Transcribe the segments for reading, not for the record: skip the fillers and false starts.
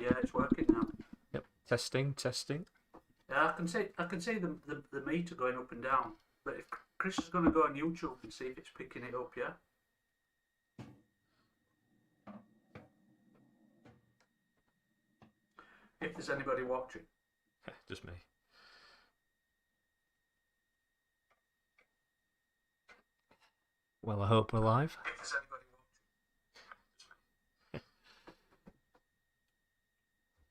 Yeah, it's working now. Yep. Testing. Yeah, I can see the meter going up and down. But if Chris is going to go on YouTube and see if it's picking it up, yeah. If there's anybody watching. Just me. Well, I hope we're live. If there's anybody watching.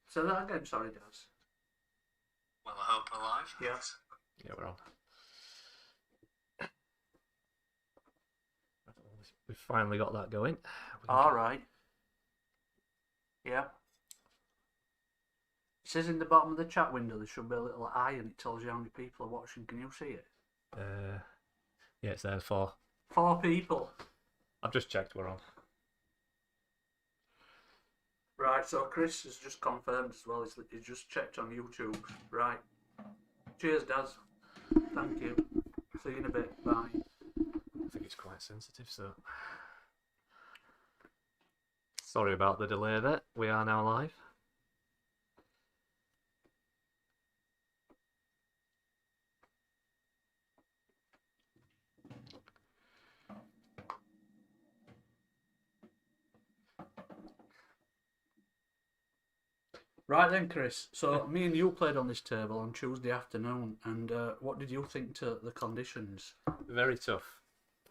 Say that again, sorry, Daz. Well, I hope we're live. Yes. Yeah, we're on. We've finally got that going. All right. Yeah. It says in the bottom of the chat window there should be a little eye and it tells you how many people are watching. Can you see it? Yeah, it's there for 4 people. I've just checked we're on. Right, so Chris has just confirmed as well. He's just checked on YouTube. Right. Cheers, Daz. Thank you. See you in a bit. Bye. I think it's quite sensitive, so sorry about the delay there. We are now live. Right then, Chris. So me and you played on this table on Tuesday afternoon, and what did you think to the conditions? Very tough.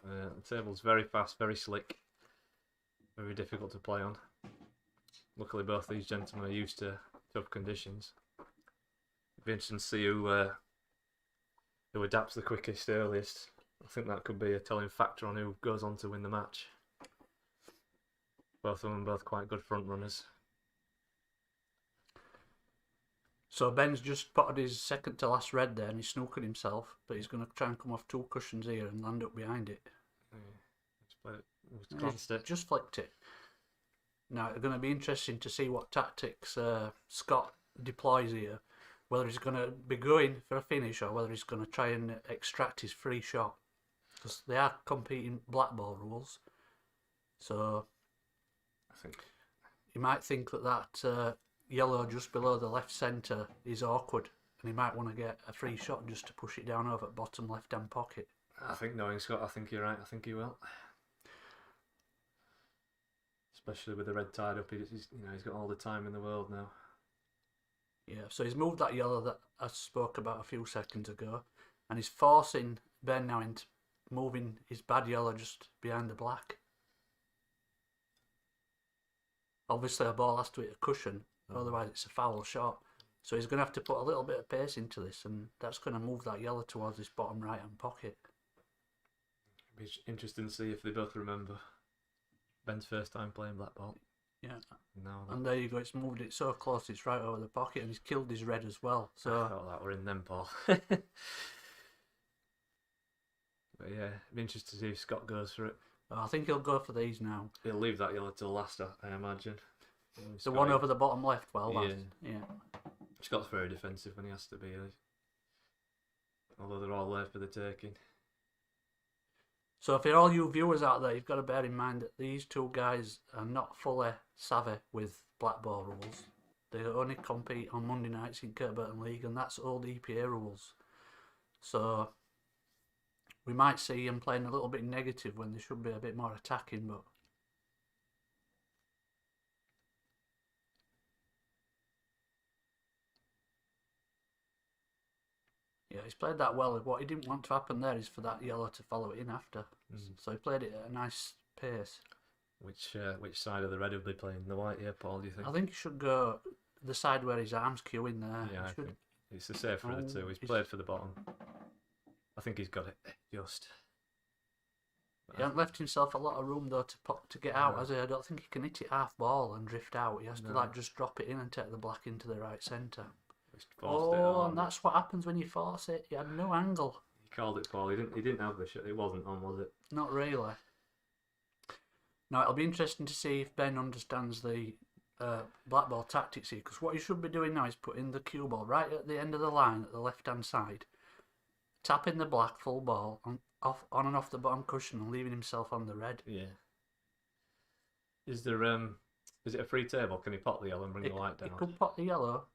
The table's very fast, very slick, very difficult to play on. Luckily, both these gentlemen are used to tough conditions. It'd be interesting to see who adapts the quickest, earliest. I think that could be a telling factor on who goes on to win the match. Both of them both quite good front runners. So Ben's just potted his second to last red there, and he's snookered himself, but he's going to try and come off 2 cushions here and land up behind it. Just flicked it. Now it's going to be interesting to see what tactics Scott deploys here. Whether he's going to be going for a finish or whether he's going to try and extract his free shot, because they are competing blackball rules. So I think you might think that yellow just below the left centre is awkward, and he might want to get a free shot just to push it down over bottom left hand pocket. I think knowing Scott, I think you're right. I think he will. Especially with the red tied up, he's got all the time in the world now. Yeah, so he's moved that yellow that I spoke about a few seconds ago, and he's forcing Ben now into moving his bad yellow just behind the black. Obviously a ball has to hit a cushion, otherwise it's a foul shot. So he's going to have to put a little bit of pace into this, and that's going to move that yellow towards his bottom right hand pocket. It'll be interesting to see if they both remember Ben's first time playing blackball. Yeah. No, and there you go, it's moved it so close it's right over the pocket, and he's killed his red as well. So I thought that were in them, Paul. But yeah, it'd be interesting to see if Scott goes for it. I think he'll go for these now. He'll leave that yellow till last, I imagine. The one over the bottom left, yeah. Scott's very defensive when he has to be, although they're all there for the taking. So for all you viewers out there, you've got to bear in mind that these 2 guys are not fully savvy with blackball rules. They only compete on Monday nights in Kirkburton League, and that's old EPA rules. So we might see them playing a little bit negative when they should be a bit more attacking, but yeah, he's played that well. What he didn't want to happen there is for that yellow to follow it in after. So he played it at a nice pace. Which side of the red will be playing? The white here, Paul, do you think? I think he should go the side where his arm's queuing there. Yeah, I think it's the safer of the two. He's played for the bottom. I think he's got it, just. He hasn't left himself a lot of room though to get out, has he? I don't think he can hit it half ball and drift out. He has to just drop it in and take the black into the right centre. And that's what happens when you force it. He had no angle. He called it, Paul. He didn't have the shot. It wasn't on, was it? Not really. Now it'll be interesting to see if Ben understands the blackball tactics here, because what he should be doing now is putting the cue ball right at the end of the line at the left hand side, tapping the black full ball on and off the bottom cushion and leaving himself on the red. Yeah. Is there Is it a free table? Can he pot the yellow and bring the white He down? could pot the yellow,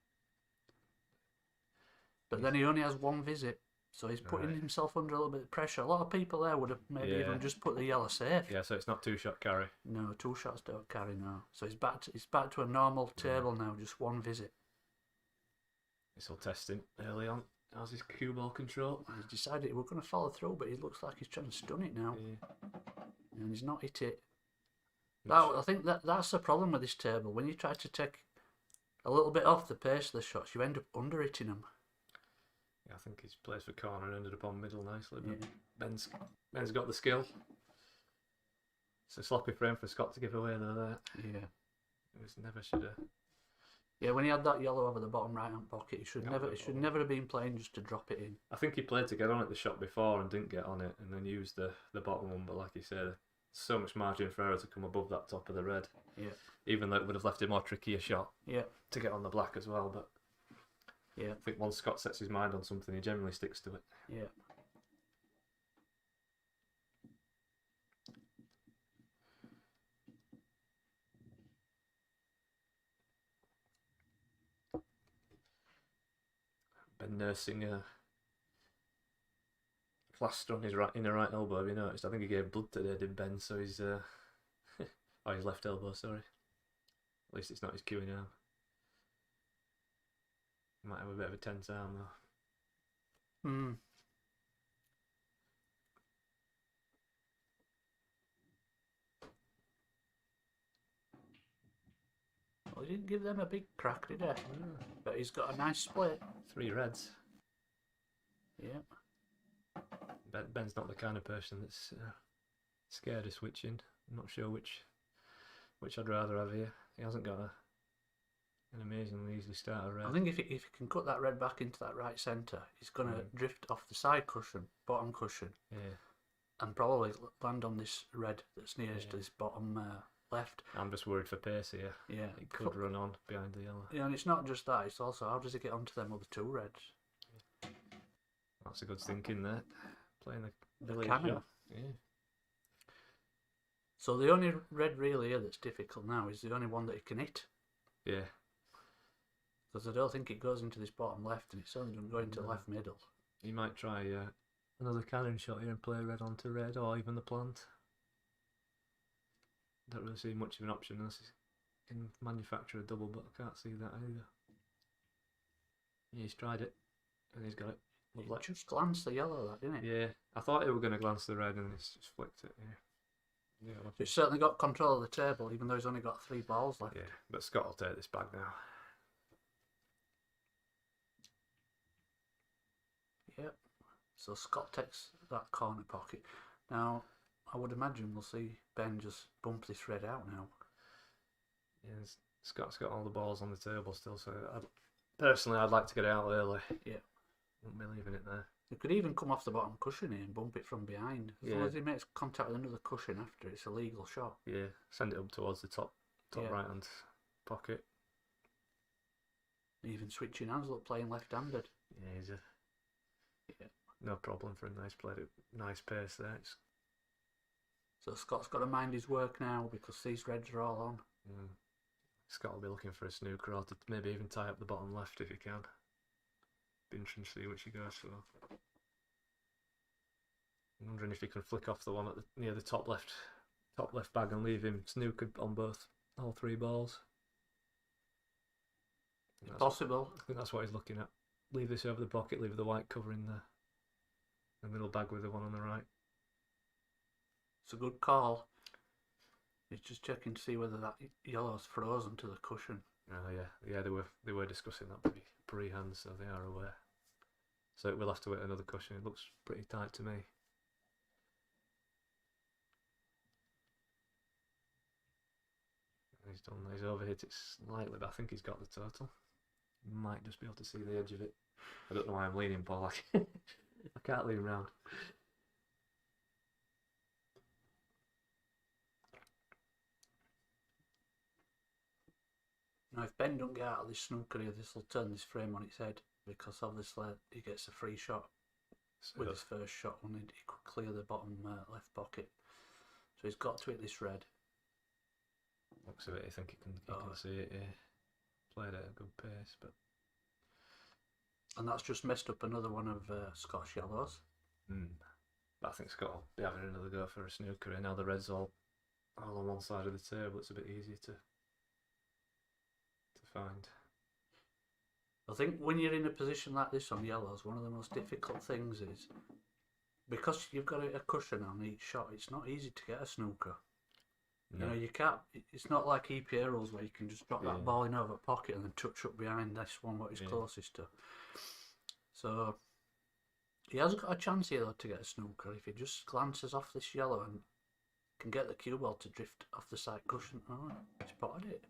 but then he only has one visit, so he's putting Right. himself under a little bit of pressure. A lot of people there would have maybe Yeah. even just put the yellow safe. Yeah, so it's not 2-shot carry. No, 2 shots don't carry now. So he's back to a normal table now, just one visit. This will test him early on. How's his cue ball control? He's decided he was going to follow through, but he looks like he's trying to stun it now, and he's not hit it. I think that's the problem with this table. When you try to take a little bit off the pace of the shots, you end up under hitting them. Yeah, I think he's plays for corner and ended up on middle nicely. But Yeah. Ben's got the skill. It's a sloppy frame for Scott to give away though. There, Yeah. it was never should have. Yeah, when he had that yellow over the bottom right hand pocket, he should never have been playing just to drop it in. I think he played to get on it the shot before and didn't get on it, and then used the bottom one. But like you said, so much margin for error to come above that top of the red. Yeah. Even though it would have left a more trickier shot. Yeah. To get on the black as well, but yeah, I think once Scott sets his mind on something, he generally sticks to it. Yeah. Ben nursing a plaster on his inner right elbow. Have you noticed? I think he gave blood today, did Ben? So he's oh, his left elbow. Sorry. At least it's not his cueing arm. He might have a bit of a tense arm though. Well, he didn't give them a big crack, did he? But he's got a nice split. 3 reds. Yeah. Ben's not the kind of person that's scared of switching. I'm not sure which I'd rather have here. He hasn't got an amazingly easy starter red. I think if he can cut that red back into that right centre, he's going to drift off the side cushion, bottom cushion, and probably land on this red that's nearest to this bottom left. I'm just worried for pace here. Yeah. It could run on behind the yellow. Yeah, and it's not just that, it's also how does he get onto them other 2 reds? That's a good thinking there. Playing the cannon. shot. Yeah. So the only red really here that's difficult now is the only one that he can hit. Yeah. Because I don't think it goes into this bottom left, and it's only going to go into left middle. He might try another cannon shot here and play red onto red, or even the plant. Don't really see much of an option unless he can manufacture a double, but I can't see that either. Yeah, he's tried it, and he's got it. Lovely. It just glanced the yellow, that, didn't it? Yeah, I thought it were going to glance the red, and it's just flicked it. Yeah. So he's certainly got control of the table, even though he's only got 3 balls left. Yeah, but Scott will take this back now. Yep. So Scott takes that corner pocket. Now, I would imagine we'll see Ben just bump this red out now. Yeah, Scott's got all the balls on the table still, so personally I'd like to get it out early. Yeah. Wouldn't be leaving it there. He could even come off the bottom cushion here and bump it from behind. As long as he makes contact with another cushion after, it's a legal shot. Yeah, send it up towards the top right hand pocket. Even switching hands, look, playing left-handed. Yeah, he's no problem for a nice pace there. So Scott's got to mind his work now because these reds are all on. Scott will be looking for a snooker or to maybe even tie up the bottom left if he can. Be interesting to see which he goes for. I'm wondering if he can flick off the one near the top left bag and leave him snookered on all 3 balls. Possible. I think that's what he's looking at. Leave this over the pocket, leave the white covering the middle bag with the one on the right. It's a good call. He's just checking to see whether that yellow's frozen to the cushion. Oh yeah, they were discussing that pre-hand, so they are aware. So we'll have to wait another cushion. It looks pretty tight to me. He's overhit it slightly, but I think he's got the total. Might just be able to see the edge of it. I don't know why I'm leaning, Paul. I can't lean round. Now, if Ben don't get out of this snooker here, this will turn this frame on its head because obviously he gets a free shot with his first shot when he could clear the bottom left pocket. So he's got to hit this red. Looks of it, I think you can see it. Yeah, played at a good pace, but and that's just messed up another one of Scottish yellows. But I think Scott will be having another go for a snooker. And now the red's all on one side of the table. It's a bit easier to find. I think when you're in a position like this on yellows, one of the most difficult things is because you've got a cushion on each shot. It's not easy to get a snooker. No. You know, you can't. It's not like EPA rules where you can just drop that ball in over pocket and then touch up behind this one what he's closest to. So he has got a chance here though to get a snooker if he just glances off this yellow and can get the cue ball to drift off the side cushion. Oh, he spotted it.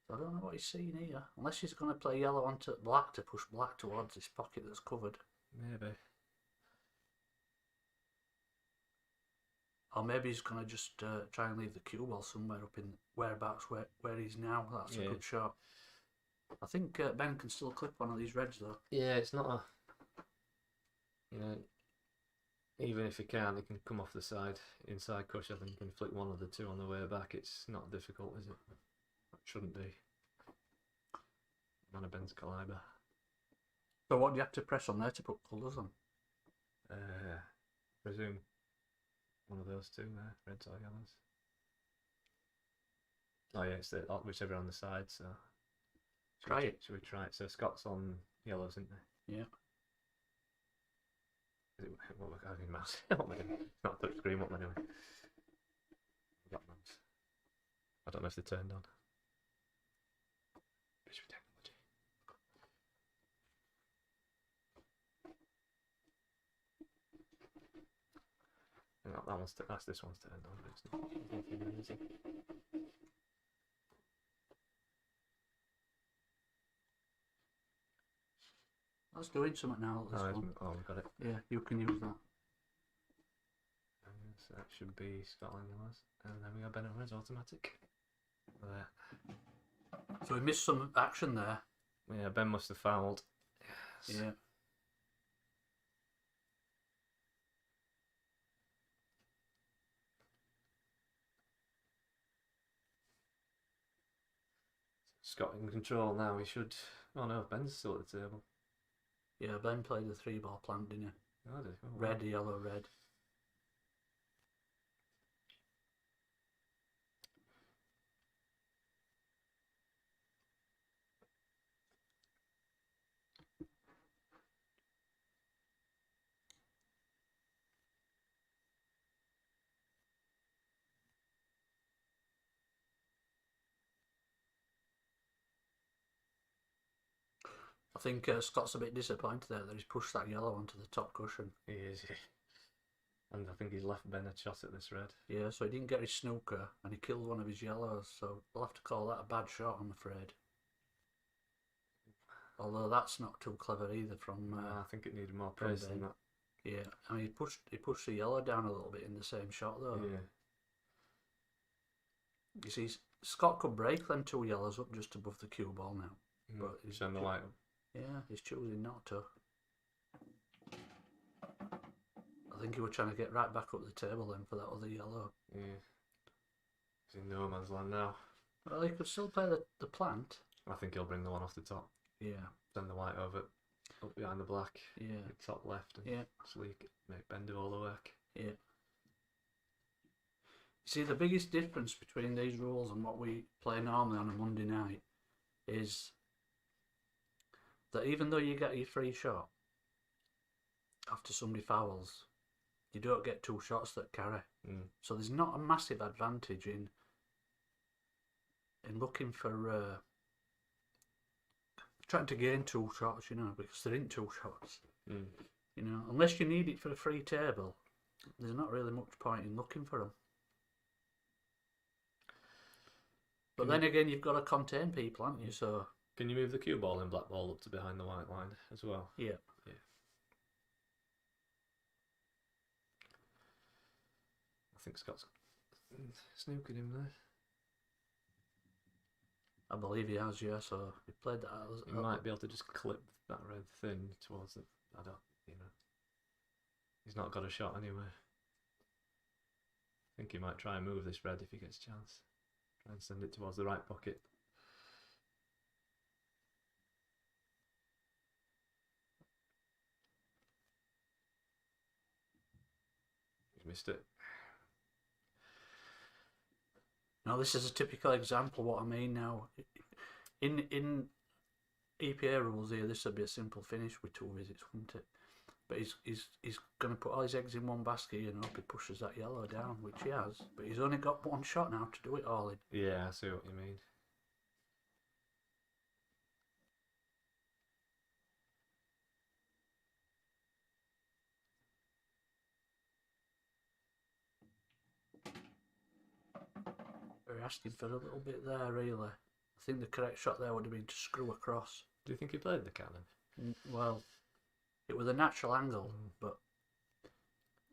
So I don't know what he's seeing here. Unless he's going to play yellow onto black to push black towards this pocket that's covered. Maybe. Or maybe he's going to just try and leave the cue ball somewhere up in whereabouts where he's now. That's a good shot. I think Ben can still clip one of these reds though. Yeah, it's not a... You know, even if he can come off the side, inside cushion, and can flick one of the two on the way back. It's not difficult, is it? It shouldn't be. Man of Ben's calibre. So what do you have to press on there to put colours on? Presume one of those two there, reds or yellows. Oh yeah, it's whichever on the side, so... Try it. Should we try it? So Scott's on yellows, isn't they? Yeah. What am I having mouse? What am I doing? It's not a touch screen, what am I doing? Black mouse. I don't know if they're turned on. British technology. That's this one's turned on, but it's not. There's nothing, is it? That's doing something now. This one. Oh, we've got it. Yeah, you can use that. So that should be Scotland yellows. And then we got Ben and Reds automatic. There. So we missed some action there. Yeah, Ben must have fouled. Yes. Yeah. Scott in control now. He should. Oh no, Ben's still at the table. Yeah, Ben played the 3-ball plant, didn't he? Oh, did he? Oh, red, yellow, red. I think Scott's a bit disappointed there that he's pushed that yellow onto the top cushion. He is. And I think he's left Ben a shot at this red. Yeah, so he didn't get his snooker and he killed one of his yellows, so we'll have to call that a bad shot, I'm afraid. Although that's not too clever either from... I think it needed more pace than that. Yeah, I mean, he pushed the yellow down a little bit in the same shot though. Yeah. You see, Scott could break them two yellows up just above the cue ball now. But he's on the light up. Yeah, he's choosing not to. I think he was trying to get right back up the table then for that other yellow. Yeah. He's in no man's land now. Well, he could still play the plant. I think he'll bring the one off the top. Yeah. Send the white over, up behind the black. Yeah. Top left and sleek. Make Ben do all the work. Yeah. You see, the biggest difference between these rules and what we play normally on a Monday night is that even though you get your free shot after somebody fouls, you don't get two shots that carry. So there's not a massive advantage in looking for trying to gain two shots, you know, because there ain't two shots. You know, unless you need it for a free table, there's not really much point in looking for them. But then again, you've got to contain people, haven't you? So can you move the cue ball in Blackball up to behind the white line as well? Yeah. Yeah. I think Scott's snookered him there. I believe he has, yeah. So he played that. He might be able to just clip that red thin towards the. I don't, you know. He's not got a shot anyway. think he might try and move this red if he gets a chance. Try and send it towards the right pocket. He's missed it. Now this is a typical example of what I mean now. In EPA rules here, this would be a simple finish with 2 visits, wouldn't it? But he's going to put all his eggs in one basket and hope he pushes that yellow down, which he has. But he's only got 1 shot now to do it all in. Yeah, I see what you mean. They're asking for a little bit there, really. I think the correct shot there would have been to screw across. Do you think he played the cannon? Well, it was a natural angle, but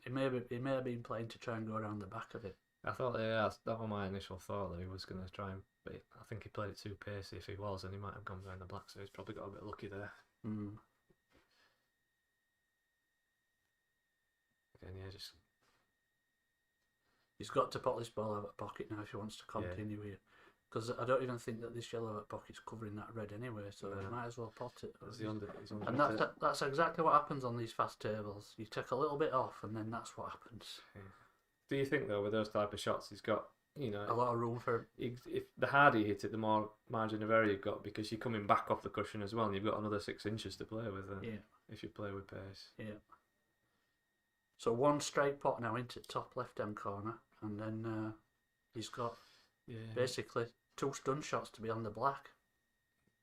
he may have been playing to try and go around the back of it. I thought, yeah, that was my initial thought that he was going to try and. But I think he played it too pacey. If he was, then he might have gone behind the black. So he's probably got a bit lucky there. Mm. Again, yeah, just. He's got to put this ball out of pocket now if he wants to continue here. Because I don't even think that this yellow out pocket's covering that red anyway, so he might as well pot it. And that's exactly what happens on these fast tables. You take a little bit off, and then that's what happens. Yeah. Do you think though, with those type of shots, he's got a lot of room for? If the harder you hit it, the more margin of error you've got because you're coming back off the cushion as well, and you've got another 6 inches to play with. If you play with pace. Yeah. So 1 straight pot now into the top left-hand corner, and then he's got basically 2 stun shots to be on the black.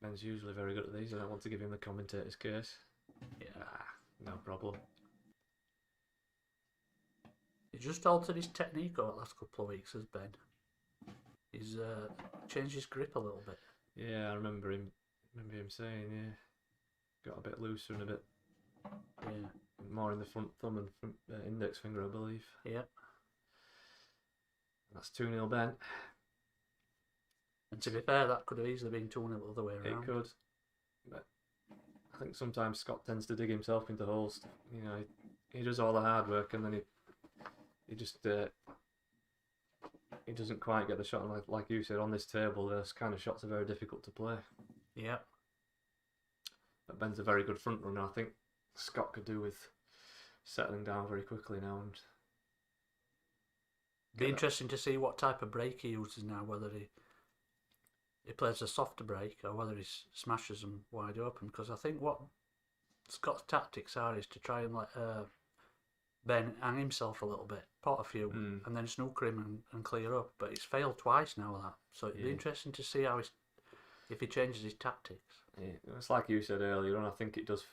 Ben's usually very good at these. I don't want to give him the commentator's curse. Yeah. No problem. He's just altered his technique over the last couple of weeks, has Ben. He's changed his grip a little bit. Yeah, I remember him saying, got a bit looser and a bit more in the front thumb and front index finger, I believe. Yeah. That's 2-0 Ben. And to be fair, that could have easily been 2-0 the other way around. It could. But I think sometimes Scott tends to dig himself into holes. He does all the hard work and then he just he doesn't quite get the shot. And like you said, on this table, those kind of shots are very difficult to play. Yeah. But Ben's a very good front runner. I think Scott could do with settling down very quickly now and. Be interesting to see what type of break he uses now, whether he plays a softer break or whether he smashes them wide open. Because I think what Scott's tactics are is to try and let Ben hang himself a little bit, pot a few, and then snooker him and clear up. But he's failed twice now with that. So it'd be interesting to see if he changes his tactics. Yeah, it's like you said earlier on. I think it does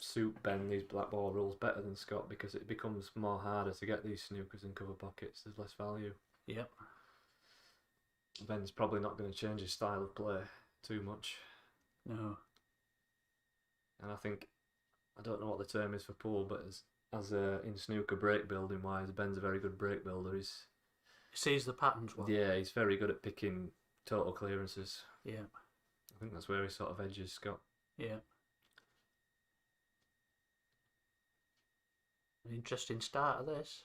suit Ben, these black ball rules, better than Scott because it becomes more harder to get these snookers and cover pockets. There's less value. Yep. Ben's probably not going to change his style of play too much. No. And I don't know what the term is for pool, but as in snooker break building wise, Ben's a very good break builder. He sees the patterns well. Yeah, he's very good at picking total clearances. Yeah. I think that's where he sort of edges Scott. Yeah. An interesting start of this.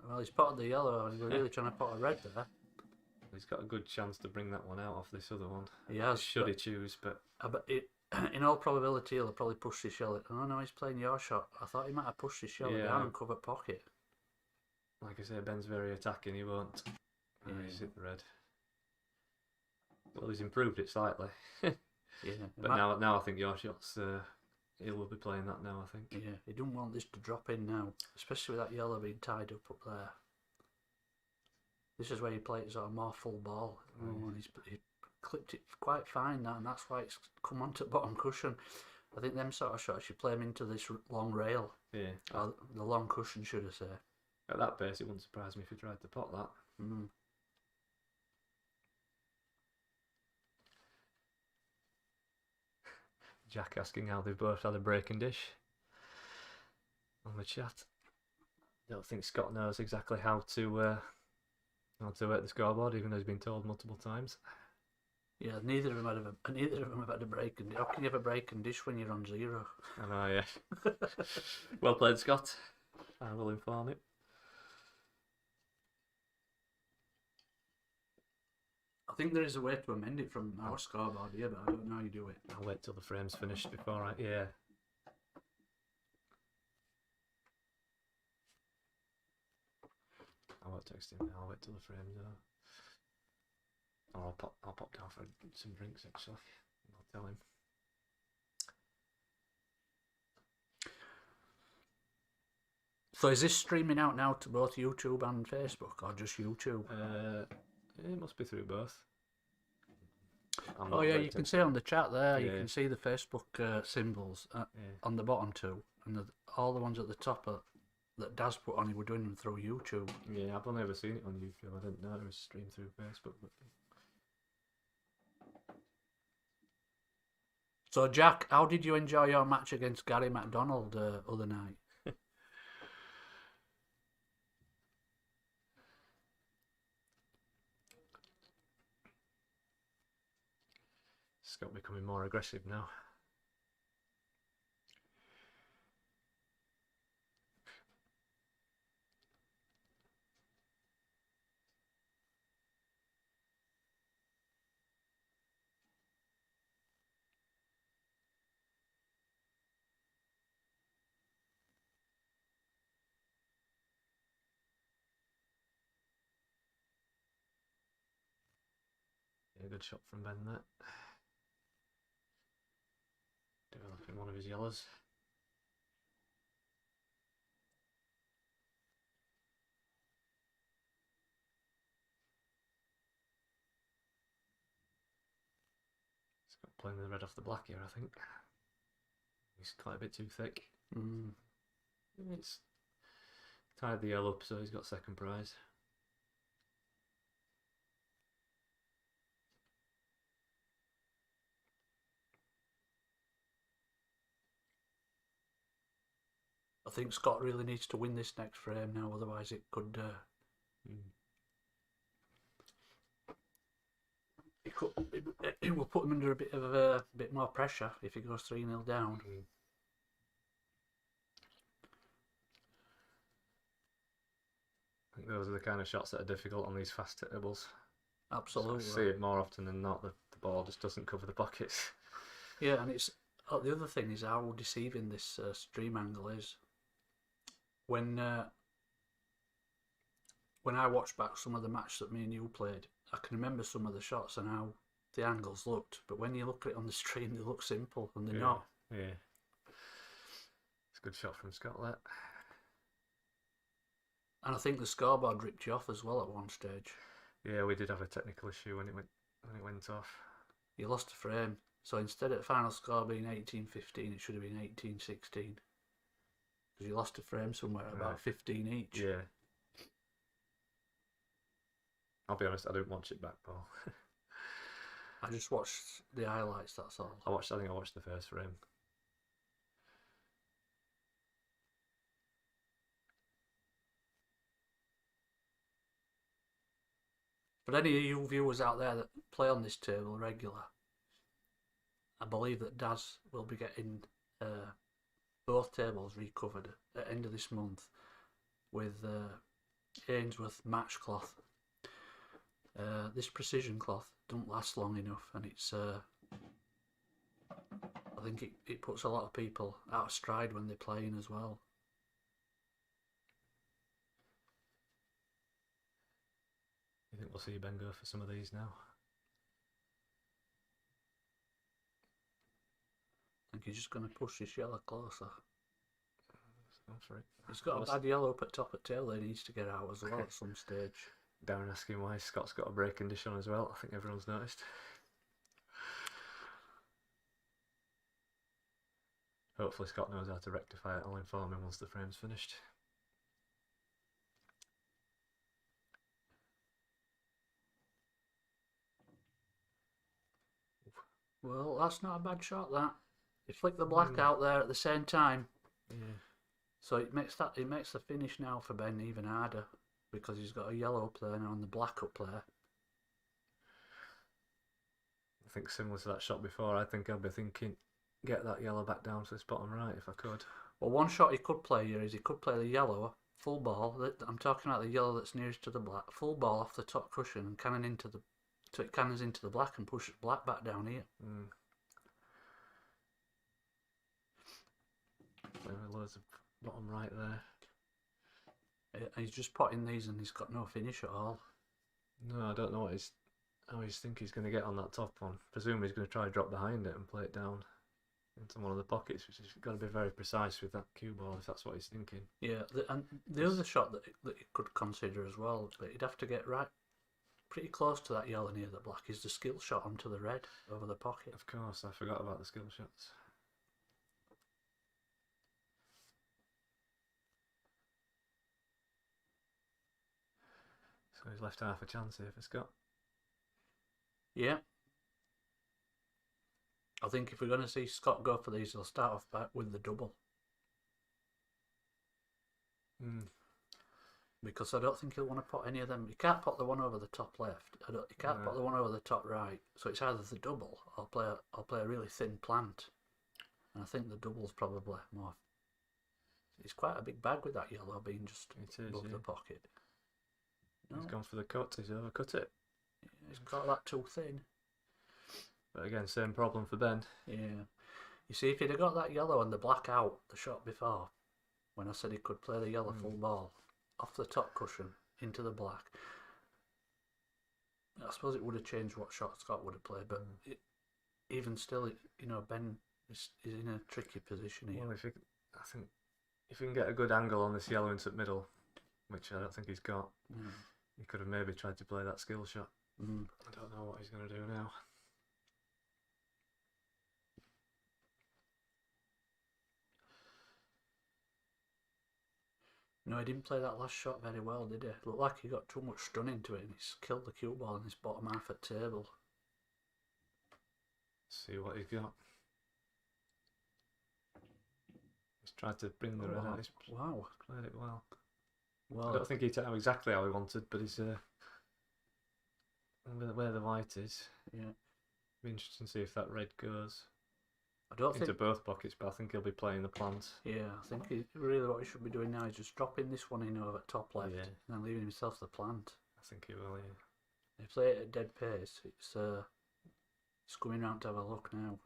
Well, he's potted the yellow and we're really trying to pot a red there. He's got a good chance to bring that one out off this other one. He has. Should he choose, but in all probability he'll probably push this yellow. Oh no, he's playing your shot. I thought he might have pushed this yellow down and covered pocket. Like I say, Ben's very attacking, he won't. He's hit the red. Well, he's improved it slightly. But now I think your shot's he will be playing that now, I think. Yeah, he don't want this to drop in now, especially with that yellow being tied up there. This is where he played sort of more full ball. And he clipped it quite fine now, and that's why it's come onto the bottom cushion. I think them sort of shots, you play them into this long rail. Yeah. Or the long cushion, should I say. At that pace, it wouldn't surprise me if he tried to pot that. Jack asking how they've both had a breaking dish on the chat. Don't think Scott knows exactly how to work the scoreboard, even though he's been told multiple times. Yeah, neither of them have had a breaking dish. How can you have a breaking dish when you're on 0? I know, yeah. Well played, Scott. I will inform him. think there is a way to amend it from our scoreboard here, but I don't know how you do it. I'll wait till the frame's finished before I... Yeah. I won't text him now, I'll wait till the frame's out. Or I'll pop down for some drinks actually. I'll tell him. So is this streaming out now to both YouTube and Facebook, or just YouTube? It must be through both. Oh yeah, you can see on the chat there, you Yeah. can see the Facebook symbols Yeah. on the bottom two, and all the ones at the top that Daz put on, he were doing them through YouTube. Yeah, I've only ever seen it on YouTube. I didn't know it was streamed through Facebook. But... So Jack, how did you enjoy your match against Gary MacDonald other night? Scott becoming more aggressive now. Yeah, good shot from Ben there. Developing one of his yellows. Scott playing the red off the black here, I think. He's quite a bit too thick. Mm. It's tied the yellow up, so he's got second prize. I think Scott really needs to win this next frame now, otherwise it could. It will put him under a bit more pressure if he goes 3-0 down. I think those are the kind of shots that are difficult on these fast tables. Absolutely. So I see it more often than not. The ball just doesn't cover the pockets. Yeah, and it's the other thing is how deceiving this stream angle is. When I watched back some of the match that me and you played, I can remember some of the shots and how the angles looked. But when you look at it on the stream, they look simple, and they're not. Yeah. It's a good shot from Scott there. And I think the scoreboard ripped you off as well at one stage. Yeah, we did have a technical issue when it went off. You lost a frame, so instead of the final score being 18-15, it should have been 18-16. Because you lost a frame somewhere about 15 each. Yeah. I'll be honest, I didn't watch it back, Paul. I just watched the highlights, that's all. I think I watched the first frame. For any of you viewers out there that play on this table regular, I believe that Daz will be getting both tables recovered at the end of this month with Ainsworth match cloth. This precision cloth don't last long enough, and it's I think it puts a lot of people out of stride when they're playing as well. You think we'll see Ben go for some of these now? I think he's just going to push this yellow closer. Go for it. He's got a bad yellow up at top at tail that he needs to get out as well at some stage. Darren asking why Scott's got a break condition as well. I think everyone's noticed. Hopefully Scott knows how to rectify it. I'll inform him once the frame's finished. Well, that's not a bad shot, that. You flick the black out there at the same time. Yeah. So it makes the finish now for Ben even harder, because he's got a yellow up there now and the black up there. I think similar to that shot before, I think I'd be thinking, get that yellow back down to this bottom right if I could. Well, one shot he could play here is he could play the yellow, full ball. I'm talking about the yellow that's nearest to the black. Full ball off the top cushion and cannon into the so it cannons into the black and pushes black back down here. Loads of bottom right there. He's just potting these and he's got no finish at all. No, I don't know how he's think he's going to get on that top one. Presumably he's going to try to drop behind it and play it down into one of the pockets, which has got to be very precise with that cue ball if that's what he's thinking. Yeah, and the other shot that he could consider as well, but he'd have to get right pretty close to that yellow near the black, is the skill shot onto the red over the pocket. Of course, I forgot about the skill shots. So he's left half a chance here for Scott. Yeah. I think if we're going to see Scott go for these, he'll start off back with the double. Because I don't think he'll want to pot any of them. He can't pot the one over the top left. He can't pot the one over the top right. So it's either the double or I'll play a really thin plant. And I think the double's probably more. It's quite a big bag with that yellow being just above the pocket. No. He's gone for the cut. He's overcut it. Yeah, he's got that too thin. But again, same problem for Ben. Yeah. You see, if he'd have got that yellow and the black out the shot before, when I said he could play the yellow full ball, off the top cushion into the black, I suppose it would have changed what shot Scott would have played, but even still, Ben is in a tricky position here. Well, I think if he can get a good angle on this yellow into the middle, which I don't think he's got, he could have maybe tried to play that skill shot. I don't know what he's going to do now. No, he didn't play that last shot very well, did he? Looked like he got too much stun into it and he's killed the cue ball in his bottom half at table. See what he's got. He's tried to bring the red out. He's played it well. I don't think he took out exactly how he wanted, but he's where the white is. Yeah. Be interesting to see if that red goes. I don't into think both pockets, but I think he'll be playing the plant. Yeah, I think really what he should be doing now is just dropping this one in over top left and then leaving himself the plant. I think he will, yeah. If they play it at dead pace, it's coming round to have a look now.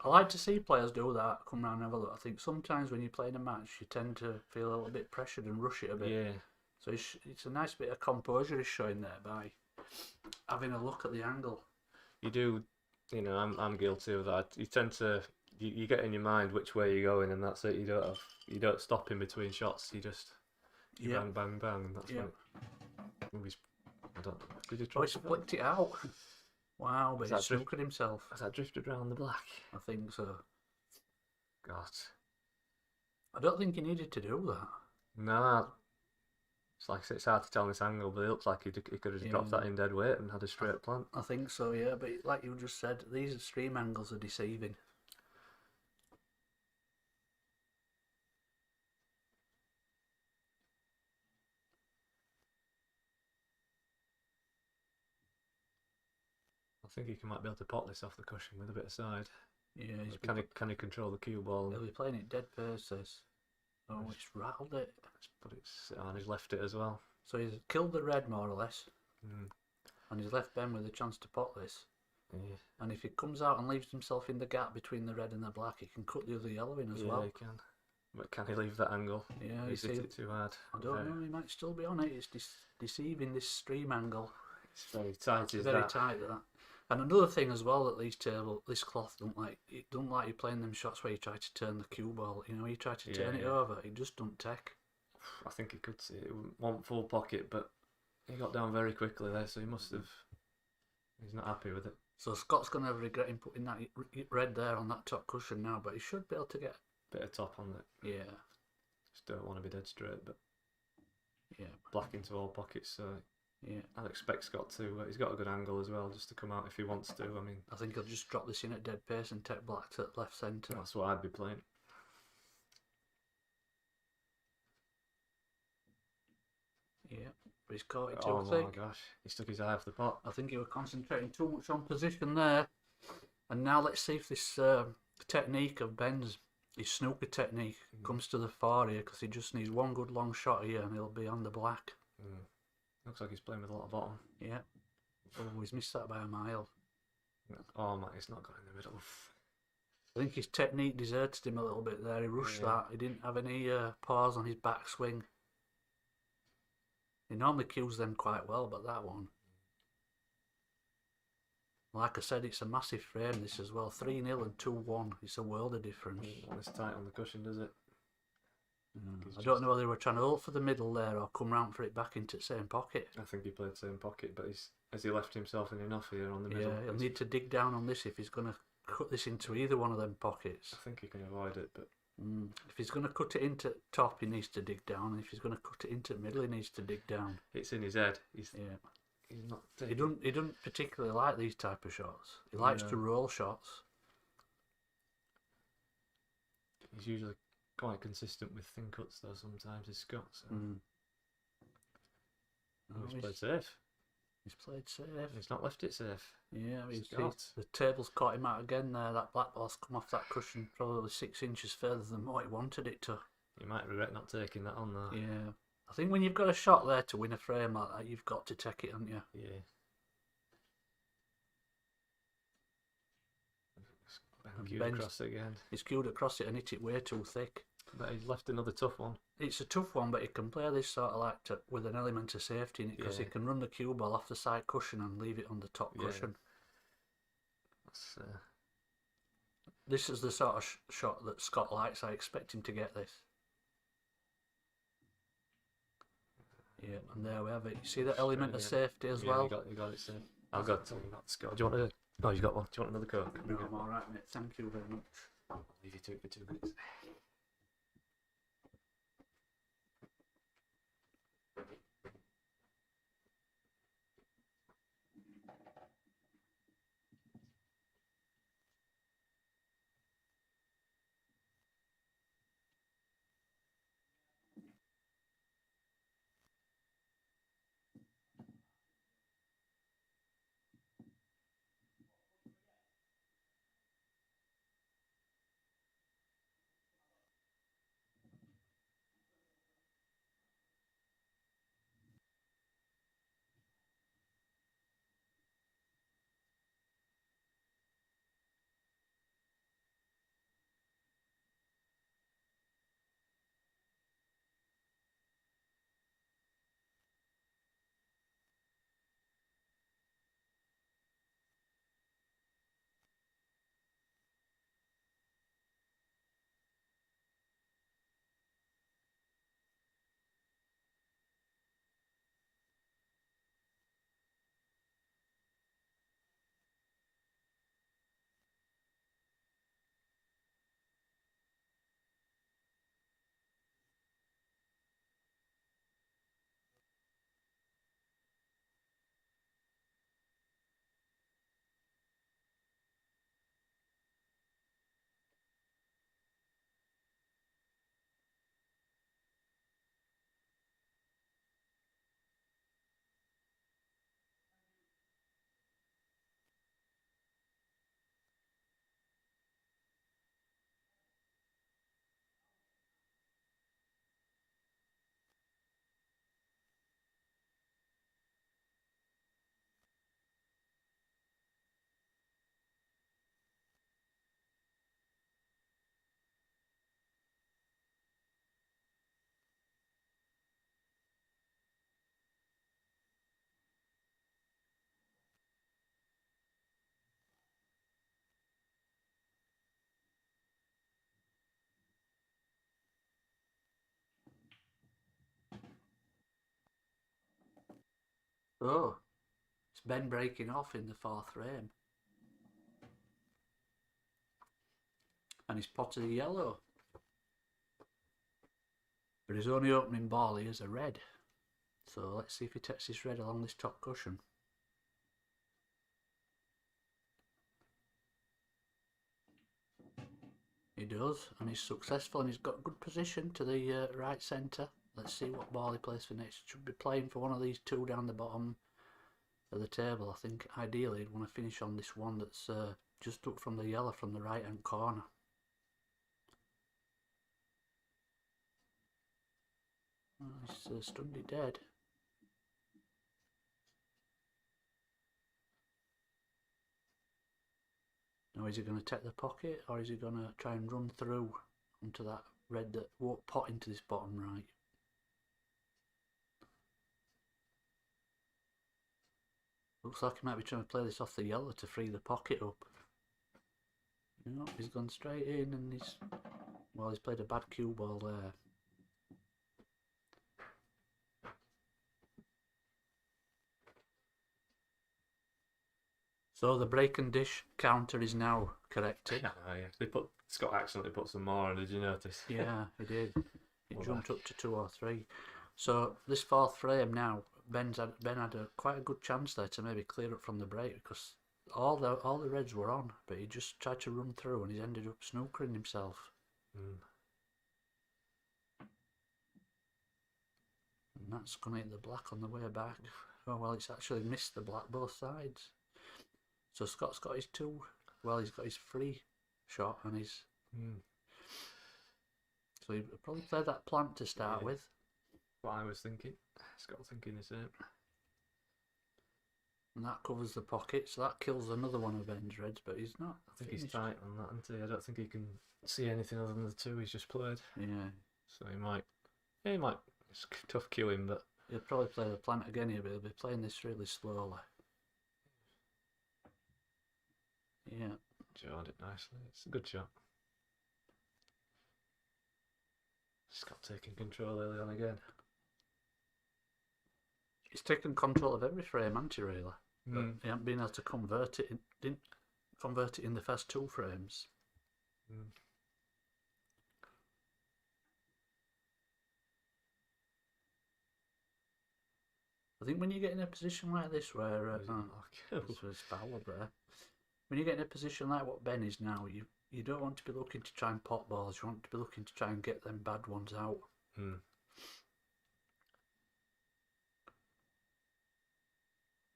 I like to see players do that, come round and have a look. I think sometimes when you're playing a match, you tend to feel a little bit pressured and rush it a bit. Yeah. So it's a nice bit of composure he's showing there by having a look at the angle. You do. I'm guilty of that. You tend to you get in your mind which way you're going, and that's it. You don't stop in between shots. You just bang, bang, bang. And that's when I don't know. Did you try? He flicked it out. Wow, but he snookered himself. Has that drifted around the black? I think so. God. I don't think he needed to do that. No. It's hard to tell on this angle, but it looks like he could have dropped that in dead weight and had a straight plant. I think so, yeah. But like you just said, these stream angles are deceiving. I think he might be able to pot this off the cushion with a bit of side. Yeah. Can he control the cue ball? He'll be playing it dead paces. Oh, it's rattled it. And he's left it as well. So he's killed the red more or less. And he's left Ben with a chance to pot this. Yeah. And if he comes out and leaves himself in the gap between the red and the black, he can cut the other yellow in as well. Yeah, he can. But can he leave that angle? Yeah, He's hit it too hard. I don't know, he might still be on it. It's deceiving, this stream angle. It's very tight, It's very tight, that. And another thing as well that this cloth don't like you playing them shots where you try to turn the cue ball. You try to turn it over, it just don't take. I think he could see it. Want full pocket, but he got down very quickly there, so he must have. He's not happy with it. So Scott's going to have regret him putting that red there on that top cushion now, but he should be able to get a bit of top on it. Yeah. Just don't want to be dead straight, but yeah, black into all pockets. So yeah, I'd expect Scott to. He's got a good angle as well, just to come out if he wants to. I mean, I think he'll just drop this in at dead pace and take black to left centre. That's what I'd be playing. Yeah, but he's caught it too Oh thick. my gosh, he stuck his eye off the pot. I think he was concentrating too much on position there. And now let's see if this technique of Ben's, his snooker technique, comes to the fore here, because he just needs one good long shot here and he'll be on the black. Looks like he's playing with a lot of bottom. Yeah. Oh, he's missed that by a mile. Oh man, he's not got in the middle. I think his technique deserted him a little bit there. He rushed that. He didn't have any pause on his backswing. He normally cues them quite well, but that one. Like I said, it's a massive frame, this as well. 3-0 and 2-1. It's a world of difference. Not as tight on the cushion, does it? I don't know whether they were trying to hold for the middle there or come round for it back into the same pocket. I think he played same pocket, but has he left himself in enough here on the middle? Yeah, he'll need to dig down on this if he's going to cut this into either one of them pockets. I think he can avoid it, but if he's going to cut it into top, he needs to dig down, and if he's going to cut it into middle, he needs to dig down. it's in his head. He's not. He doesn't particularly like these type of shots. He likes to roll shots. He's usually quite consistent with thin cuts, though. Sometimes he's Scott. So. He's played safe. He's played safe. He's not left it safe. Yeah, the table's caught him out again there. That black ball's come off that cushion probably 6 inches further than what he wanted it to. You might regret not taking that on there. Yeah. I think when you've got a shot there to win a frame like that, you've got to take it, haven't you? Yeah. Cued across it again. He's cued across it and hit it way too thick. But he's left another tough one. It's a tough one, but he can play this sort of like with an element of safety in it because he can run the cue ball off the side cushion and leave it on the top cushion. This is the sort of shot that Scott likes. I expect him to get this. Yeah, and there we have it. You see that element of safety as well? You got it safe. I'll go tell you about the score. Do you want to? Oh, you got one. Do you want another Coke? No, I'm alright, mate. Thank you very much. I'll leave you to it for 2 minutes. Oh, it's Ben breaking off in the 4th frame. And he's potted a yellow. But his only opening ball here is a red. So let's see if he takes this red along this top cushion. He does, and he's successful, and he's got good position to the right centre. Let's see what ball he plays for next. Should be playing for one of these two down the bottom of the table. I think ideally he'd want to finish on this one that's just up from the yellow from the right hand corner. Oh, he's stunned it dead. Now is he going to take the pocket, or is he going to try and run through onto that red that won't pot into this bottom right? Looks like he might be trying to play this off the yellow to free the pocket up. No, he's gone straight in, and he's played a bad cue ball there. So the break and dish counter is now corrected. Yeah. Scott accidentally put some more on, did you notice? Yeah, he did. It jumped up to 2 or 3. So this fourth frame now, Ben had quite a good chance there to maybe clear up from the break, because all the reds were on, but he just tried to run through and he's ended up snookering himself. And that's going to hit the black on the way back. Oh well, it's actually missed the black both sides. So Scott's got his 2. Well, he's got his 3 shot and his. So he probably played that plant to start with. What I was thinking. Scott thinking the same. And that covers the pocket, so that kills another one of Ben's reds, but he's not. I think he's tight on that, isn't he? I don't think he can see anything other than the 2 he's just played. Yeah. So he might. It's tough queuing, but he'll probably play the plant again here, but he'll be playing this really slowly. Yeah. Jawed it nicely. It's a good shot. Scott taking control early on again. He's taken control of every frame, hasn't he, really? But he hasn't been able to convert it. Didn't convert it in the first 2 frames. I think when you get in a position like this where when you get in a position like what Ben is now, you don't want to be looking to try and pot balls. You want to be looking to try and get them bad ones out.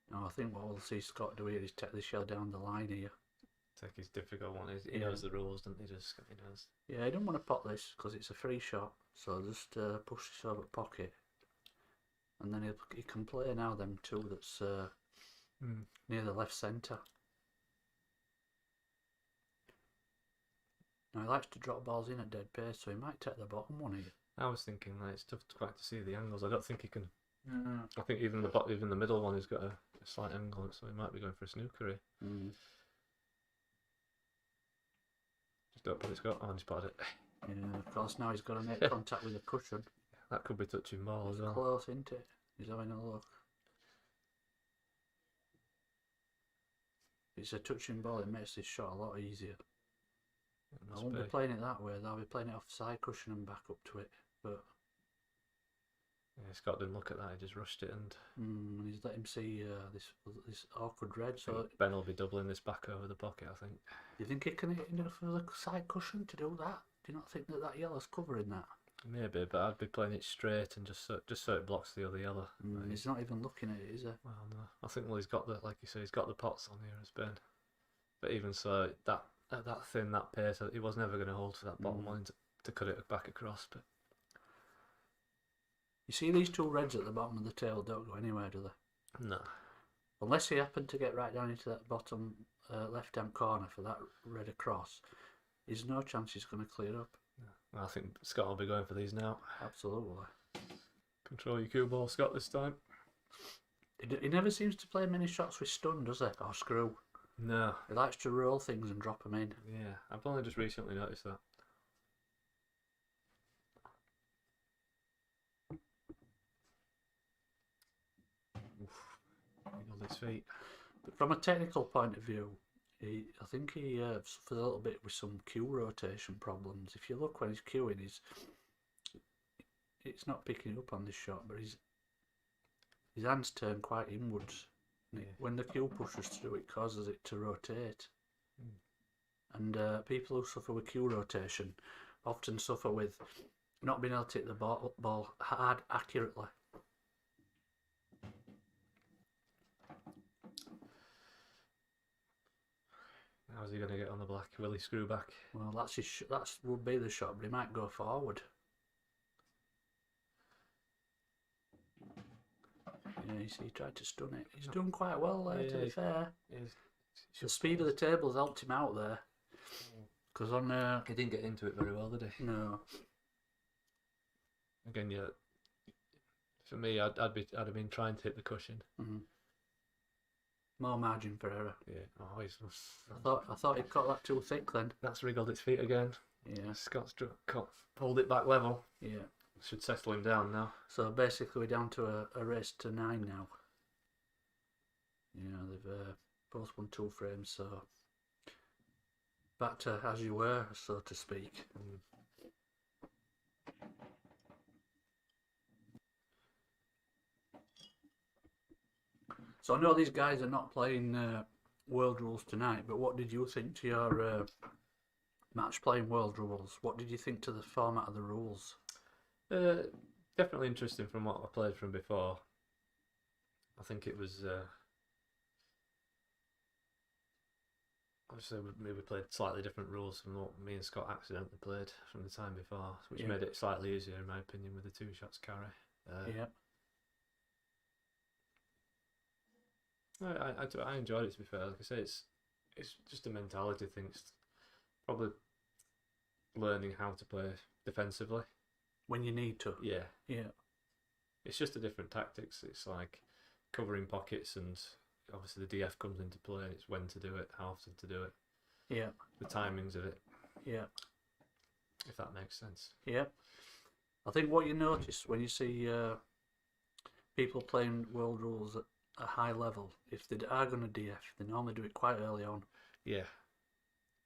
Now I think what we'll see Scott do here is take the shell down the line here. Take his difficult one. He knows the rules, doesn't he? He knows. Yeah, I don't want to pot this because it's a free shot. So just push this over pocket. And then he can play now them 2 that's near the left centre. Now he likes to drop balls in at dead pace, so he might take the bottom one here. I was thinking that it's tough to see the angles. I don't think he can. I think even the middle one has got a slight angle, so he might be going for a snooker here. Just don't put it, Scott. Oh, he's spotted it. Yeah, of course now he's got to make contact with the cushion. That could be touching ball as well. Close, isn't it? He's having a look. If it's a touching ball, it makes this shot a lot easier. I won't be playing it that way, I'll be playing it off the side cushion and back up to it. But yeah, Scott didn't look at that, he just rushed it and he's let him see this awkward red. So Ben will be doubling this back over the pocket, I think. Do you think he can hit enough of the side cushion to do that? Do you not think that yellow's covering that? Maybe, but I'd be playing it straight and just so it blocks the other yellow. He's not even looking at it, is he? Well, no. I think he's got the, like you say, he's got the pots on here as Ben. But even so, that pace, he was never going to hold for that bottom line to cut it back across. But you see, these 2 reds at the bottom of the tail don't go anywhere, do they? No. Unless he happened to get right down into that bottom left-hand corner for that red across, there's no chance he's going to clear up. I think Scott will be going for these now. Absolutely. Control your cue ball, Scott, this time. He never seems to play many shots with stun, does he? Or screw. No. He likes to roll things and drop them in. Yeah, I've only just recently noticed that. He got his feet. But from a technical point of view, I think he suffered a little bit with some cue rotation problems. If you look when he's cueing, it's not picking up on this shot, but his hands turn quite inwards. When the cue pushes through, it causes it to rotate. And people who suffer with cue rotation often suffer with not being able to hit the ball hard accurately. How's he going to get on the black? Will he screw back? Well, that would be the shot, but he might go forward. Yeah, you see, he tried to stun it. He's done quite well there, to be fair. He's The speed of the tables helped him out there. Because on He didn't get into it very well, did he? no, Again, yeah. For me, I'd have been trying to hit the cushion. more margin for error. Yeah. Oh, he's. I thought he'd got that too thick then. That's wriggled its feet again. Yeah, Scott's pulled it back level. yeah. Should settle him down now. So basically, we're down to a race to 9 now. Yeah, they've both won 2 frames, so back to as you were, so to speak. So I know these guys are not playing World Rules tonight, but what did you think to your match playing World Rules? What did you think to the format of the rules? Definitely interesting from what I played from before. I think it was. Obviously, we played slightly different rules from what me and Scott accidentally played from the time before, which made it slightly easier, in my opinion, with the 2 shots carry. I enjoyed it, to be fair. Like I say, it's just a mentality thing. It's probably learning how to play defensively when you need to. Yeah. Yeah. It's just a different tactics. It's like covering pockets, and obviously the DF comes into play, and it's when to do it, how often to do it. Yeah. The timings of it. Yeah. If that makes sense. Yeah. I think what you notice when you see people playing World Rules at a high level, if they are going to DF, they normally do it quite early on. Yeah.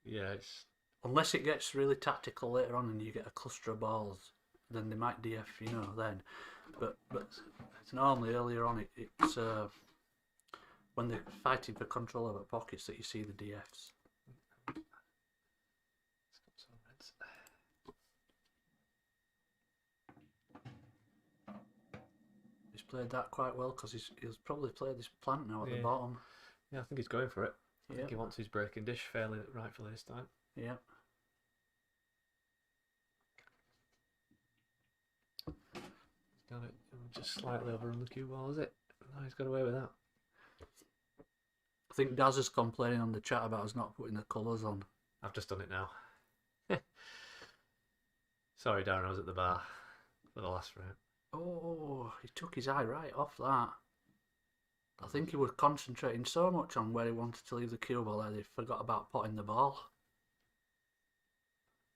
Yeah, it's... Unless it gets really tactical later on and you get a cluster of balls, then they might DF, then. But normally earlier on, it's when they're fighting for control over pockets that you see the DFs. He's played that quite well because he's probably played this plant now at the bottom. Yeah, I think he's going for it. I Yeah. think he wants his breaking dish fairly rightfully this time. Yeah. He's got it just slightly over the cue ball, is it? No, he's got away with that. I think Daz is complaining on the chat about us not putting the colours on. I've just done it now. Sorry, Darren, I was at the bar for the last frame. Oh, he took his eye right off that. I think he was concentrating so much on where he wanted to leave the cue ball that he forgot about potting the ball.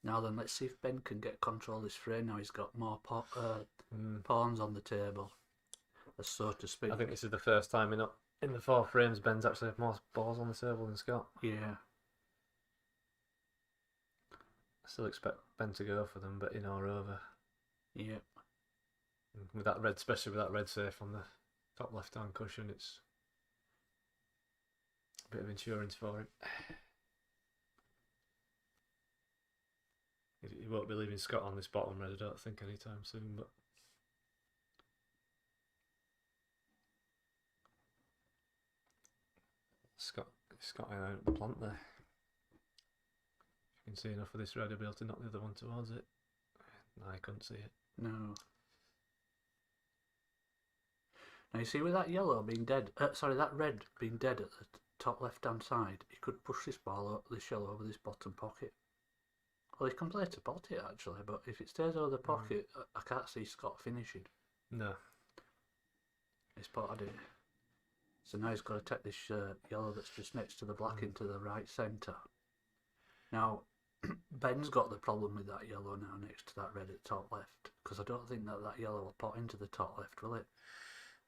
Now then, let's see if Ben can get control of this frame. Now he's got more pawns on the table, so to speak. I think this is the first time in the 4 frames Ben's actually had more balls on the table than Scott. Yeah. I still expect Ben to go for them, but in or over. Yeah. With that red, especially with that red safe on the top left-hand cushion, it's a bit of insurance for him. He won't be leaving Scott on this bottom red, I don't think, anytime soon, but Scott out the plant there. If you can see enough of this red, he'll be able to knock the other one towards it. No, I couldn't see it. No. Now you see, with that yellow being dead, that red being dead at the top left-hand side, he could push this yellow over this bottom pocket. Well, he can play to pot it actually, but if it stays over the pocket, I can't see Scott finishing. No. He's potted it. So now he's got to take this yellow that's just next to the black into the right centre. Now, Ben's got the problem with that yellow now next to that red at top left, because I don't think that yellow will pot into the top left, will it?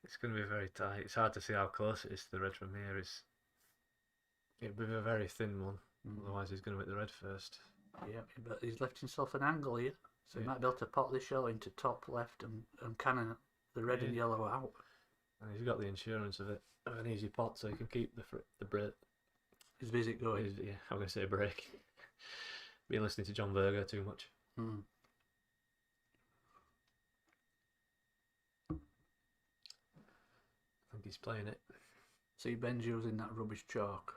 It's going to be very tight. It's hard to see how close it is to the red from here. It'll be a very thin one, otherwise he's going to hit the red first. Yeah, but he's left himself an angle here, so he might be able to pot this yellow into top left and cannon the red and yellow out. And he's got the insurance of an easy pot, so he can keep the break. His visit going. I'm going to say break. Been listening to John Berger too much. I think he's playing it. See, Ben's using that rubbish chalk.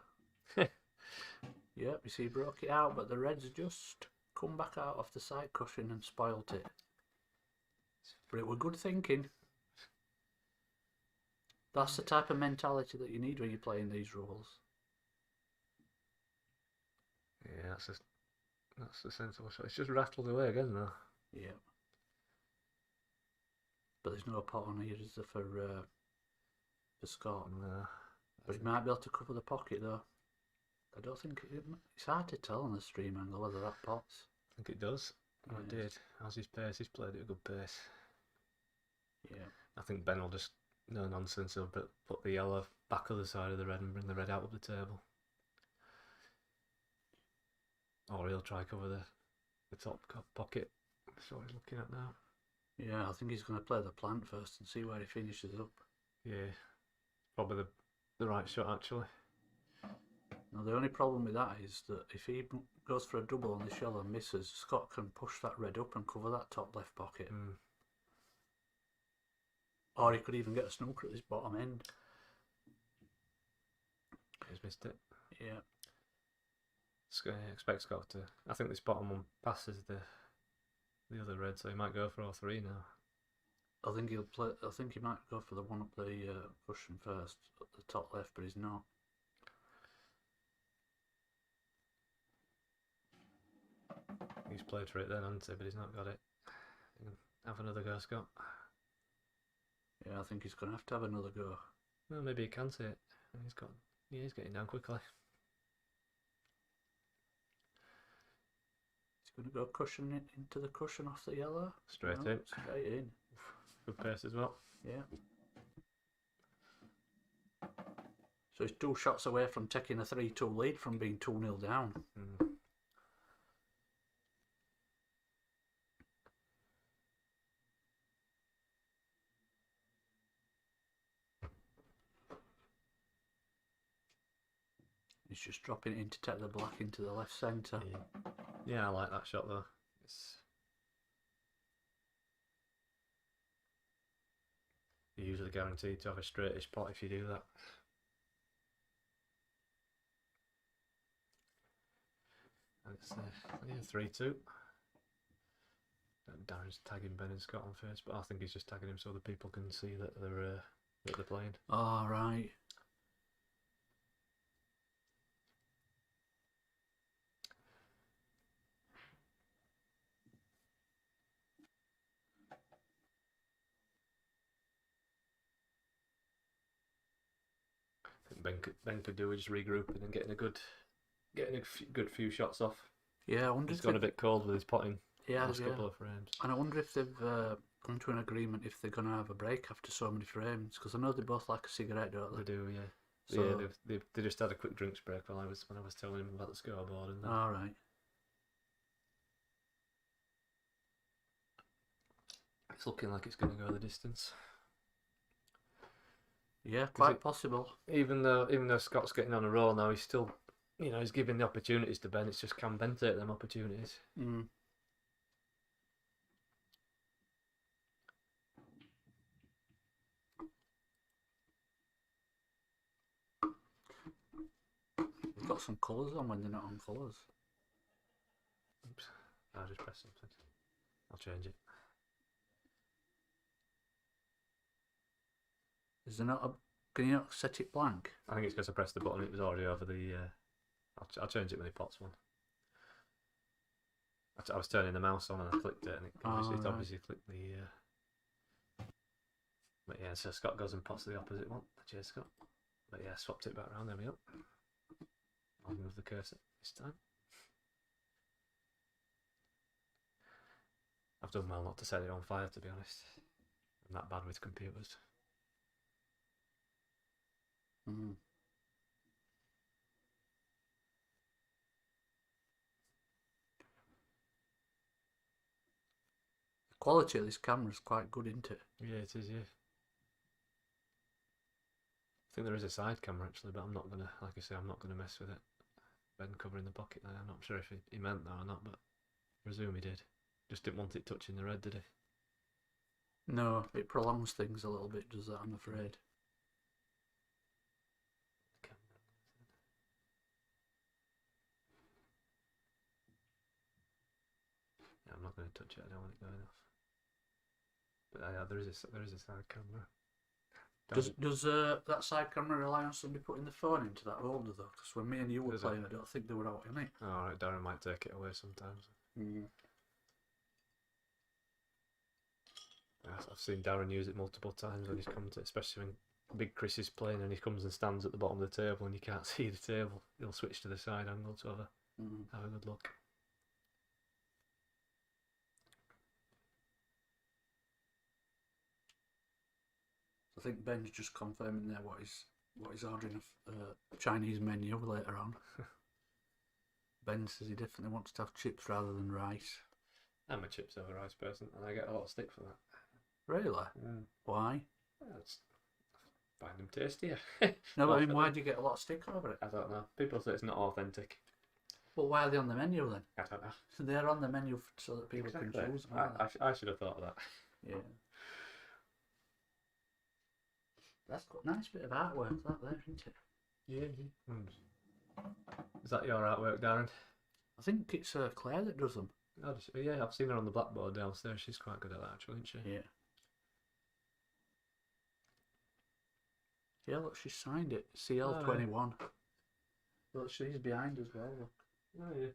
Yep, you see, he broke it out, but the red's just come back out off the side cushion and spoilt it. But it were good thinking. That's the type of mentality that you need when you're playing these rules. Yeah, that's a sensible shot. It's just rattled away again though. Yeah. But there's no pot on here, is there, for Scott? No. But he might be able to cover the pocket though. I don't think it's hard to tell on the stream angle whether that pots. I think it does. Yes. It did. How's his pace? He's played at a good pace. Yeah. I think Ben will just, no nonsense, he'll put the yellow back other side of the red and bring the red out of the table. Or he'll try cover the top pocket. That's what he's looking at now. Yeah, I think he's going to play the plant first and see where he finishes up. Yeah, probably the right shot actually. Now the only problem with that is that if he goes for a double on this yellow and misses, Scott can push that red up and cover that top left pocket. Or he could even get a snooker at this bottom end. He's missed it. Yeah. Expect Scott to. I think this bottom one passes the other red, so he might go for all three now. I think he'll play. I think he might go for the one up the cushion first, at the top left, but he's not. He's played for it then, hasn't he? But he's not got it. Have another go, Scott. Yeah, I think he's going to have another go. Well, maybe he can see it. He's getting down quickly. He's going to go cushion into the cushion off the yellow. Straight No, in. Straight in. Good pace as well. Yeah. So he's 2 shots away from taking a 3-2 lead from being 2-0 down. He's just dropping it in to take the black into the left centre. Yeah, I like that shot though. You're usually guaranteed to have a straightish pot if you do that. And it's 3-2. Darren's tagging Ben and Scott on first, but I think he's just tagging him so that people can see that they're playing. Oh, right. Ben could do with just regrouping and getting a good few shots off. Yeah, I wonder He's if gone a bit cold with his potting. Yeah, last couple of frames. And I wonder if they've come to an agreement if they're going to have a break after so many frames, because I know they both like a cigarette, don't they? They do, yeah. So, yeah, they just had a quick drinks break when I was telling him about the scoreboard. And all right. It's looking like it's going to go the distance. Yeah, quite possible. Even though Scott's getting on a roll now, he's still, he's giving the opportunities to Ben. It's just, can Ben take them opportunities? Mm. They've got some colours on when they're not on colours. Oops, I just pressed something. I'll change it. Is there not a... Can you not set it blank? I think it's because I pressed the button. It was already over the... I'll change it when he pots one. I was turning the mouse on and I clicked it, and it obviously clicked the... But yeah, so Scott goes and pots the opposite one. Cheers, Scott. But yeah, swapped it back around. There we go. I'll move the cursor this time. I've done well not to set it on fire, to be honest. I'm that bad with computers. Mm. The quality of this camera is quite good, isn't it? Yeah, it is, yeah. I think there is a side camera actually, but I'm not gonna, like I say, I'm not gonna mess with it. Ben covering the pocket there. I'm not sure if he meant that or not, but I presume he did. Just didn't want it touching the red, did he? No, it prolongs things a little bit, does that, I'm afraid. Yeah, I'm not going to touch it. I don't want it going off. But there is a side camera. Does that side camera rely on somebody putting the phone into that holder though? Because when me and you were Does it? playing, I don't think they were out in it. Alright, Darren might take it away sometimes. I've seen Darren use it multiple times when he's come to, especially when Big Chris is playing and he comes and stands at the bottom of the table and you can't see the table. He'll switch to the side angle to have a good look. I think Ben's just confirming there what he's ordering a Chinese menu later on. Ben says he definitely wants to have chips rather than rice. I'm a chips over rice person and I get a lot of stick for that. Really? Why? I just find them tastier. No, but I mean, why do you get a lot of stick over it? I don't know. People say it's not authentic. Well, why are they on the menu then? I don't know. They're on the menu so that people can choose them. I should have thought of that. Yeah. That's got a nice bit of artwork, that there, isn't it? Yeah. Is that your artwork, Darren? I think it's Claire that does them. Yeah, I've seen her on the blackboard downstairs. She's quite good at that, actually, isn't she? Yeah. Yeah, look, she signed it. CL21. Look, she's behind as well, look. Oh, yeah.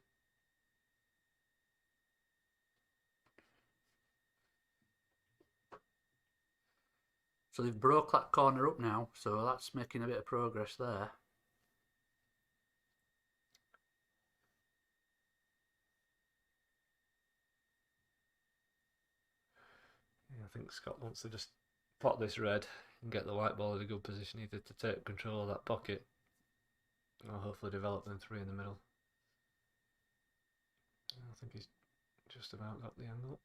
So they've broke that corner up now, so that's making a bit of progress there. Yeah, I think Scott wants to just pot this red and get the white ball in a good position, either to take control of that pocket or hopefully develop them three in the middle. I think he's just about got the angle.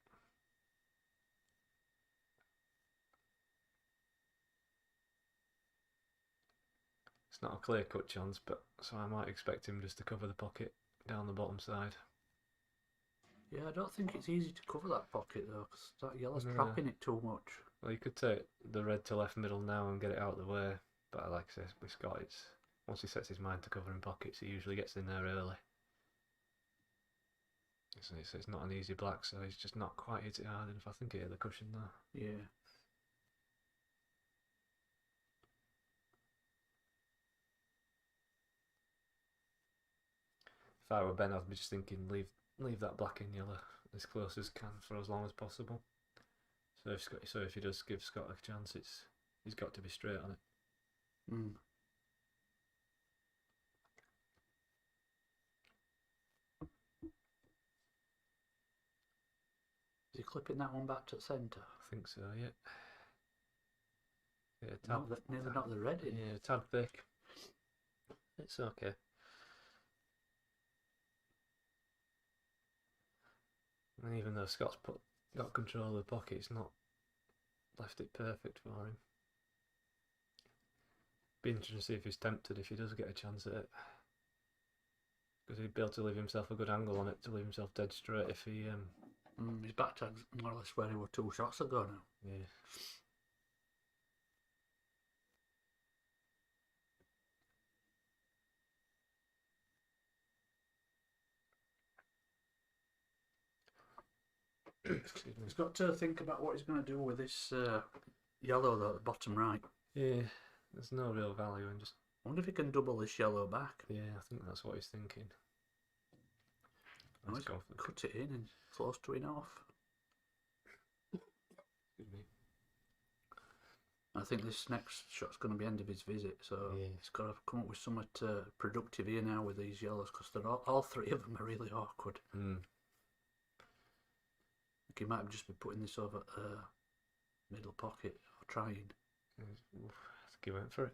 It's not a clear-cut chance, but so I might expect him just to cover the pocket down the bottom side. Yeah, I don't think it's easy to cover that pocket though, because that yellow's trapping it too much. Well, you could take the red to left middle now and get it out of the way, but like I say, with Scott, it's once he sets his mind to covering pockets, he usually gets in there early. So it's not an easy black, so he's just not quite hit it hard enough. I think he hit the cushion there. Yeah. If I were Ben, I'd be just thinking leave that black in yellow as close as can for as long as possible. So if he does give Scott a chance, he's got to be straight on it. Is he clipping that one back to the centre? I think so, yeah. Yeah, nearly not the red in. Yeah, a tad thick. It's okay. And even though Scott's got control of the pocket, it's not left it perfect for him. Be interesting to see if he's tempted if he does get a chance at it. Because he'd be able to leave himself a good angle on it to leave himself dead straight if he... His back tag's more or less where he was 2 shots ago now. Yeah. He's got to think about what he's going to do with this yellow though at the bottom right. Yeah, there's no real value in just... I wonder if he can double this yellow back. Yeah, I think that's what he's thinking. Let's go for cut it in and close to enough. Excuse me. I think this next shot's going to be end of his visit, so he's got to come up with something productive here now with these yellows, because they're all three of them are really awkward. He might just be putting this over middle pocket or trying. I think he went for it.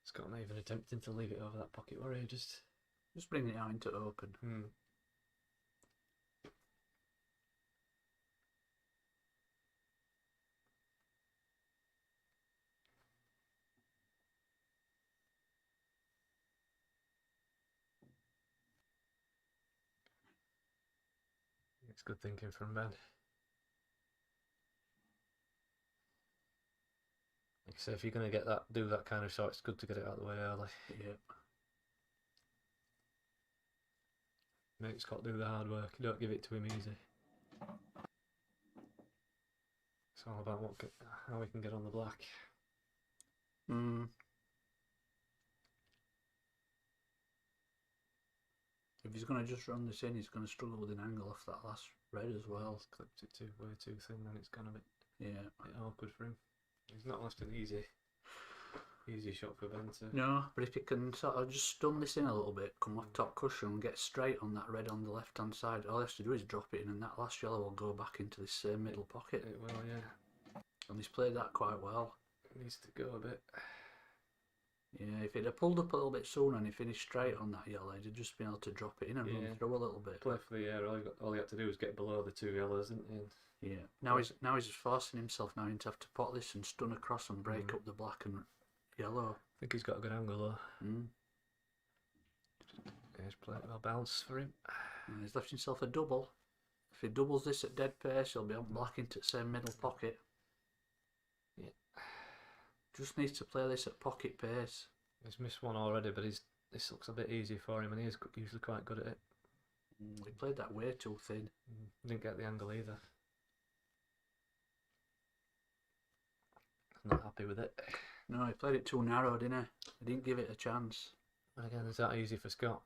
Scott not even attempting to leave it over that pocket, were he? Just bringing it out into open. It's good thinking from Ben. you say, if you're going to do that kind of shot, it's good to get it out of the way early. Yep. Make Scott do the hard work. You don't give it to him easy. It's all about how we can get on the black. If he's going to just run this in, he's going to struggle with an angle off that last red as well. He's clipped it way too thin, and it's gone a bit awkward for him. He's not left an easy shot for Ben to... No, but if he can sort of just stun this in a little bit, come off top cushion and get straight on that red on the left hand side, all he has to do is drop it in and that last yellow will go back into this same middle pocket. It will, yeah. And he's played that quite well. It needs to go a bit. Yeah, if he'd have pulled up a little bit sooner and he finished straight on that yellow, he'd have just been able to drop it in and run through a little bit. Play for the air, all he had to do was get below the two yellows, didn't he? Yeah. Now he's forcing himself now into have to pot this and stun across and break up the black and yellow. I think he's got a good angle though. He's played well balanced for him. And he's left himself a double. If he doubles this at dead pace, he'll be on black into the same middle pocket. Yeah. Just needs to play this at pocket pace. He's missed one already, but this looks a bit easy for him, and he is usually quite good at it. He played that way too thin. Didn't get the angle either. Not happy with it. No, he played it too narrow, didn't he? He didn't give it a chance. And again, is that easy for Scott?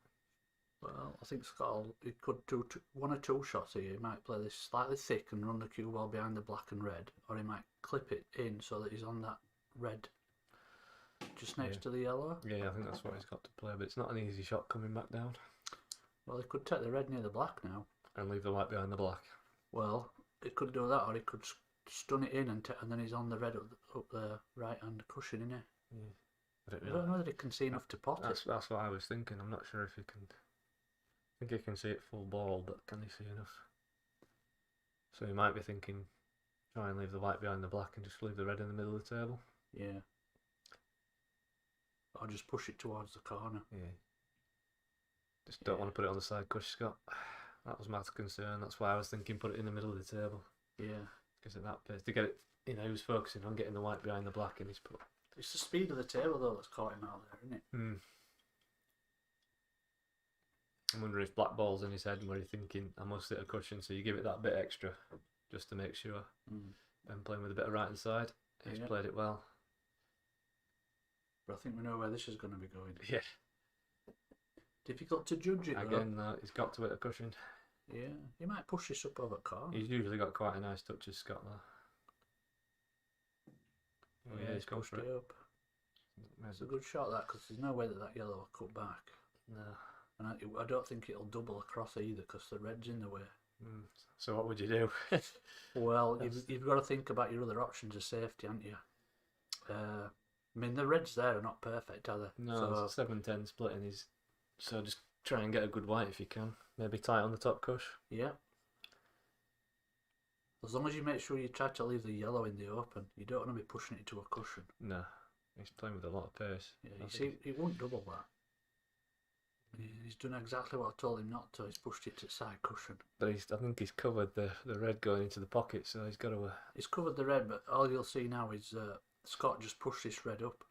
Well, I think Scott, he could do one or two shots here. He might play this slightly thick and run the cue ball behind the black and red, or he might clip it in so that he's on that red just next to the yellow. Yeah, I think that's what he's got to play, but it's not an easy shot coming back down. Well, he could take the red near the black now. And leave the white behind the black. Well, he could do that, or he could stun it in and then he's on the red up the right hand cushion, isn't he? Yeah. I don't know that he can see enough to pot it. That's what I was thinking. I'm not sure if he can. I think he can see it full ball, but can he see enough? So he might be thinking, try and leave the white behind the black and just leave the red in the middle of the table. Yeah. Or just push it towards the corner. Yeah. Just don't want to put it on the side cush, Scott. That was my concern. That's why I was thinking put it in the middle of the table. Yeah. Because at that pace, to get it, he was focusing on getting the white behind the black, and he's put. It's the speed of the table though that's caught him out there, isn't it? I'm wondering if Blackball's in his head where he's thinking, I must hit a cushion, so you give it that bit extra just to make sure. Ben playing with a bit of right hand side. He's played it well. But I think we know where this is going to be going. Yeah. Difficult to judge it again. He's got to hit a cushion. Yeah, he might push this up over corner. He's usually got quite a nice touch as Scott though. Oh yeah, he's pushed it up. It's a good shot that, because there's no way that yellow will cut back. No. And I don't think it'll double across either because the red's in the way. So what would you do? Well, you've got to think about your other options of safety, haven't you? I mean, the reds there are not perfect, are they? No, so, 7-10 splitting is. So just try and get a good white if you can. Maybe tight on the top cush. Yeah. As long as you make sure you try to leave the yellow in the open, you don't want to be pushing it to a cushion. No, he's playing with a lot of pace. Yeah, you see, he won't double that. He's done exactly what I told him not to. He's pushed it to side cushion. But I think he's covered the red going into the pocket, so he's got to... He's covered the red, but all you'll see now is Scott just push this red up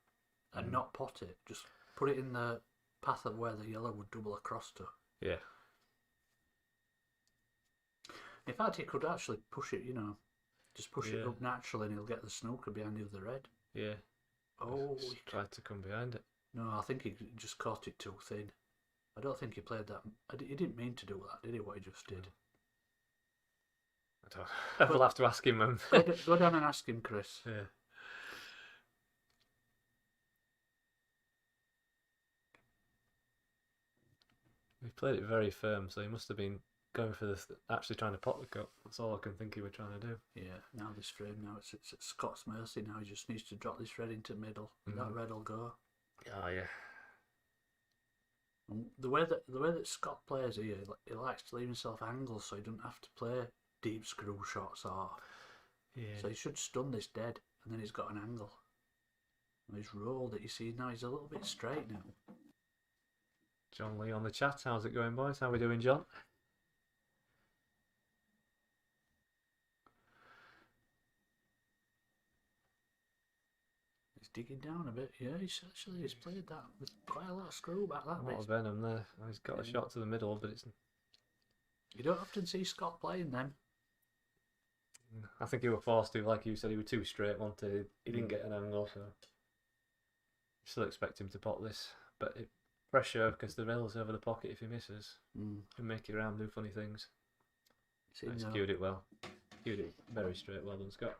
and not pot it. Just put it in the path of where the yellow would double across to. Yeah. In fact, he could actually push it, just push it up naturally and he'll get the snooker behind the other red. Yeah. Oh, he tried to come behind it. No, I think he just caught it too thin. I don't think he played that. He didn't mean to do that, did he? What he just did. I don't. We'll have to ask him. Go down and ask him, Chris. Yeah. He played it very firm, so he must have been going for this, actually trying to pot the cup. That's all I can think he was trying to do. Yeah, now this frame, now it's at Scott's mercy now. He just needs to drop this red into the middle, and that red will go. Oh, yeah. And the way that Scott plays here, he likes to leave himself angles so he doesn't have to play deep screw shots or... Yeah. So he should stun this dead, and then he's got an angle. And he's rolled it, you see, now he's a little bit straight now. John Lee on the chat. How's it going, boys? How we doing, John? digging down a bit. Yeah, he's played that with quite a lot of screw back. A That lot bit. of venom there. He's got a Yeah. shot to the middle, but it's. You don't often see Scott playing them. I think he was forced to, like you said, he was too straight. Wanted he didn't get an angle, so still expect him to pop this. But pressure because the rail's over the pocket if he misses. Can make it round, do funny things. He's cued it well. Cued it very straight. Well done, Scott.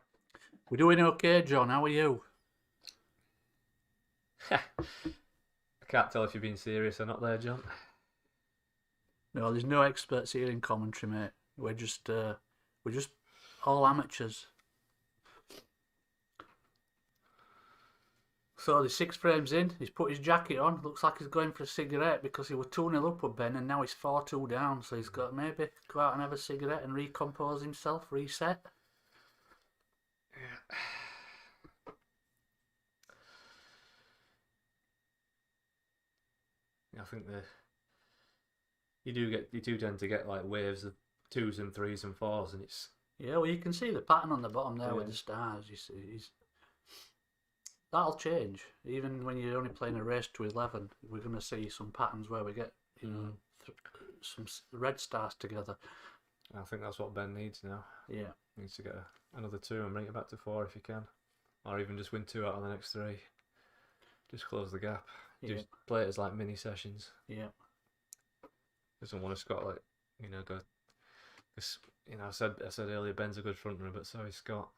We're doing okay, John. How are you? I can't tell if you're being serious or not there, John. No, there's no experts here in commentary, mate. We're just all amateurs. So the 6 frames in, he's put his jacket on. Looks like he's going for a cigarette because he was 2-0 up with Ben and now he's 4-2 down. So he's got to maybe go out and have a cigarette and recompose himself, reset. I think you do tend to get like waves of 2s and 3s and 4s, and it's Yeah, well, you can see the pattern on the bottom there with the stars. You see, that'll change. Even when you're only playing a race to 11, we're going to see some patterns where we get some red stars together. I think that's what Ben needs now. Yeah, Needs to get another 2 and bring it back to 4 if he can, or even just win 2 out of the next 3. Just close the gap. Just play it as like mini sessions. Yeah. Doesn't want to Scott go. Because I said earlier Ben's a good front runner, but so is Scott.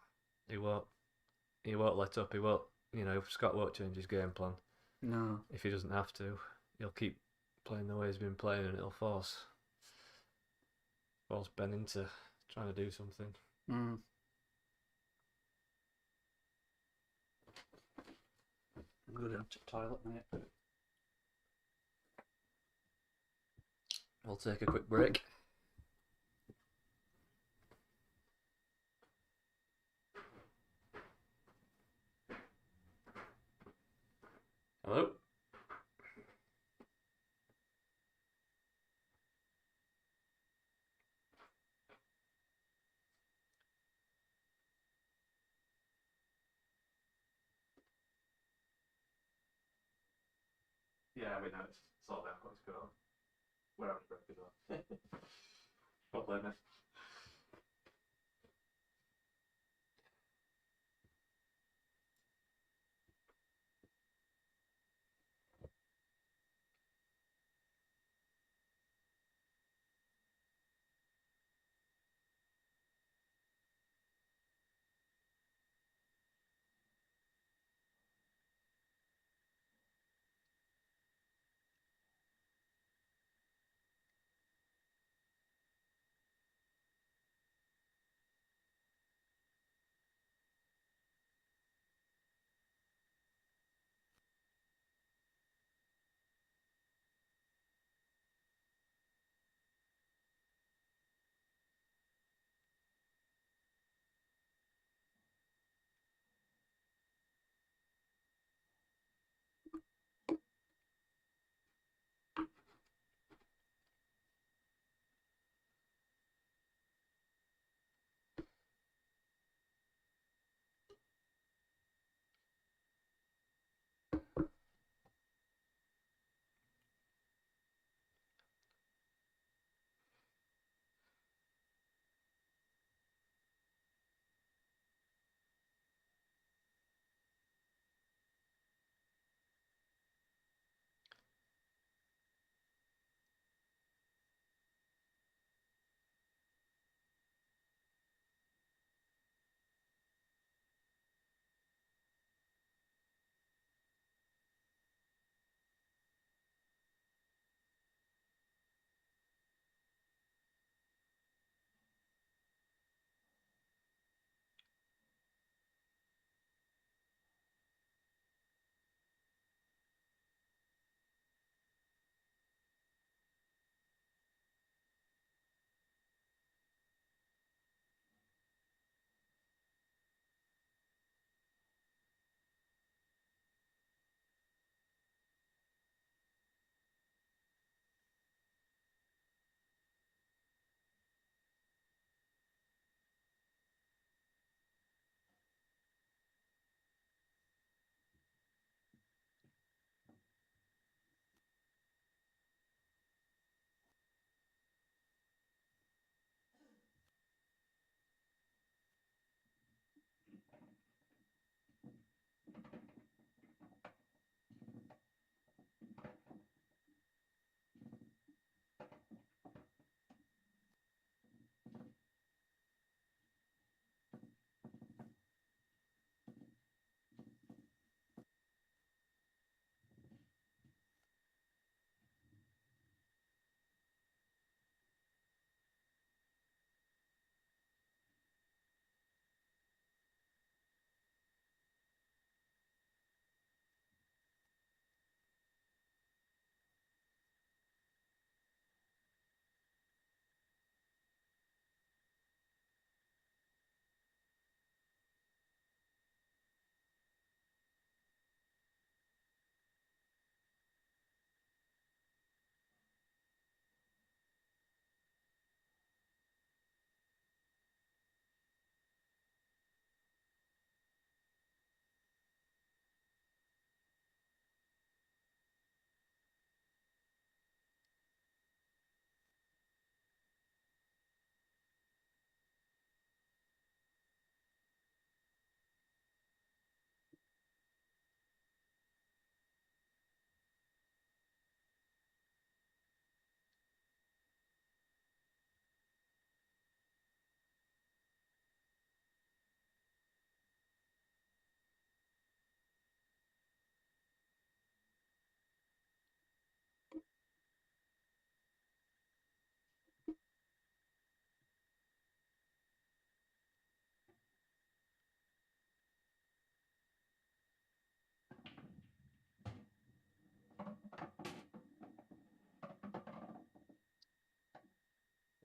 He won't let up. He won't. Scott won't change his game plan. No. If he doesn't have to, he'll keep playing the way he's been playing, and it'll force Ben into trying to do something. I'm going to toilet, mate. We'll take a quick break. Hello? Yeah, we know it's sorted out what's going on. We're having breakfast on. Not playing it.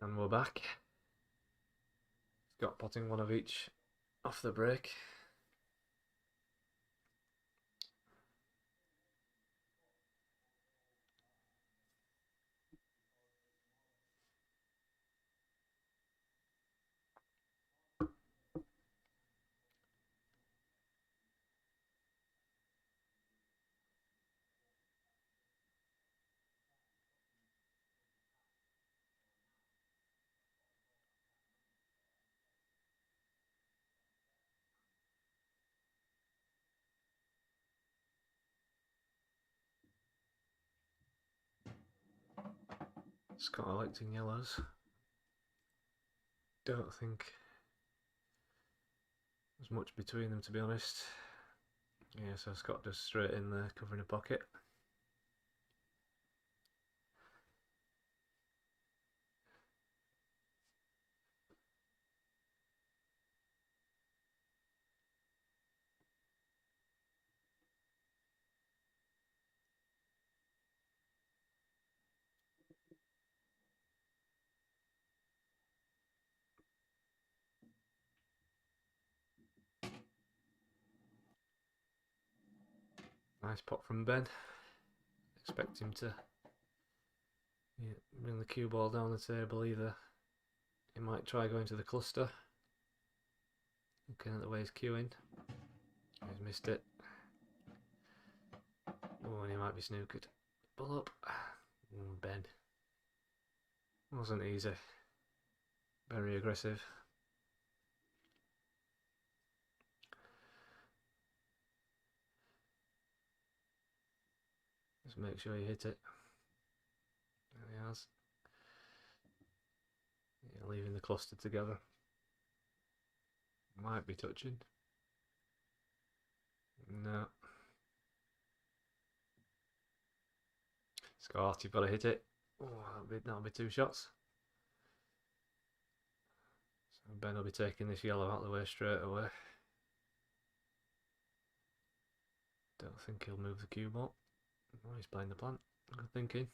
And we're back. Scott potting one of each off the break. Scott electing yellows. Don't think there's much between them, to be honest. Yeah, so Scott just straight in there, covering a pocket. Nice pot from Ben. Expect him to bring the cue ball down the table either. He might try going to the cluster. Looking at the way he's cueing. He's missed it. Oh, and he might be snookered. Pull up. Ben. Wasn't easy. Very aggressive. Just make sure you hit it. There he has. Yeah, leaving the cluster together. Might be touching. No. Scott, you've got to hit it. Oh, that'll be 2 shots. So Ben will be taking this yellow out of the way straight away. Don't think he'll move the cue ball. Oh, he's playing the plant. Good thinking.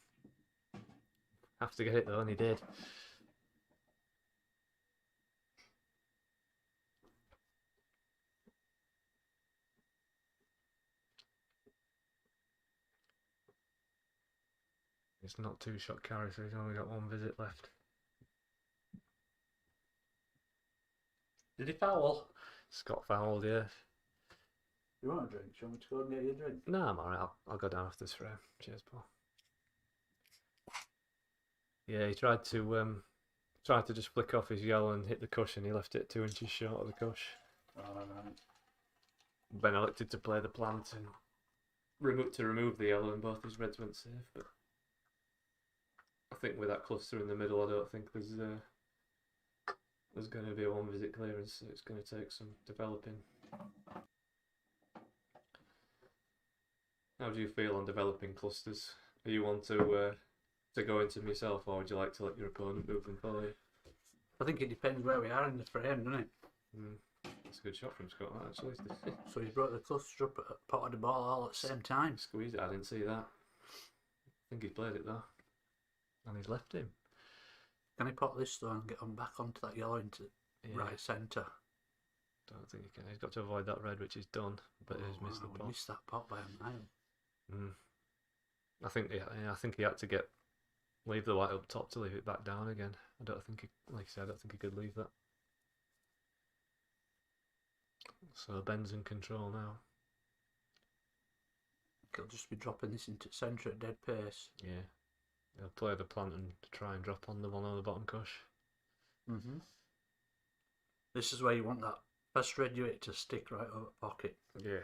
Have to get it though, and he did. It's not 2-shot carry, so he's only got 1 visit left. Did he foul? Scott fouled, yeah. You want a drink? Do you want me to go and get you a drink? No, I'm alright. I'll go down after this frame. Cheers, Paul. Yeah, he tried to just flick off his yellow and hit the cushion. He left it 2 inches short of the cush. Right. Ben elected to play the plant and remove the yellow, and both his reds went safe. But I think with that cluster in the middle, I don't think there's going to be a 1 visit clearance. So it's going to take some developing. How do you feel on developing clusters? Are you one to go into them yourself, or would you like to let your opponent move them for you? I think it depends where we are in the frame, doesn't it? That's a good shot from Scott, actually. So he's brought the cluster up, potted the ball all at the same time. Squeezed it, I didn't see that. I think he's played it though. And he's left him. Can he pot this though and get on back onto that yellow into right centre? Don't think he can. He's got to avoid that red, which he's done, but he's missed the pot. Missed that pot by a mile. I think he had to leave the white up top to leave it back down again. I don't think he could leave that. So Ben's in control now. He'll just be dropping this into centre at dead pace. Yeah. He'll play the plant and try and drop on the one on the bottom cush. This is where you want that first red you hit to stick right over the pocket. Yeah.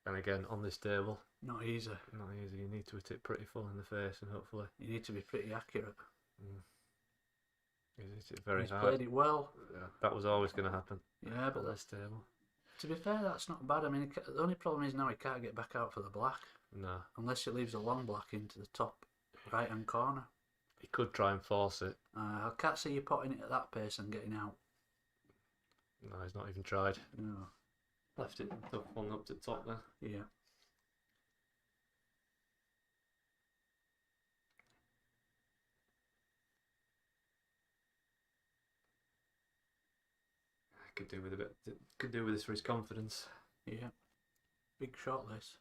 And again, on this table. Not easy. Not easy. You need to hit it pretty full in the face, and hopefully. You need to be pretty accurate. He's hit it very He's hard. played it well. Yeah, that was always going to happen. Yeah, but on this table. To be fair, that's not bad. I mean, the only problem is now he can't get back out for the black. No. Unless he leaves a long black into the top right-hand corner. He could try and force it. I can't see you potting it at that pace and getting out. No, he's not even tried. No. Left it tough one up to top there. Yeah. Could do with a bit. Could do with this for his confidence. Yeah. Big shot, this.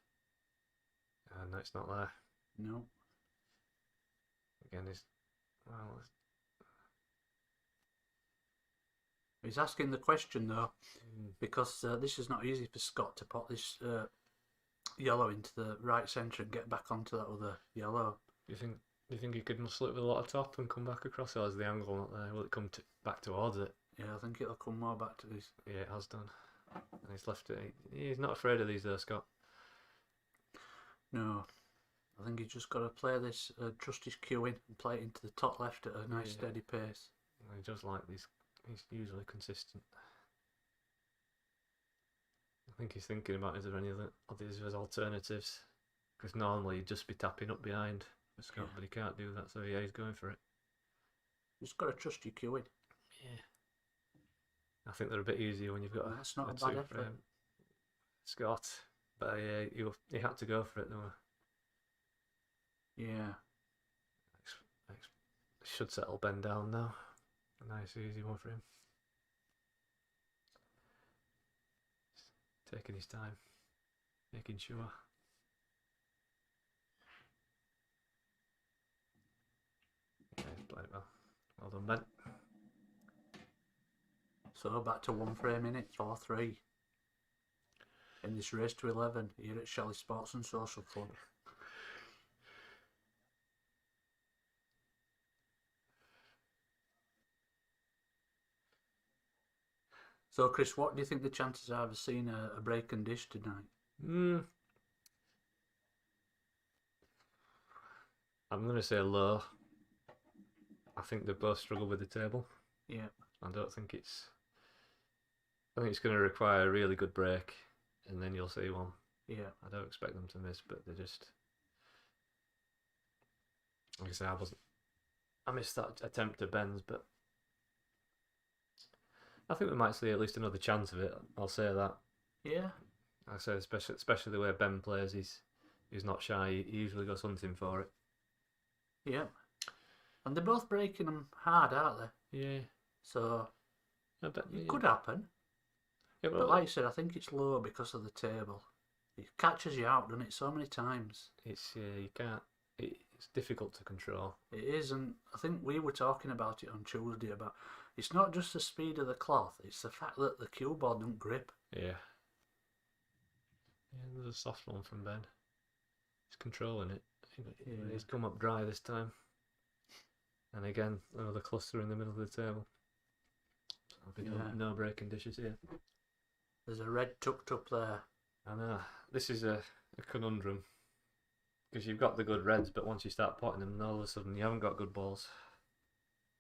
No, it's not there. No. Again, well. He's asking the question though, because this is not easy for Scott to put this yellow into the right centre and get back onto that other yellow. Do you think he could muscle it with a lot of top and come back across, or is the angle not there? Will it come back towards it? Yeah, I think it'll come more back to this. Yeah, it has done. And he's left it. He's not afraid of these though, Scott. No. I think he's just got to play this, trust his cue in and play it into the top left at a nice steady pace. He does like these. He's usually consistent. I think he's thinking about, is there any other as alternatives? Because normally he'd just be tapping up behind Scott, but he can't do that, so yeah, he's going for it. Just got to trust your cue in. Yeah. I think they're a bit easier when you've got that's not a bad effort. Scott, but he had to go for it though. Yeah. Should settle Ben down now. A nice easy one for him. Taking his time, making sure. Okay, he's played it well. Well done, Ben. So back to 1 frame in it, 4-3. In this race to 11 here at Shelley Sports and Social Club. So, Chris, what do you think the chances are of seeing a break and dish tonight? I'm going to say low. I think they both struggle with the table. Yeah. I think it's going to require a really good break, and then you'll see one. Yeah. I don't expect them to miss, but they just... Like I say, I missed that attempt at Ben's, but I think we might see at least another chance of it. I'll say that. Yeah. I say especially the way Ben plays. He's not shy. He usually goes hunting for it. Yeah. And they're both breaking them hard, aren't they? Yeah. So it could happen. Yeah, but like you said, I think it's low because of the table. It catches you out, doesn't it? So many times. You can't. It's difficult to control. It is, and I think we were talking about it on Tuesday about it's not just the speed of the cloth; it's the fact that the cue board doesn't grip. Yeah. Yeah, there's a soft one from Ben. He's controlling it. He's come up dry this time. And again, another cluster in the middle of the table. No breaking dishes here. There's a red tucked up there. I know. This is a conundrum. Because you've got the good reds, but once you start potting them, all of a sudden you haven't got good balls.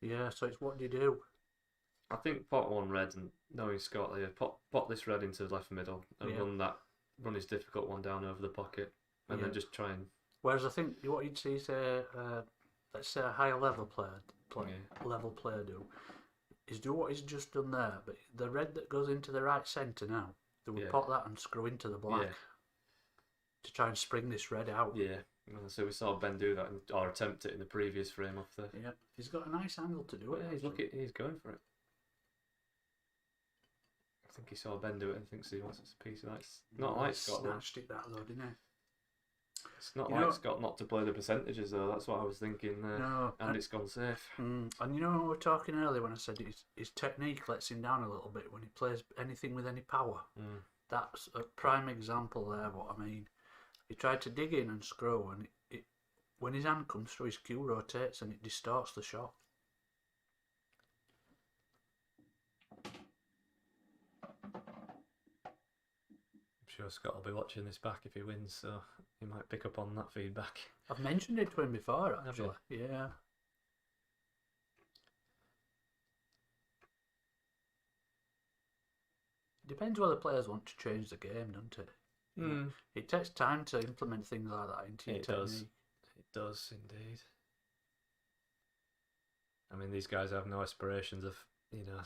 Yeah, so it's what do you do? I think pot one red and knowing Scott here, pot this red into the left middle and run his difficult one down over the pocket, and then just try and... Whereas I think what you'd see, say, let's say a higher level player do, is do what he's just done there, but the red that goes into the right centre now, they would pot that and screw into the black to try and spring this red out. Yeah, so we saw Ben do that or attempt it in the previous frame off the... Yeah, he's got a nice angle to do it. He's going for it. I think he saw Ben do it and thinks he wants a piece of that. It's not like Scott. Snatched it that though, didn't he? It's not like Scott not to play the percentages though. That's what I was thinking there. No, and it's gone safe. And you know when we were talking earlier when I said his technique lets him down a little bit when he plays anything with any power. That's a prime example there. What I mean, he tried to dig in and screw, and when his hand comes through, his cue rotates and it distorts the shot. I'm sure Scott will be watching this back if he wins, so he might pick up on that feedback. I've mentioned it to him before, actually. Yeah. Depends whether players want to change the game, doesn't it? It takes time to implement things like that into your technique. It does indeed. I mean, these guys have no aspirations of,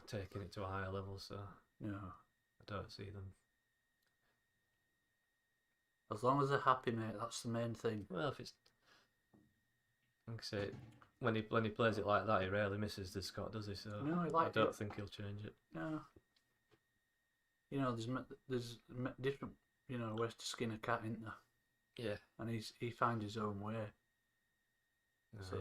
taking it to a higher level, so no, I don't see them. As long as they're happy, mate, that's the main thing. Well, if it's, like I say, when he plays it like that, he rarely misses the Scott, does he? So no, I don't think he'll change it. No. You know, different, ways to skin a cat, isn't there? Yeah. And he finds his own way. So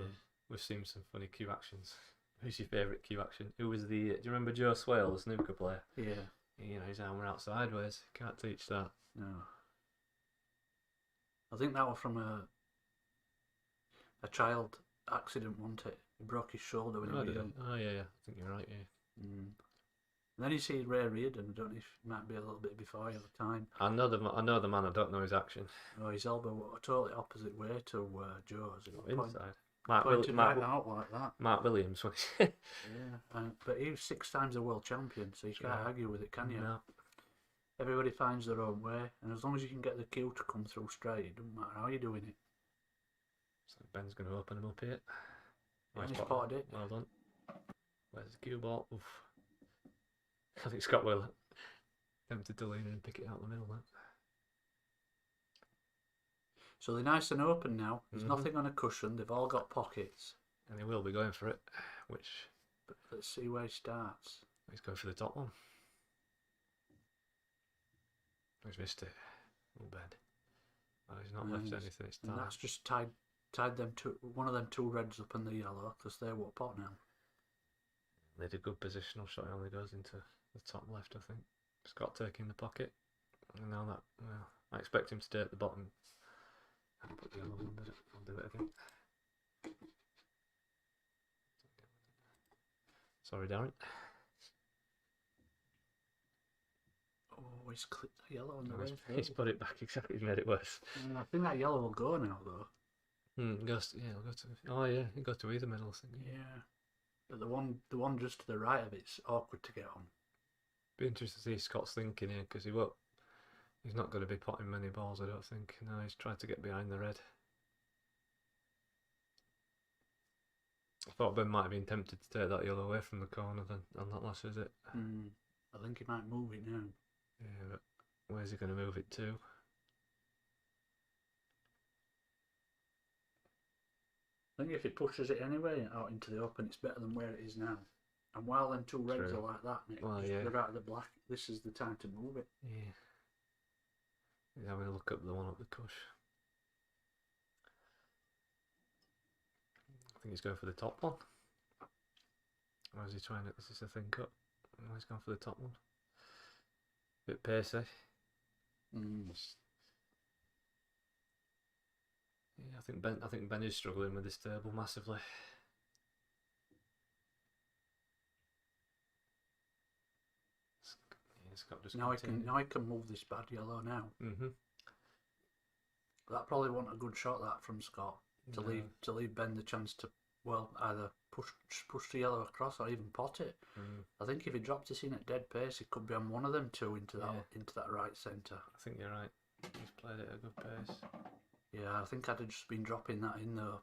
we've seen some funny cue actions. Who's your favourite cue action? Who was the? Do you remember Joe Swale, the snooker player? yeah, His arm went out sideways. Can't teach that. no. I think that was from a child accident, wasn't it? He broke his shoulder when he was young. Oh yeah, I think you're right. Yeah. And then you see Ray Reardon. I don't know if he might be a little bit before your time. I know the man. I don't know his action. Oh, his elbow went a totally opposite way to Joe's. Inside. Pointed right out like that. Mark Williams. Yeah, but he was 6 times a world champion, so you can't argue with it, can you? No. Everybody finds their own way, and as long as you can get the cue to come through straight, it doesn't matter how you're doing it. So Ben's going to open him up here. Nice spotted it. Well done. Where's the cue ball? Oof. I think Scott will tempted to lean in and pick it out the middle. Then. So they're nice and open now. There's nothing on a cushion. They've all got pockets. And he will be going for it. But let's see where he starts. He's going for the top one. He's missed it. Oh, Ben. Well, he's not left anything. It's tied. And that's just tied them one of them 2 reds up in the yellow because they're what pot now. They did a good positional shot. It only goes into the top left, I think. Scott taking the pocket. And now that, I expect him to stay at the bottom. I'll put the yellow under it. I'll do it again. Sorry, Darren. Oh, he's clipped the yellow on the way. He's put it back exactly. He's made it worse. I think that yellow will go now, though. It'll go to. Oh yeah, it goes to either middle thing. Yeah, but the one just to the right of it's awkward to get on. Be interested to see Scott's thinking here because he won't. He's not going to be potting many balls, I don't think. No, he's trying to get behind the red. I thought Ben might have been tempted to take that yellow away from the corner then on that last visit. I think he might move it now. Yeah, but where's he going to move it to? I think if he pushes it anyway out into the open, it's better than where it is now. And while them 2 reds are like that, Nick, they're out of the black, this is the time to move it. Yeah. He's having a look up the one up the cush. I think he's going for the top one. Or is he trying to... Is this a thin cut? No, he's gone for the top one. Bit pacey. Yeah, I think Ben is struggling with this table massively. Now I can move this bad yellow now. That probably wasn't a good shot that from Scott to leave Ben the chance to either push the yellow across or even pot it. I think if he dropped this in at dead pace, it could be on one of them 2 into that right centre. I think you're right. He's played it at a good pace. Yeah, I think I'd have just been dropping that in though.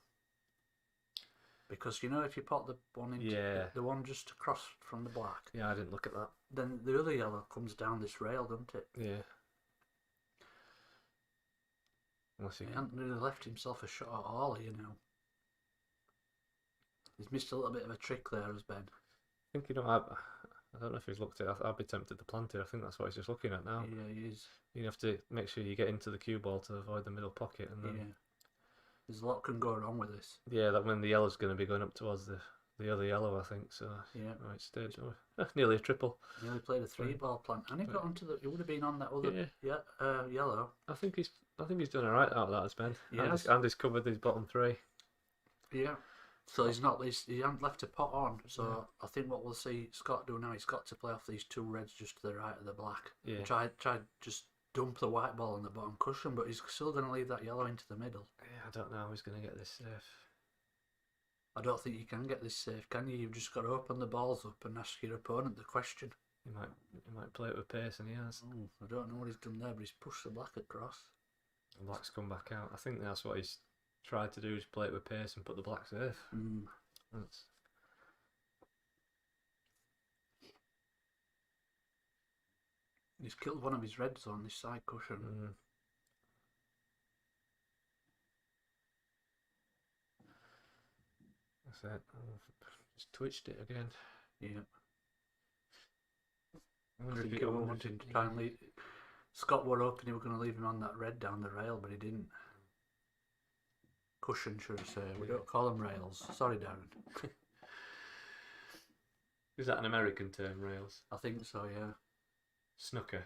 Because if you pot the one into the one just across from the black. Yeah, I didn't look at that. Then the other yellow comes down this rail, doesn't it? Yeah. He hasn't really left himself a shot at all here now. He's missed a little bit of a trick there, has Ben. I think I don't know if he's looked at it. I'd be tempted to plant it. I think that's what he's just looking at now. Yeah, he is. You have to make sure you get into the cue ball to avoid the middle pocket, and then there's a lot can go wrong with this. Yeah, that when the yellow's going to be going up towards the other yellow, I think. So right stage, nearly a triple. Nearly played a 3-ball plant, and he got onto the. He would have been on that other yellow. I think he's done alright out of that, as Ben. Yeah, and he's covered his bottom 3. Yeah. So he hasn't left a pot on. So I think what we'll see Scott do now, he's got to play off these 2 reds just to the right of the black. Yeah. Try just dump the white ball on the bottom cushion, but he's still going to leave that yellow into the middle. Yeah, I don't know how he's going to get this safe. I don't think you can get this safe, can you? You've just got to open the balls up and ask your opponent the question. He might play it with pace, and he has. Oh, I don't know what he's done there, but he's pushed the black across. The black's come back out. I think that's what he's tried to do, is play it with pace and put the black safe. He's killed one of his reds on this side cushion. That's it. Just twitched it again. Yeah. I I wonder if think he, he I were wonder if wanting to try and leave. Scott were hoping he were going to leave him on that red down the rail, but he didn't. Cushion, should I say. We don't call them rails. Sorry, Darren. Is that an American term, rails? I think so, yeah. Snooker.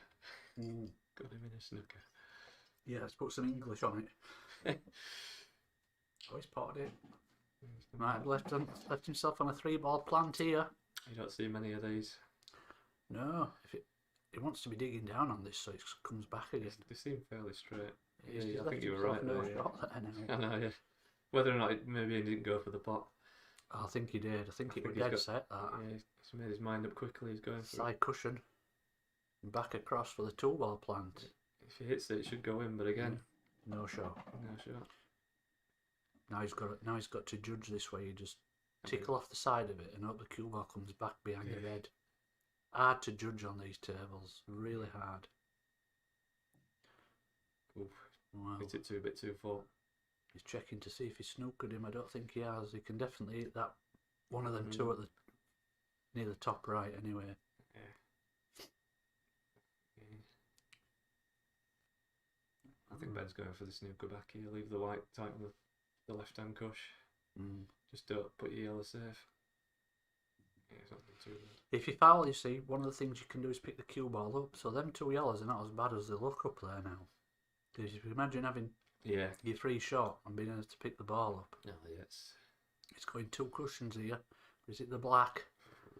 Mm. Got him in a snooker. Yeah, let's put some English on it. Oh, he's potted it. Might have left himself on a 3-ball plant here. You don't see many of these. No, he wants to be digging down on this so it comes back again. They seem fairly straight. He's Yeah, just I think left you were himself right no there. shot there now. I know, yeah. Whether or not maybe he didn't go for the pot. I think he did. I think it was he's dead got- set that. Yeah, he's made his mind up quickly. He's going for it. Side cushion. And back across for the 2-ball plant. If he hits it, it should go in. But again, No shot. no shot. Now he's got to judge this way. You just I mean, tickle off the side of it and hope the cue ball comes back behind your Yeah. head. Hard to judge on these tables. Really hard. Oof. Wow. Hit it a bit too full. He's checking to see if he snookered him. I don't think he has. He can definitely hit that one of them two at the near the top right anyway. Yeah. I think Ben's going for the snooker back here. Leave the white tight on the left-hand cush. Mm. Just don't put your yellow safe. Yeah, it's not too bad. If you foul, you see, one of the things you can do is pick the cue ball up. So them 2 yellows are not as bad as they look up there now. Because if you imagine having Yeah. your free shot and being able to pick the ball up. No, yeah, it's going 2 cushions here. Is it the black?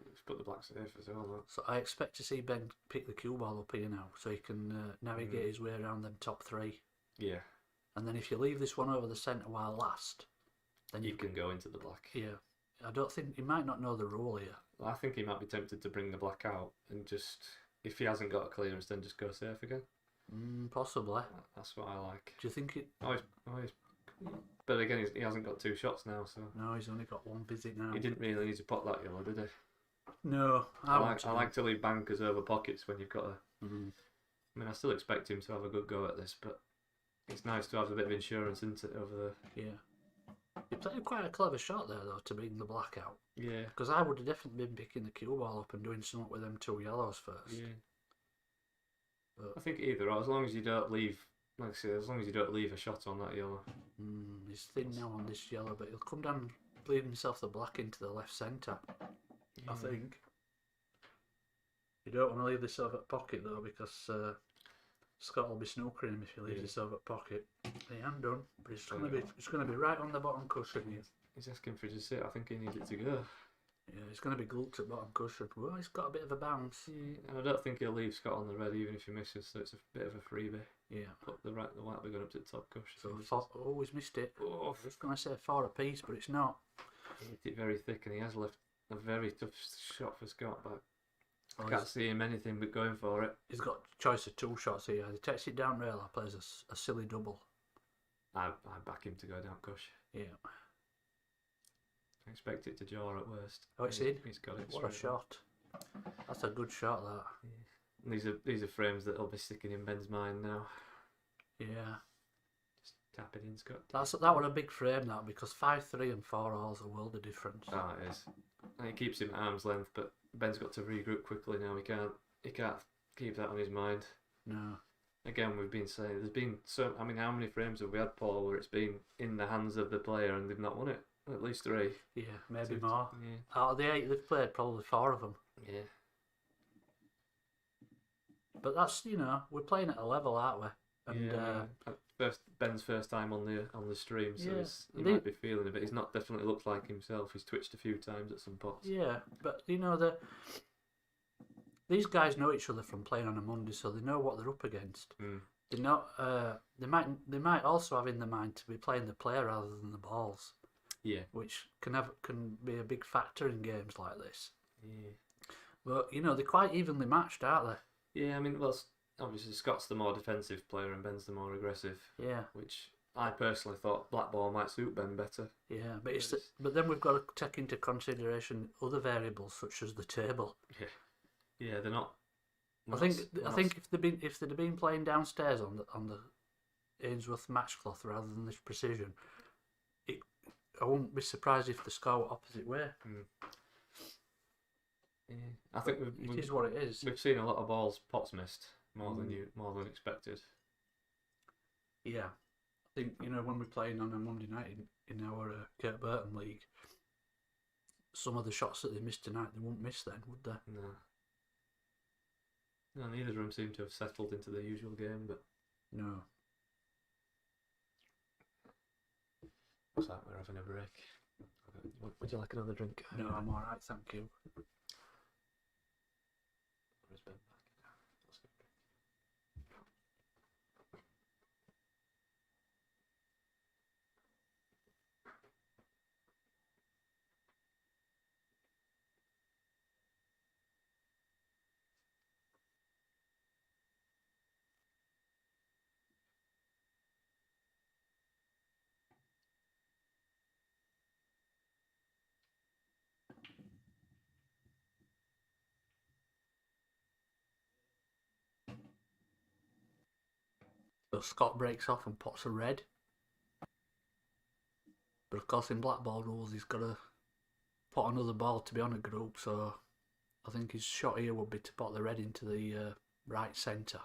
Let's put the black safe as well. Though. So I expect to see Ben pick the cue ball up here now, so he can navigate his way around them top 3. Yeah. And then if you leave this one over the centre while last, then You can go into the black. Yeah, I don't think he might not know the rule here. I think he might be tempted to bring the black out and just, if he hasn't got a clearance, then just go safe again. Possibly. That's what I like. Do you think it? But again, he hasn't got 2 shots now, so No, he's only got 1 visit now. he didn't really need to pot that yellow, did he? No, I like to leave bankers over pockets when you've got a. Mm. I mean, I still expect him to have a good go at this, but it's nice to have a bit of insurance, isn't it, over Yeah. He played quite a clever shot there, though, to bring the black out. the. Yeah. Because I would have definitely been picking the cue ball up and doing something with them 2 yellows first. Yeah. But I think either, or as long as you don't leave, like I say, as long as you don't leave a shot on that yellow. he's thin now on this yellow, but he'll come down, bleed himself the black into the left centre. I think. You don't want to leave this over pocket though, because Scott will be snookering him if he leaves this over pocket. He ain't done, but it's gonna be right on the bottom cushion here. He's asking for it to sit. I think he needs it to go. Yeah, it's gonna be gulped at bottom cushion. Well, he's got a bit of a bounce. Yeah, and I don't think he'll leave Scott on the red even if he misses, so it's a bit of a freebie. Yeah. But the white will be going up to the top cush. So he's missed it. Oh, I was gonna say 4 apiece, but it's not. he hit it very thick, and he has left a very tough shot for Scott, but I Well, can't see him anything but going for it. he's got a choice of 2 shots here. He takes it down rail or plays a silly double. I back him to go down cush. Yeah. I expect it to jar at worst. Oh, it's in. He's got it. What a straight on. shot. That's a good shot, that. And these are frames that will be sticking in Ben's mind now. Yeah. Just tap it in, Scott. That was a big frame, that, because 5-3 and 4 all's a world of difference. Oh, it is. And it keeps him at arm's length, but Ben's got to regroup quickly now. He can't keep that on his mind. No. Again, we've been saying there's been so. I mean, how many frames have we had, Paul, where it's been in the hands of the player and they've not won it? At least 3. Yeah, maybe So, more. Yeah. Out of the 8 they've played, probably 4 of them. Yeah. But that's, we're playing at a level, aren't we? And Ben's first time on the stream, so Yeah. he might be feeling a bit. He's not definitely looked like himself. He's twitched a few times at some pots. yeah, but these guys know each other from playing on a Monday, so they know what they're up against. Mm. They know. They might also have in their mind to be playing the player rather than the balls, Yeah. which can be a big factor in games like this. Yeah. But they're quite evenly matched, aren't Yeah. I mean, well, obviously Scott's the more defensive player and Ben's the more aggressive, they? Yeah, which I personally thought Blackball might suit Ben better. yeah. But then we've got to take into consideration other variables such as the table. Yeah, they're not. I think if they'd have been playing downstairs on the Ainsworth matchcloth rather than this precision, I wouldn't be surprised if the score were opposite way. Yeah. I think It is what it is. we've seen a lot of balls pots missed more than expected. Yeah. I think, when we're playing on a Monday night in our Kurt Burton league, some of the shots that they missed tonight, they wouldn't miss then, would they? No. No, neither of them seem to have settled into the usual game, but No. looks like we're having a break. Would you like another drink? No, I'm alright, thank you. Where's Ben back? Let's go. So Scott breaks off and pots a red. But of course in blackball rules he's got to pot another ball to be on a group, so I think his shot here would be to pot the red into the right centre.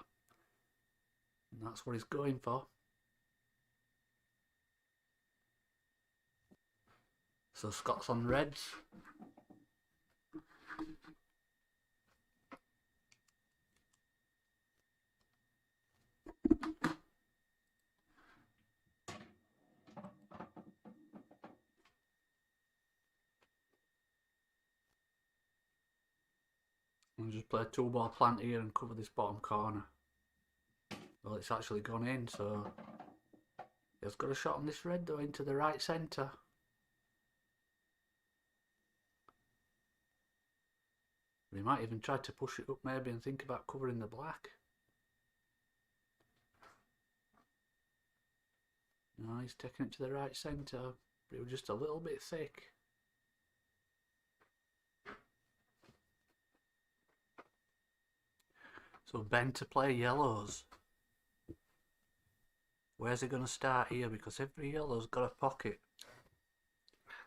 And that's what he's going for. So Scott's on reds. And just play a 2-ball plant here and cover this bottom corner. Well, it's actually gone in, so he's got a shot on this red though into the right centre. He might even try to push it up maybe and think about covering the black. No, he's taking it to the right centre, but it was just a little bit thick. So Ben to play yellows. Where's he going to start here? Because every yellow's got a pocket.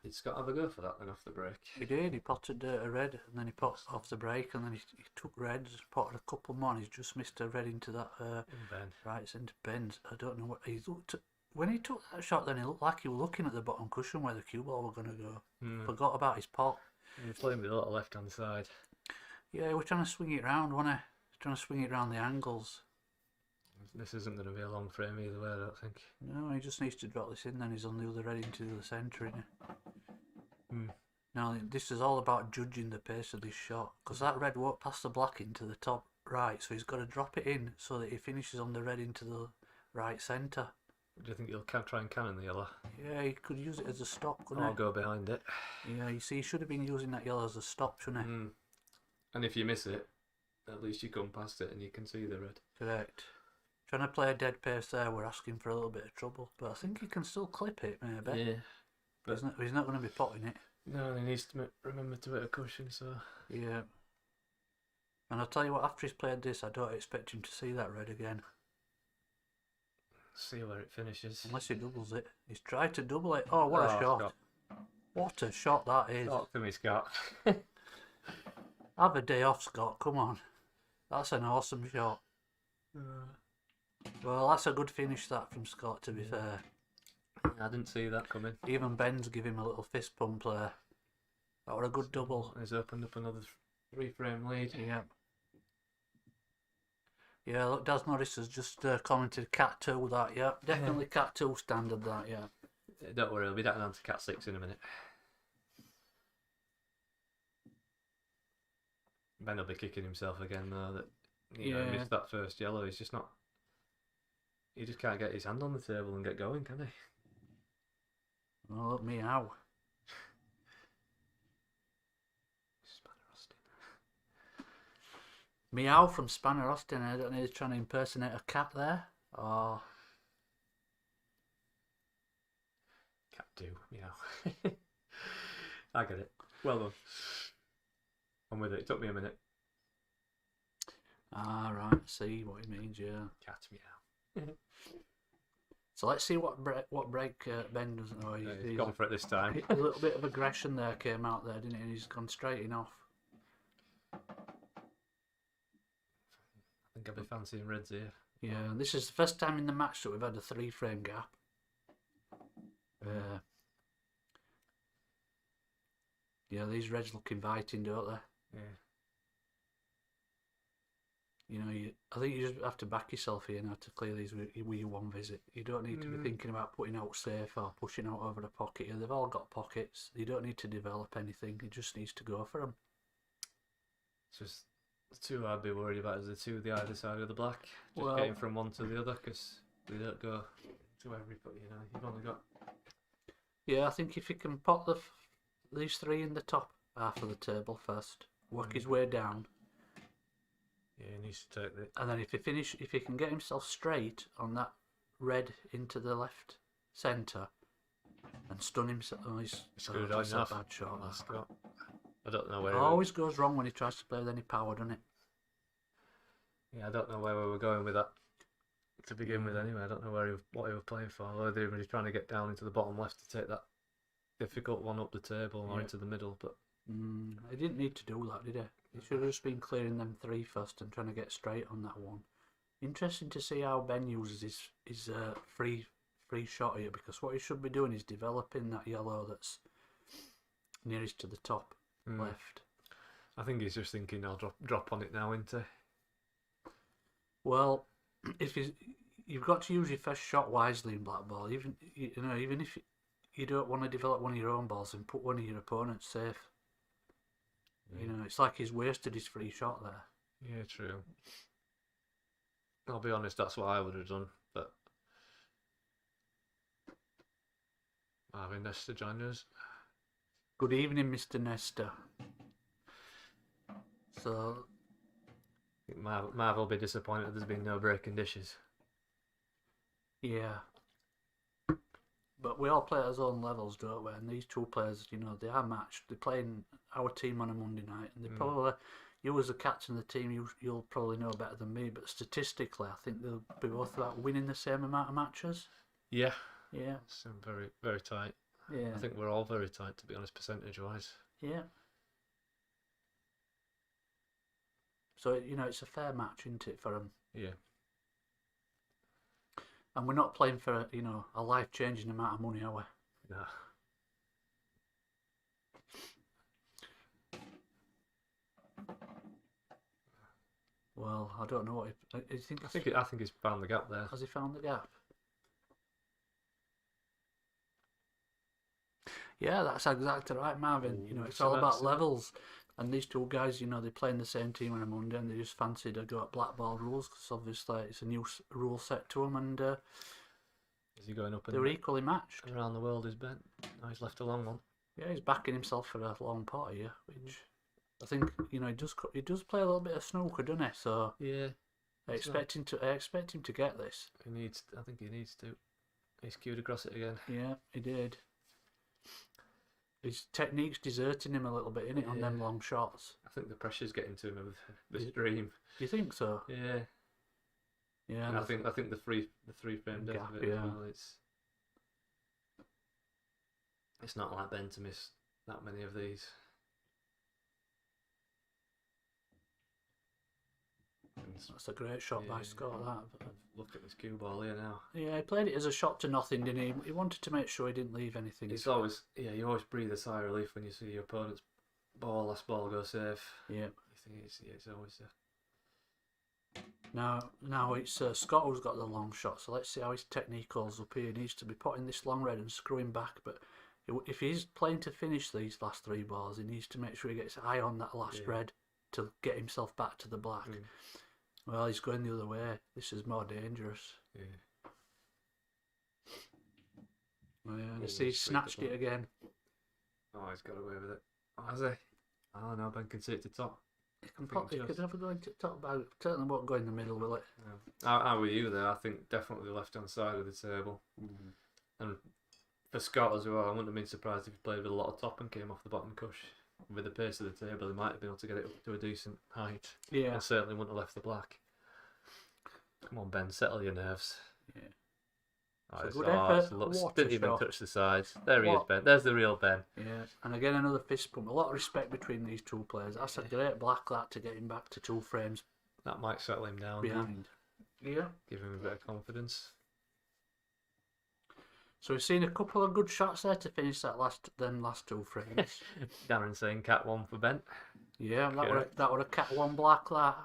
Did Scott have a go for that then off the break? He did. He potted a red and then he potted off the break and then he took reds, potted a couple more and he's just missed a red into that Ben. right centre Ben's. I don't know what he looked at. When he took that shot then he looked like he was looking at the bottom cushion where the cue ball were going to go. Forgot about his pot. He was playing with a lot of left hand side. Yeah, we're trying to swing it round, wasn't he? Trying to swing it round the angles. This isn't going to be a long frame either way, I don't think. No, he just needs to drop this in then he's on the other red into the centre, isn't he? Now this is all about judging the pace of this shot because that red won't pass the black into the top right, so he's got to drop it in so that he finishes on the red into the right centre. Do you think he'll try and cannon the yellow? Yeah, he could use it as a stop, couldn't Or he? go behind it. Yeah, you see, he should have been using that yellow as a stop, shouldn't he? And if you miss it, at least you come past it and you can see the red. Correct. Trying to play a dead pace there, we're asking for a little bit of trouble, but I think he can still clip it, maybe. Yeah. But he's not going to be potting it. No, he needs to remember to hit a cushion, so... Yeah. And I'll tell you what, after he's played this, I don't expect him to see that red again. See where it finishes. Unless he doubles it. He's tried to double it. Oh, what a shot. Scott. What a shot that is. Talk to me, Scott. Have a day off, Scott. Come on. That's an awesome shot. Well, that's a good finish, that, from Scott, to be fair. I didn't see that coming. Even Ben's give him a little fist pump there. That was a good double. He's opened up another 3-frame lead. Yeah. Yeah, look, Daz Norris has just commented Cat 2 that, yeah. Definitely Cat 2 standard that, yeah. Don't worry, he'll be down to Cat 6 in a minute. Ben will be kicking himself again though that he missed that first yellow. He's just not... He just can't get his hand on the table and get going, can he? Oh, look, meow. Meow from Spanner Austin. I don't know, he's trying to impersonate a cat there. Oh. Cat do, meow. I get it. Well done. I'm with it. It took me a minute. Ah, right. See what he means, yeah. Cat meow. So let's see what break Ben doesn't know. He's gone for it this time. A little bit of aggression there came out there, didn't it? And he's gone straight in off. think I'd be fancying reds here. Yeah, and this is the first time in the match that we've had a 3-frame gap. Yeah, these reds look inviting, don't they? Yeah. You know, I think you just have to back yourself here now to clear these with your one visit. You don't need to be thinking about putting out safe or pushing out over the pocket. They've all got pockets. You don't need to develop anything. It just needs to go for them. It's just the two I'd be worried about is the two the either side of the black. Just Well, getting from one to the other because they don't go to everybody. You know, you've only got. Yeah, I think if you can pop these three in the top half of the table first, work his way down. Yeah, he needs to take the. And then if he can get himself straight on that red into the left centre and stun himself. Oh, he's screwed that's enough. a bad shot. I don't know where. It always goes wrong when he tries to play with any power, doesn't it? Yeah, I don't know where we were going with that to begin with. Anyway, I don't know what he was playing for. Whether he was trying to get down into the bottom left to take that difficult one up the table or into the middle, but he didn't need to do that, did he? He should have just been clearing them three first and trying to get straight on that one. Interesting to see how Ben uses his free shot here, because what he should be doing is developing that yellow that's nearest to the top left. I think he's just thinking I'll drop on it now, isn't he? Well, you've got to use your first shot wisely in Blackball. Even if you don't want to develop one of your own balls and put one of your opponents safe. You know, it's like he's wasted his free shot there. Yeah, true. I'll be honest, that's what I would have done, but Marvin Nestor joined us. Good evening, Mr. Nestor. So, I think Marv will be disappointed there's been no breaking dishes. Yeah. But we all play at our own levels, don't we? And these two players, you know, they are matched. They're playing our team on a Monday night, and they probably, you as the captain of the team, you'll probably know better than me. But statistically, I think they'll be both about winning the same amount of matches. Yeah. Yeah. So very, very tight. Yeah. I think we're all very tight, to be honest, percentage-wise. Yeah. So, you know, it's a fair match, isn't it, for them? Yeah. And we're not playing for, you know, a life-changing amount of money, are we? No. Well, I don't know what you think. I think he's found the gap there. Has he found the gap? Yeah, that's exactly right, Marvin. You know, it's all about levels. And these two guys, you know, they play in the same team on a Monday, and they just fancied a go at Blackball rules because obviously it's a new rule set to them, and is he going up? They were equally matched. Around the world is Ben. No, he's left a long one. Yeah, he's backing himself for a long pot here, which I think, you know, he does play a little bit of snooker, doesn't he? So yeah, I expect him to get this. I think he needs to. He's queued across it again. Yeah, he did. His technique's deserting him a little bit, innit, on them long shots. I think the pressure's getting to him with this dream. Do you think so? Yeah. Yeah, and I think the three frame death of it as well. It's not like Ben to miss that many of these. That's a great shot by Scott. That. Look at this cue ball here now. Yeah, he played it as a shot to nothing, didn't he? He wanted to make sure he didn't leave anything. It's always you always breathe a sigh of relief when you see your opponent's last ball go safe. Yeah. You think it's always Now it's Scott who's got the long shot, so let's see how his technique holds up here. He needs to be putting this long red and screwing back, but if he's playing to finish these last three balls, he needs to make sure he gets high on that last red to get himself back to the black. Well, he's going the other way. This is more dangerous. Yeah. Oh, yeah, and see, he snatched it again. Oh, he's got away with it. Oh, has he? Oh, no, Ben can see it to top. He could never go into top, but certainly won't go in the middle, will it? Yeah. How were you there? I think definitely the left-hand side of the table. And for Scott as well, I wouldn't have been surprised if he played with a lot of top and came off the bottom cush. With the pace of the table, he might have been able to get it up to a decent height. Yeah. And certainly wouldn't have left the black. Come on, Ben, settle your nerves. Yeah. Oh, it's a good effort. Didn't even touch the sides. There he is, Ben. There's the real Ben. Yeah. And again, another fist pump. A lot of respect between these two players. That's a great black that to get him back to 2 frames That might settle him down. behind. Yeah. Give him a bit of confidence. So we've seen a couple of good shots there to finish last two frames. Darren saying cat 1 for Ben. Yeah, Correct. that were a cat 1 black, that.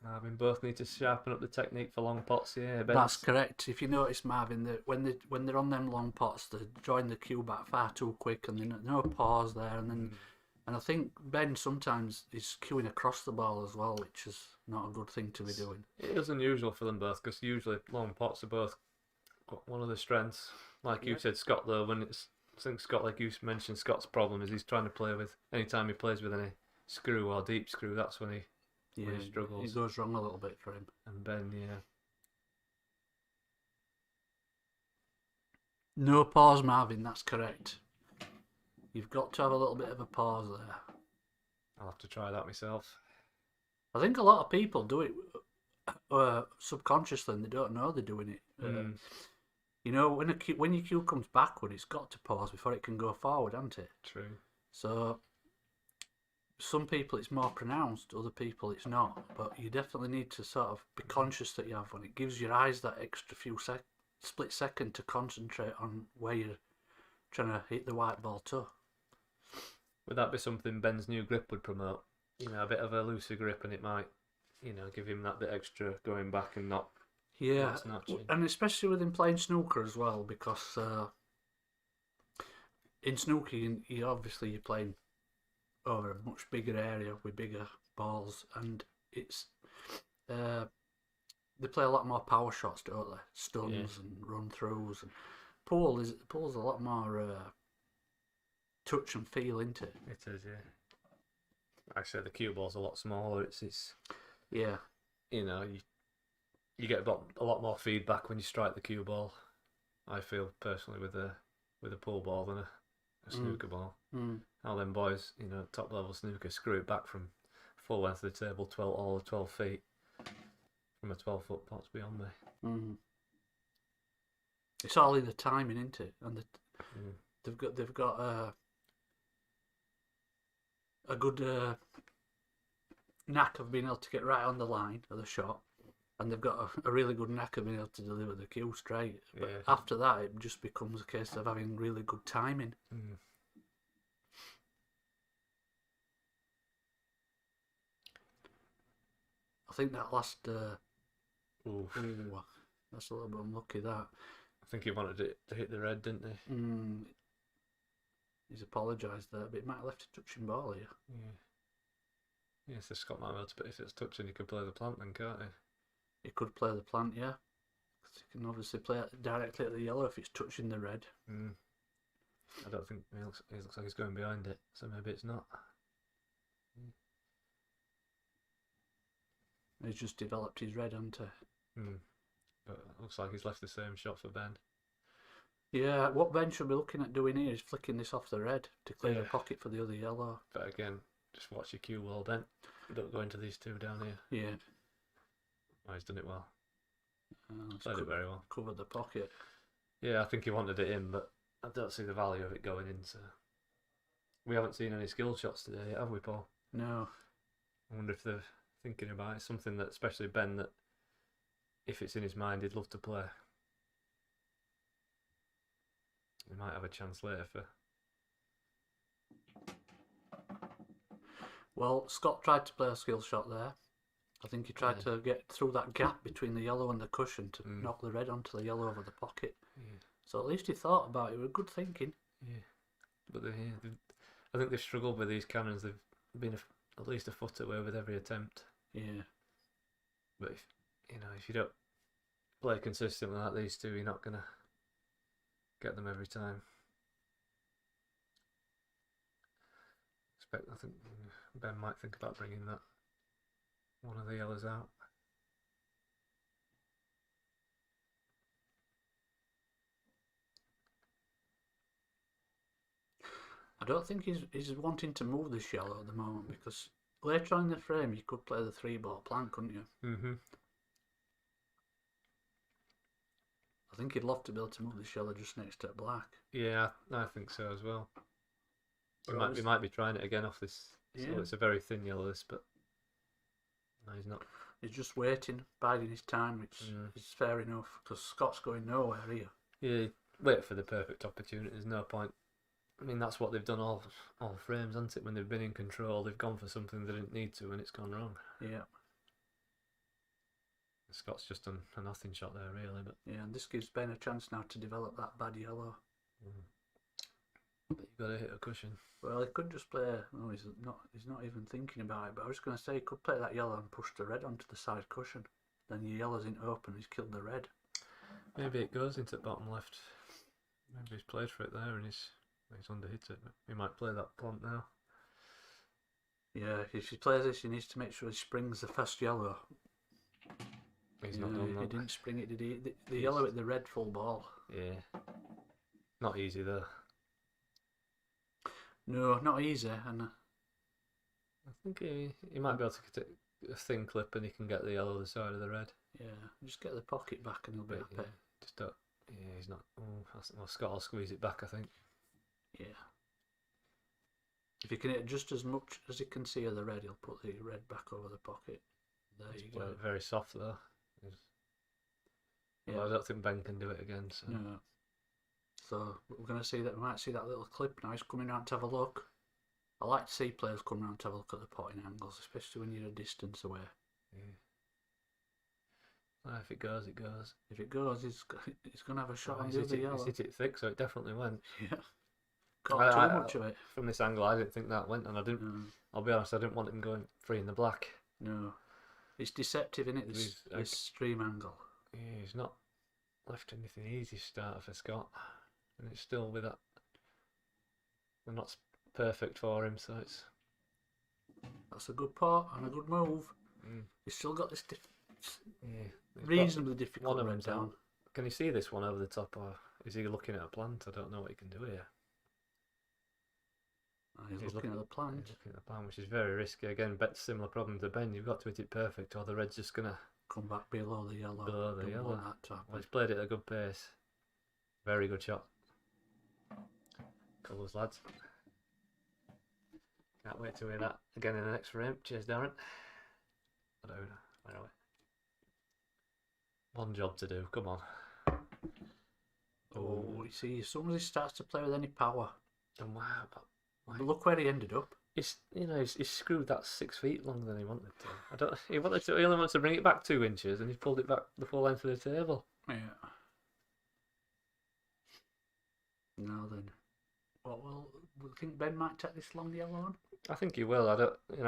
Marvin both need to sharpen up the technique for long pots here. That's correct. If you notice, Marvin, that when they're on them long pots, they're drawing the cue back far too quick, and there's no pause there. And I think Ben sometimes is cueing across the ball as well, which is not a good thing to be doing. It is unusual for them both, because usually long pots are both got one of the strengths. Like you said, Scott, though, I think Scott, like you mentioned, Scott's problem is he's trying to play with, anytime he plays with any screw or deep screw, that's when he struggles. It goes wrong a little bit for him. And Ben, No pause, Marvin, that's correct. You've got to have a little bit of a pause there. I'll have to try that myself. I think a lot of people do it subconsciously, and they don't know they're doing it. You know, when your cue comes backward, it's got to pause before it can go forward, hasn't it? True. So some people it's more pronounced, other people it's not. But you definitely need to sort of be conscious that you have one. It gives your eyes that extra split second to concentrate on where you're trying to hit the white ball to. Would that be something Ben's new grip would promote? You know, a bit of a looser grip, and it might, give him that bit extra going back and not. Yeah, snatching. And especially with him playing snooker as well, because in snooker you're playing over a much bigger area with bigger balls, and it's they play a lot more power shots, don't they? Stuns and run throughs, and pool's a lot more touch and feel, isn't it? It is, yeah. Actually, the cue ball's a lot smaller. It's yeah. You get a lot more feedback when you strike the cue ball. I feel personally with a pool ball than a snooker ball. How them boys, top level snooker, screw it back from full length of the table, all the 12 feet from a 12-foot pot's beyond me. It's all in the timing, isn't it? And they've got a good knack of being able to get right on the line of the shot, and they've got a really good knack of being able to deliver the cue straight. But after that, it just becomes a case of having really good timing. I think that last that's a little bit unlucky, that. I think he wanted it to hit the red, didn't he? He's apologised there, but he might have left a touching ball here. Yeah, so Scott might be able to, but if it's touching, he could play the plant then, can't he? He could play the plant, yeah. Because he can obviously play it directly at the yellow if it's touching the red. I don't think he looks like he's going behind it, so maybe it's not. He's just developed his red, hasn't he? But it looks like he's left the same shot for Ben. Yeah, what Ben should be looking at doing here is flicking this off the red to clear the pocket for the other yellow. But again, just watch your cue well, Ben. Don't go into these two down here. Yeah. Oh, he's done it well. Played it very well. Covered the pocket. Yeah, I think he wanted it in, but I don't see the value of it going in. So we haven't seen any skill shots today yet, have we, Paul? No. I wonder if they're thinking about it. Something that, especially Ben, that if it's in his mind, he'd love to play. He might have a chance later for. Well, Scott tried to play a skill shot there. I think he tried to get through that gap between the yellow and the cushion to knock the red onto the yellow over the pocket. Yeah. So at least he thought about it. It was good thinking. Yeah, but I think they've struggled with these cannons. They've been at least a foot away with every attempt. Yeah. But if you don't play consistently like these two, you're not gonna get them every time. I think Ben might think about bringing that one of the yellows out. I don't think he's wanting to move this yellow at the moment, because later on in the frame you could play the 3-ball plant, couldn't you? I think he'd love to be able to move this yellow just next to black. Yeah, I think so as well. We might be trying it again off this. So it's a very thin yellow, this, but No, he's not. He's just waiting, biding his time, which is fair enough, because Scott's going nowhere here. Yeah, wait for the perfect opportunity. There's no point. I mean, that's what they've done all frames, hasn't it? When they've been in control, they've gone for something they didn't need to, and it's gone wrong. Yeah. Scott's just done a nothing shot there, really. But yeah, and this gives Ben a chance now to develop that bad yellow. But you've got to hit a cushion. Well, he could just play. No, he's not even thinking about it. But I was going to say he could play that yellow and push the red onto the side cushion. Then your yellow's in open. He's killed the red. Maybe it goes into the bottom left. Maybe he's played for it there and he's underhit it. But he might play that plant now. Yeah, if he plays this, he needs to make sure he springs the first yellow. He's not done that. He didn't spring it, did he? The yellow at the red full ball. Yeah. Not easy though. No, not easy. And I think he might be able to get a thin clip and he can get the yellow the side of the red. Yeah, just get the pocket back and he'll be happy. Yeah, just don't. Yeah, he's not. Well, Scott will squeeze it back, I think. Yeah. If he can hit just as much as he can see of the red, he'll put the red back over the pocket. There you go. Very soft though. Yeah. Well, I don't think Ben can do it again. So. No. So we're going to see that. We might see that little clip now. He's coming round to have a look. I like to see players come round to have a look at the potting angles, especially when you're a distance away. Yeah. Well, if it goes, it goes. If it goes, he's going to have a shot on He's the other yellow. He's hit it thick, so it definitely went. Yeah. Got too much of it. From this angle, I didn't think that went, and I didn't. No. I'll be honest, I didn't want him going free in the black. No. It's deceptive, isn't it? This stream angle. Yeah, he's not left anything easy starter for Scott, and it's still with that. They're not perfect for him, so it's. That's a good part and a good move. He's still got this reasonably difficult one red down. Can you see this one over the top, or is he looking at a plant? I don't know what he can do here. He's looking at the plant. He's looking at the plant, which is very risky. Again, similar problem to Ben. You've got to hit it perfect, or the red's just gonna come back below the yellow. Below the yellow. Well, he's played it at a good pace. Very good shot. Colours, lads. Can't wait to hear that again in the next frame. Cheers, Darren. Where are we? One job to do. Come on. Oh, you see, as soon as he starts to play with any power, and wow. Look where he ended up. He's screwed that 6 feet longer than he wanted to. He only wants to bring it back 2 inches, and he's pulled it back the full length of the table. Yeah. Now then, we think Ben might take this long yellow on? I think he will. I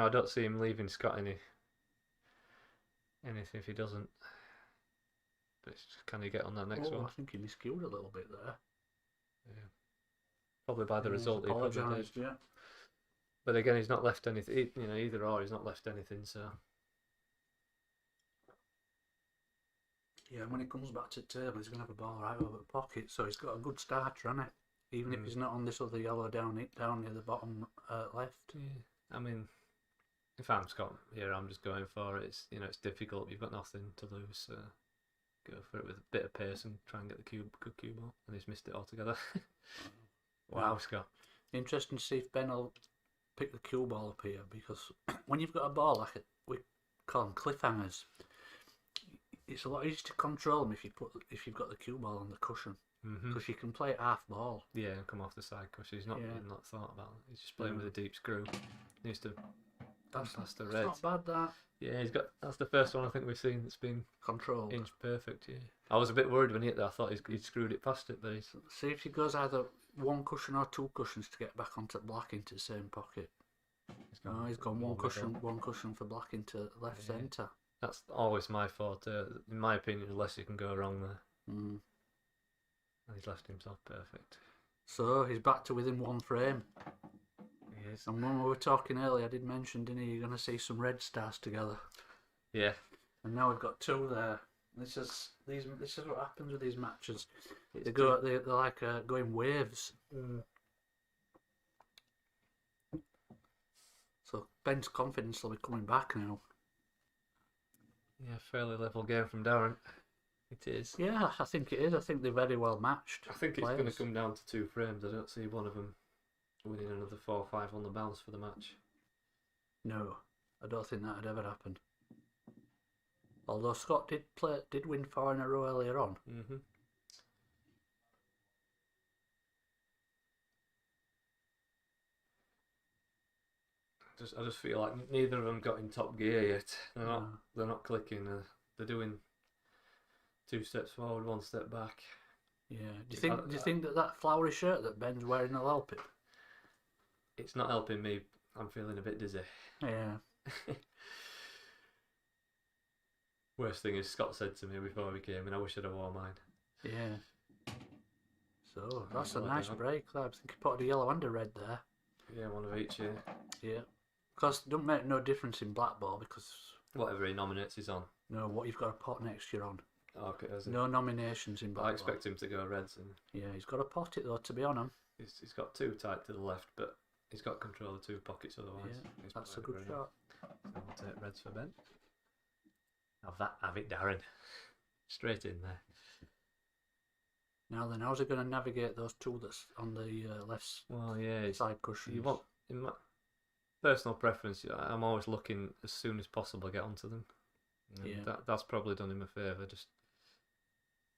don't see him leaving Scott anything if he doesn't. But can he get on that next one? I think he miscued a little bit there. Yeah. Probably by the result he probably did. Yeah. But again, he's not left anything. Either or, he's not left anything. So. Yeah, when he comes back to the table, he's going to have a ball right over the pocket. So he's got a good starter, hasn't he? Even if he's not on this other yellow down near the bottom left. Yeah. I mean, if I'm Scott here, I'm just going for it. It's difficult. You've got nothing to lose. So go for it with a bit of pace and try and get the good cue ball. And he's missed it altogether. Wow, Scott. Interesting to see if Ben will pick the cue ball up here, because when you've got a ball like we call them cliffhangers, it's a lot easier to control them if you've got the cue ball on the cushion, because you can play it half ball. Yeah, and come off the side cushion. He's not thought about it. He's just playing with a deep screw. He needs to pass the red. That's not bad, that. Yeah, that's the first one I think we've seen that's been controlled. Inch perfect, yeah. I was a bit worried when he hit that. I thought he'd screwed it past it, but he's... See if he goes either one cushion or 2 cushions to get back onto black into the same pocket. He's gone one cushion for black into left centre. That's always my fault. In my opinion, the less you can go wrong there. And he's left himself perfect. So he's back to within 1 frame. He is. And when we were talking earlier, I did mention, didn't he, you're going to see some red stars together. Yeah. And now we've got 2 there. This is what happens with these matches. They're like going waves. So Ben's confidence will be coming back now. Yeah, fairly level game from Darren. It is. Yeah, I think it is. I think they're very well matched. I think it's going to come down to 2 frames. I don't see one of them winning another 4 or 5 on the bounce for the match. No, I don't think that would ever happen. Although Scott did win 4 in a row earlier on. Mm-hmm. I just feel like neither of them got in top gear yet. They're not clicking. They're doing 2 steps forward, 1 step back. Yeah. Do you think that flowery shirt that Ben's wearing will help him? It's not helping me. I'm feeling a bit dizzy. Yeah. Worst thing is Scott said to me before we came in, I wish I'd have worn mine. Yeah. So that's a nice break. I think he put a yellow and a red there. Yeah, one of each. Yeah. Because it don't make no difference in Blackball because whatever he nominates is on. No, what you've got to pot next year on. Okay, has he? No nominations in Blackball. I expect him to go reds. Yeah, he's got to pot it though to be on him. He's got 2 tight to the left, but he's got control of 2 pockets otherwise. Yeah, that's a good shot. So we'll take reds for Ben. Have it, Darren. Straight in there. Now then, how's he going to navigate those 2 that's on the left side cushions? You want, in my personal preference, I'm always looking as soon as possible to get onto them. Yeah. That's probably done him a favour.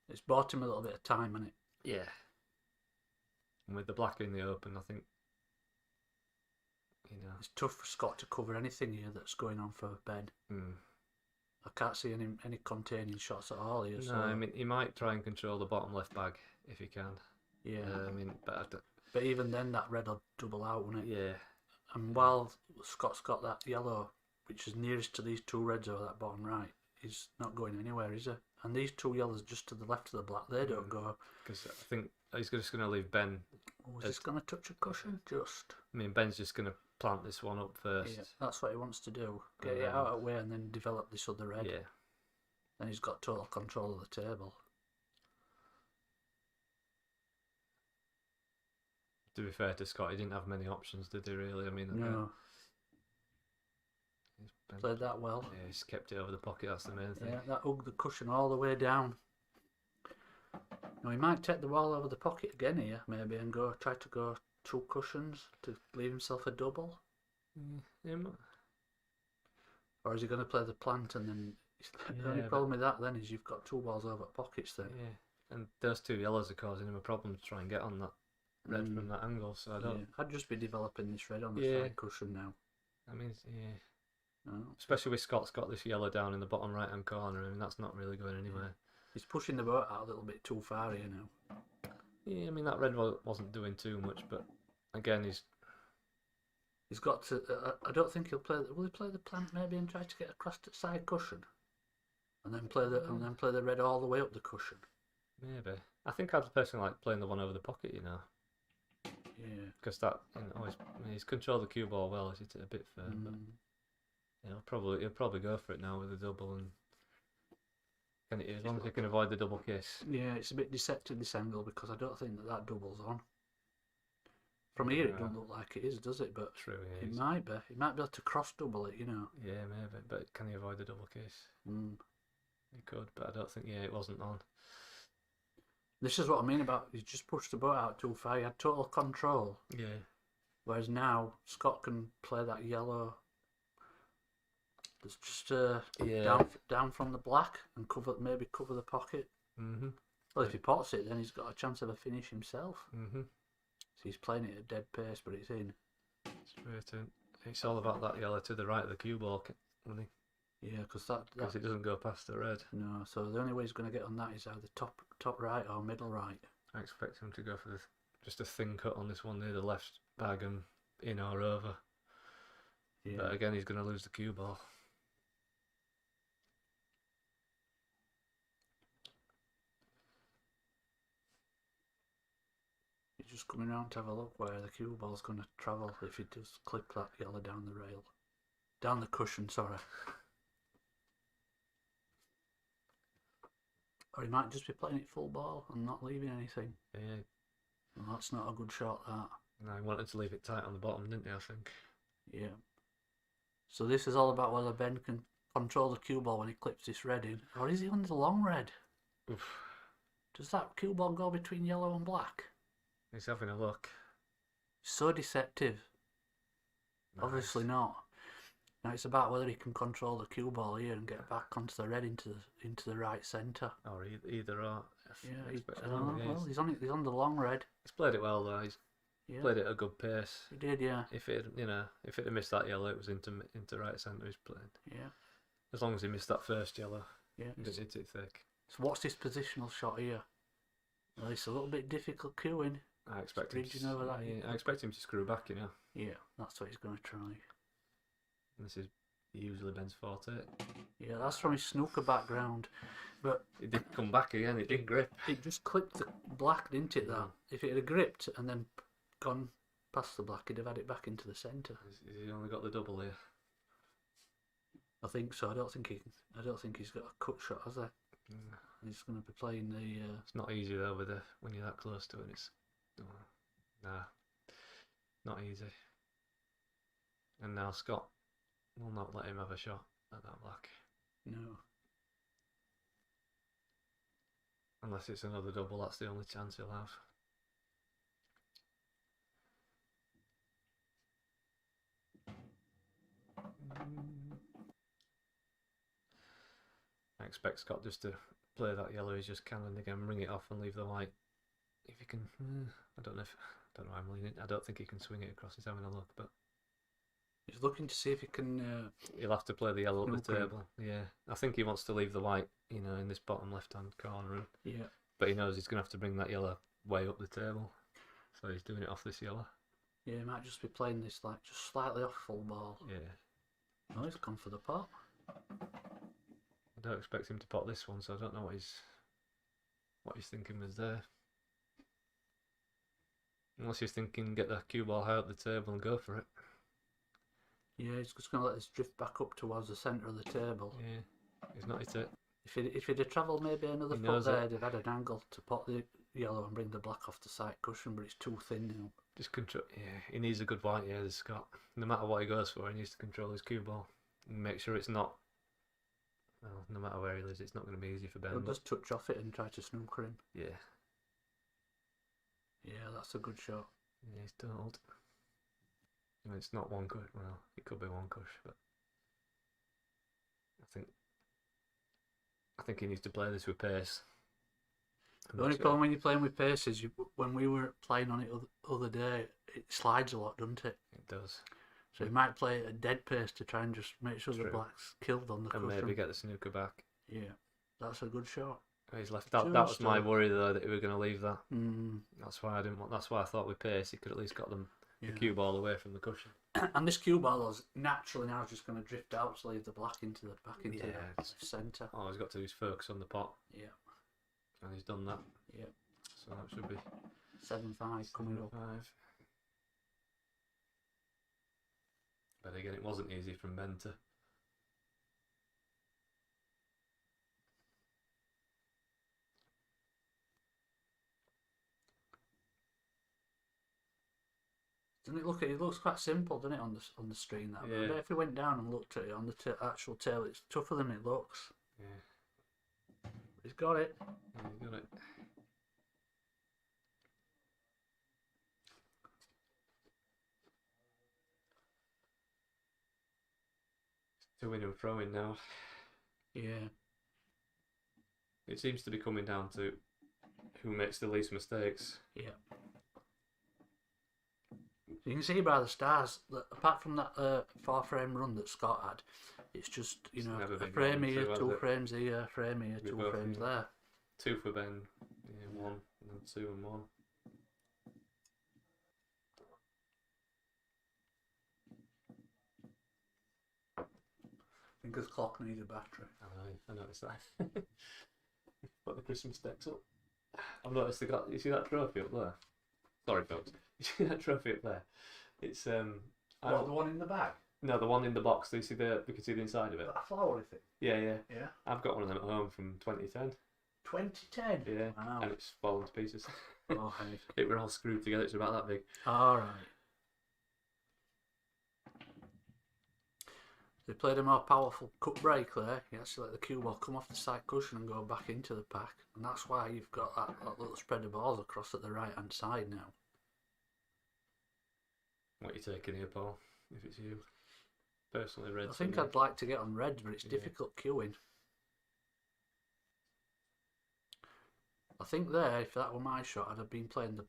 It's bought him a little bit of time, hasn't it? Yeah. And with the black in the open, I think, it's tough for Scott to cover anything here that's going on for Ben. I can't see any containing shots at all here. No, I mean he might try and control the bottom left bag if he can. Yeah. But even then, that red will double out, won't it? Yeah. And while Scott's got that yellow, which is nearest to these 2 reds over that bottom right, he's not going anywhere, is he? And these 2 yellows just to the left of the black, they don't go. Because I think he's just going to leave Ben. Is this going to touch a cushion? Just. I mean, Ben's just going to plant this one up first. Yeah, that's what he wants to do. Get it out of the way and then develop this other red. Yeah. Then he's got total control of the table. To be fair to Scott, he didn't have many options, did he really? I mean, no. Played that well. Yeah, he's kept it over the pocket, that's the main thing. Yeah, that hugged the cushion all the way down. Now he might take the ball over the pocket again here, maybe, and try to go 2 cushions to leave himself a double. Yeah. Or is he going to play the plant and then... The only problem with that then is you've got 2 balls over pockets then. Yeah, and those 2 yellows are causing him a problem to try and get on that red from that angle, so I don't... Yeah. I'd just be developing this red on the side cushion now. I mean, yeah. Oh. Especially with Scott's got this yellow down in the bottom right hand corner, I mean, that's not really going anywhere. He's pushing the boat out a little bit too far here now. Yeah, I mean, that red wasn't doing too much, but again, he's got to... I don't think he'll play... Will he play the plant maybe and try to get across the side cushion? And then play the red all the way up the cushion? Maybe. I think I'd personally like playing the one over the pocket, Yeah. Because that, he's controlled the cue ball well, he's hit it a bit firm, but he'll probably go for it now with a double, and as long as he can avoid the double kiss. Yeah, it's a bit deceptive this angle because I don't think that double's on. From here, it don't look like it is, does it? But true, yeah, it might be. He might be able to cross double it, Yeah, maybe. But can he avoid the double kiss? He could, but I don't think. Yeah, it wasn't on. This is what I mean about he just pushed the boat out too far. He had total control. Yeah. Whereas now Scott can play that yellow. That's just down from the black and maybe cover the pocket. Well, if he pots it, then he's got a chance of a finish himself. So he's playing it at dead pace, but it's in. Straight in. It's all about that yellow to the right of the cue ball, isn't he? Yeah, because it doesn't go past the red. No, so the only way he's going to get on that is either top right or middle right. I expect him to go for just a thin cut on this one near the left bag and in or over. Yeah. But again, he's going to lose the cue ball. He's just coming around to have a look where the cue ball's going to travel if he does clip that yellow down the rail. Down the cushion, sorry. Or he might just be playing it full ball and not leaving anything. Yeah. Well, that's not a good shot, that. No, he wanted to leave it tight on the bottom, didn't he, I think? Yeah. So this is all about whether Ben can control the cue ball when he clips this red in. Or is he on the long red? Oof. Does that cue ball go between yellow and black? He's having a look. So deceptive. Nice. Obviously not. Now it's about whether he can control the cue ball here and get back onto the red into the right centre. Or either or. Yeah, I I don't know. Well, he's on the long red. He's played it well though. He's played it at a good pace. He did, yeah. If it had missed that yellow, it was into right centre. He's playing. Yeah. As long as he missed that first yellow, yeah, he didn't hit it thick. So what's his positional shot here? Well, it's a little bit difficult cueing. I expect him to screw back, Yeah, that's what he's going to try. And this is usually Ben's forte. Yeah, that's from his snooker background. But it did come back again, it didn't grip. It just clipped the black, didn't it, that? If it had gripped and then gone past the black, he'd have had it back into the centre. Has he only got the double here? I think so. I don't think he's got a cut shot, has he? He's going to be playing the... It's not easy though when you're that close to it. It's... Nah. Not easy. And now Scott will not let him have a shot at that black. No. Unless it's another double, that's the only chance he'll have. I expect Scott just to play that yellow he's just can and again bring it off and leave the white. If he can, I don't know why I'm leaning. I don't think he can swing it across. He's having a look, but he's looking to see if he can. He'll have to play the yellow up the table. Yeah, I think he wants to leave the white, in this bottom left-hand corner. Yeah. But he knows he's going to have to bring that yellow way up the table, so he's doing it off this yellow. Yeah, he might just be playing this like just slightly off full ball. Yeah. Oh, he's gone for the pot. I don't expect him to pot this one, so I don't know what he's thinking was there. Unless he's thinking get the cue ball high up the table and go for it. Yeah, he's just going to let this drift back up towards the centre of the table. Yeah, he's not hit it. If he'd have travelled maybe another foot there, he'd have had an angle to pot the yellow and bring the black off the side cushion, but it's too thin now. Just control. Yeah, he needs a good white. Yeah, this Scott. No matter what he goes for, he needs to control his cue ball and make sure it's not. Well, no matter where he lives, it's not going to be easy for Ben. He'll just touch off it and try to snooker him. Yeah. Yeah, that's a good shot. Yeah, he's told. It's not one cush. Well, it could be one cush, but I think he needs to play this with pace. The only problem when you're playing with pace is when we were playing on it other day, it slides a lot, doesn't it? It does. So you might play at a dead pace to try and just make sure the black's killed on the cushion. And maybe get the snooker back. Yeah, that's a good shot. He's left that. That was my worry though, that he was going to leave that. That's why I didn't want. That's why I thought with pace he could at least got them the cue ball away from the cushion. And this cue ball is naturally now just going to drift out, so leave the black into the the centre. All he's got to do is focus on the pot. Yeah. And he's done that. Yeah. So that should be 7-5 coming up. 5. But again, it wasn't easy from Ben to. Doesn't it look? It looks quite simple, doesn't it, on the screen? That. Yeah. But if we went down and looked at it on the actual table, it's tougher than it looks. Yeah. He's got it. Yeah, he's got it. To win and throw in now. Yeah. It seems to be coming down to who makes the least mistakes. Yeah. You can see by the stars that apart from that 4-frame run that Scott had, it's just a frame here, 2 frames here, frame here, 2 frames there. 2 for Ben, 1 and then 2 and 1. I think his clock needs a battery. I noticed that. Put the Christmas decks up. I've noticed they got. You see that trophy up there? Sorry, folks. You see that trophy up there? It's the one in the bag? No, the one in the box. We can see the inside of it. That flower, is it? Yeah. Yeah. I've got one of them at home from 2010. 2010. Yeah. Wow. And it's fallen to pieces. Oh, hey. It were all screwed together. It's about that big. All right. They played a more powerful cut break there. You actually let the cue ball come off the side cushion and go back into the pack, and that's why you've got that little spread of balls across at the right hand side now. What are you taking here, Paul? If it's you. personally reds. I think for me. I'd like to get on reds, but it's difficult queuing. I think there, if that were my shot, I'd have been playing the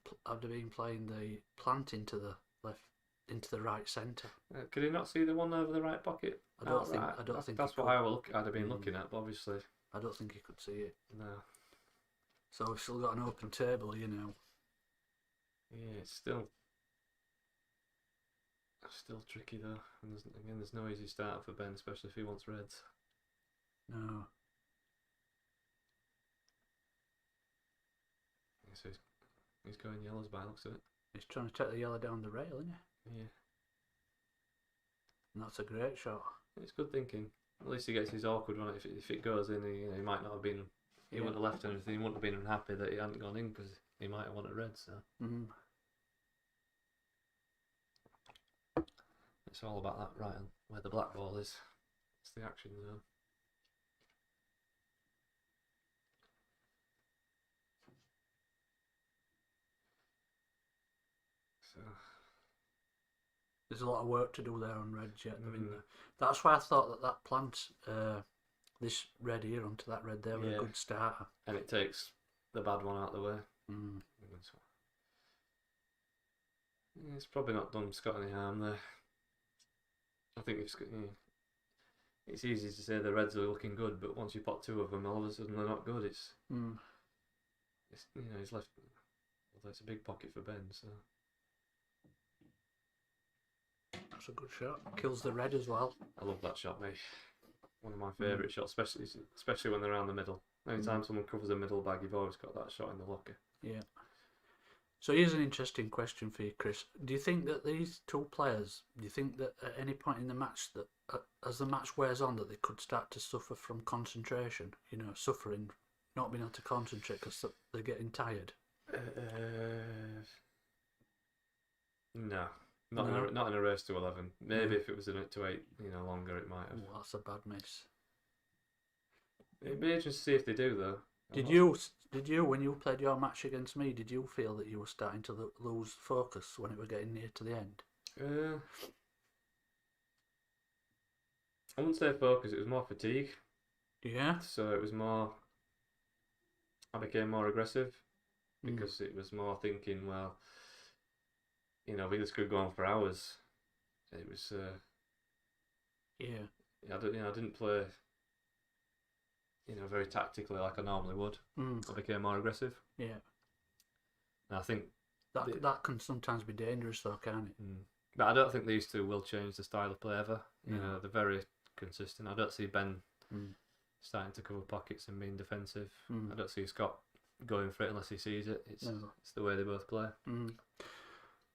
plant into the left, into the right centre. Could he not see the one over the right pocket? I don't think that's what I'd have been looking at, but obviously I don't think he could see it. no. So we've still got an open table, you know. Yeah, it's still tricky though. And there's no easy start for Ben, especially if he wants reds. No. Yeah, so he's going yellows by the looks of it. He's trying to take the yellow down the rail, isn't he? Yeah. And that's a great shot. It's good thinking. At least he gets his awkward one. If it goes in, he might not have been. He wouldn't have left anything. He wouldn't have been unhappy that he hadn't gone in because he might have wanted red. So it's all about that right on where the black ball is. It's the action zone. So there's a lot of work to do there on reds yet. I mean, that's why I thought that plant, this red here onto that red there, was a good starter. And it takes the bad one out of the way. It's probably not done Scott any harm there. I think it's easy to say the reds are looking good, but once you pot two of them, all of a sudden they're not good. It's he's left. Although it's a big pocket for Ben, so. That's a good shot. Kills the red as well. I love that shot, mate. One of my favourite shots, especially when they're around the middle. Anytime someone covers a middle bag, you've always got that shot in the locker. Yeah. So here's an interesting question for you, Chris. Do you think that these two players, do you think that at any point in the match, that as the match wears on, that they could start to suffer from concentration? You know, suffering, not being able to concentrate because they're getting tired? No. Not in a race to 11. Maybe if it was in it to 8, longer, it might have. Oh, that's a bad miss. It'd be interesting to see if they do, though. Did you, when you played your match against me, did you feel that you were starting to lose focus when it were getting near to the end? I wouldn't say focus, it was more fatigue. Yeah? So it was more... I became more aggressive because it was more thinking, well... this could go on for hours. It was, I didn't play, very tactically like I normally would. I became more aggressive. Yeah. And I think that can sometimes be dangerous, though, can't it? But I don't think these two will change the style of play ever. They're very consistent. I don't see Ben starting to cover pockets and being defensive. I don't see Scott going for it unless he sees it. It's the way they both play.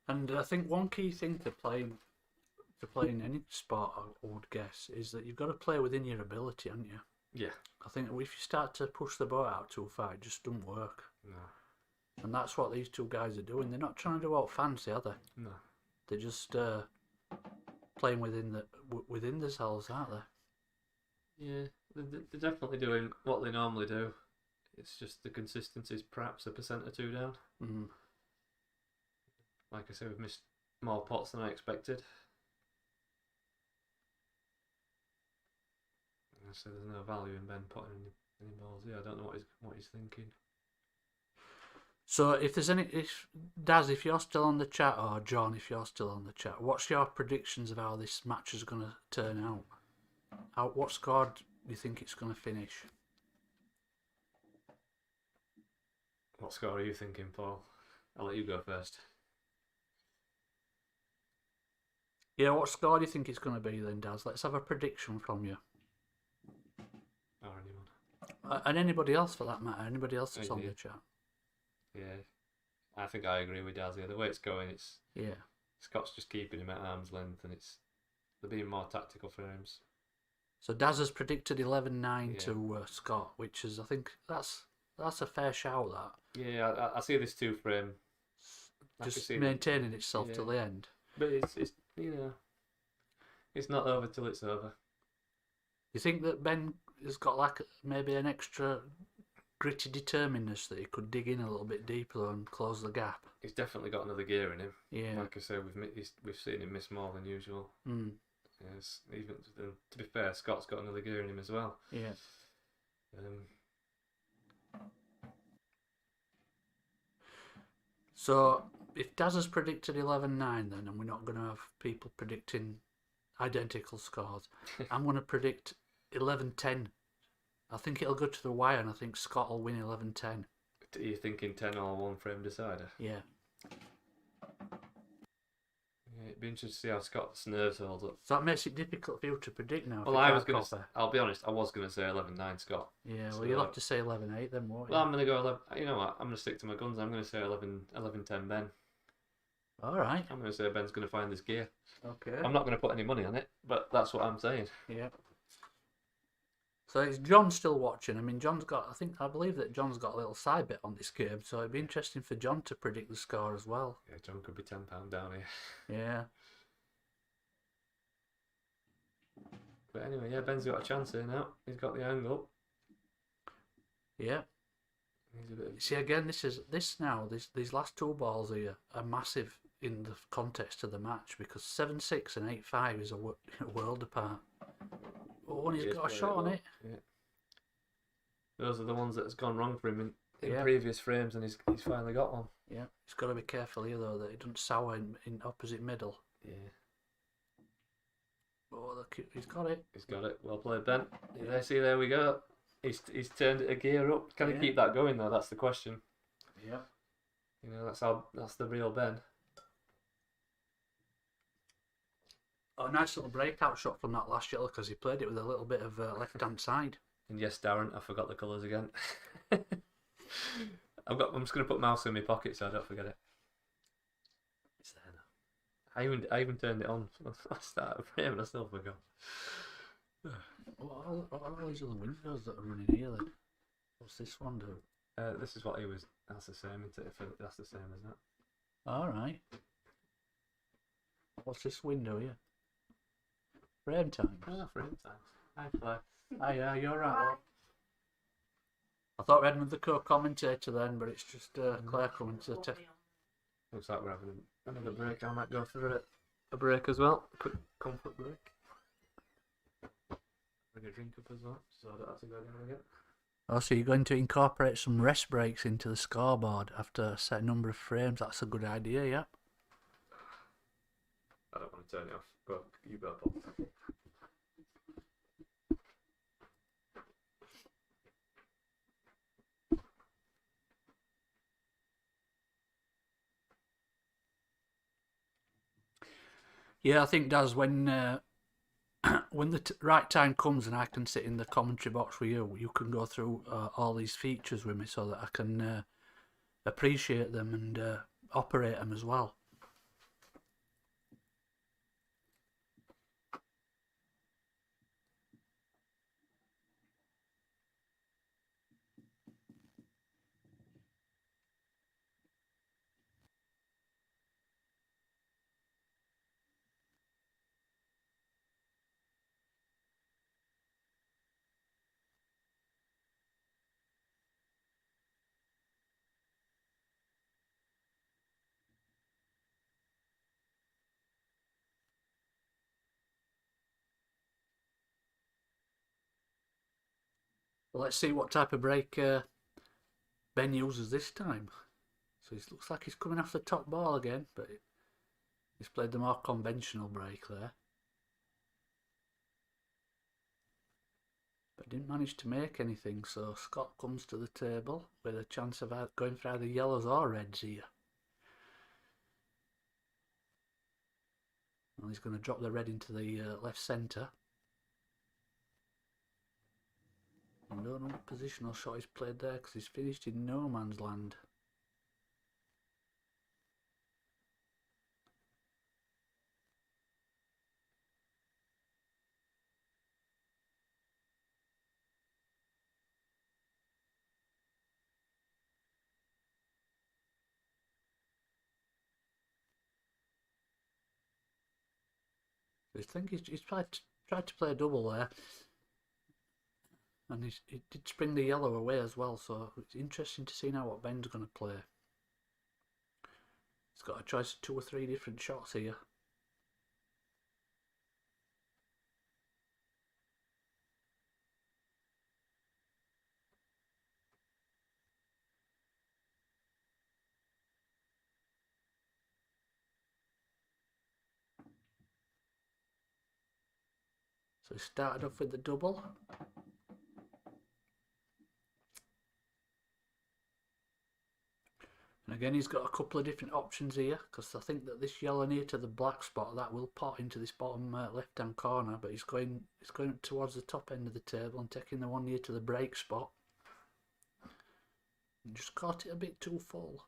And I think one key thing to playing any sport, I would guess, is that you've got to play within your ability, haven't you? Yeah. I think if you start to push the ball out too far, it just doesn't work. No. And that's what these two guys are doing. They're not trying to do out fancy, are they? No. They're just playing within themselves, aren't they? Yeah, they're definitely doing what they normally do. It's just the consistency's perhaps a percent or two down. Like I said, we've missed more pots than I expected. So there's no value in Ben putting any balls. Yeah, I don't know what he's thinking. So if Daz, if you're still on the chat, or John, if you're still on the chat, what's your predictions of how this match is going to turn out? What score do you think it's going to finish? What score are you thinking, Paul? I'll let you go first. Yeah, what score do you think it's going to be then, Daz? Let's have a prediction from you. Or anyone. And anybody else for that matter. Anybody else that's on the chat. Yeah. I think I agree with Daz. The way it's going, Scott's just keeping him at arm's length, and they're being more tactical for him. So Daz has predicted 11-9 to Scott, which is, I think, that's a fair shout, that. Yeah, I see this two frame. Just maintaining itself till the end. But it's it's not over till it's over. You think that Ben has got like maybe an extra gritty determinedness that he could dig in a little bit deeper and close the gap? He's definitely got another gear in him. Yeah. Like I said, we've seen him miss more than usual. Yes, even to be fair, Scott's got another gear in him as well. Yeah. So if Daz has predicted 11-9 then, and we're not going to have people predicting identical scores, I'm going to predict 11-10. I think it'll go to the wire, and I think Scott will win 11-10. Are you thinking 10 or one frame decider? Yeah. Yeah, it'd be interesting to see how Scott's nerves hold up. So that makes it difficult for you to predict now. Well, I'll be honest, I was going to say 11-9 Scott. Yeah, well, so, you'll have to say 11-8 then, won't you? Well, I'm going to go 11. You know what? I'm going to stick to my guns. I'm going to say 11-10 Ben. Alright. I'm going to say Ben's going to find this gear. Okay. I'm not going to put any money on it, but that's what I'm saying. Yeah. So is John still watching? I mean, I believe that John's got a little side bet on this game, so it'd be interesting for John to predict the score as well. Yeah, John could be £10 down here. Yeah. But anyway, yeah, Ben's got a chance here now. He's got the angle. Yeah. He's a bit of... See, again, these last two balls here are massive in the context of the match, because 7-6 and 8-5 is a world apart. Oh, and he's got a shot on it. Yeah. Those are the ones that has gone wrong for him in previous frames, and he's finally got one. Yeah, he's got to be careful here though that he doesn't sour in opposite middle. Yeah. Oh, look, he's got it. He's got it. Well played, Ben. Yeah. There we go. He's turned it a gear up. Can he keep that going though? That's the question. Yeah. You know, that's the real Ben. Oh, nice little breakout shot from that last yellow, because he played it with a little bit of left-hand side. And yes, Darren, I forgot the colours again. I'm just going to put mouse in my pocket so I don't forget it. It's there now. I even turned it on. I started frame and I still forgot. What are these other windows that are running here then? What's this one do? This is what he was. That's the same, isn't it? That's the same as that. Alright. What's this window here? Frame times. Oh, frame times. Hi, Claire. Hi, you're right. Well, I thought we had another co-commentator then, but it's just Claire coming to the Looks like we're having another break. I might go for a break as well. A quick comfort break. Bring a drink up as well, so I don't have to go down again. Oh, so you're going to incorporate some rest breaks into the scoreboard after a set number of frames. That's a good idea, yeah. I don't want to turn it off. Go, you go, Paul. Yeah, I think Daz, when the right time comes and I can sit in the commentary box with you, you can go through all these features with me so that I can appreciate them and operate them as well. Well, let's see what type of break Ben uses this time. So it looks like he's coming off the top ball again, but he's played the more conventional break there. But didn't manage to make anything, so Scott comes to the table with a chance of going for either yellows or reds here. And he's going to drop the red into the left centre. I don't know what positional shot he's played there because he's finished in no man's land. I think he's tried to play a double there. And he did spring the yellow away as well, so it's interesting to see now what Ben's going to play. He's got a choice of 2 or 3 different shots here. So he started off with the double. And again, he's got a couple of different options here, because I think that this yellow near to the black spot, that will pot into this bottom left-hand corner, but he's going towards the top end of the table and taking the one near to the break spot. And just caught it a bit too full.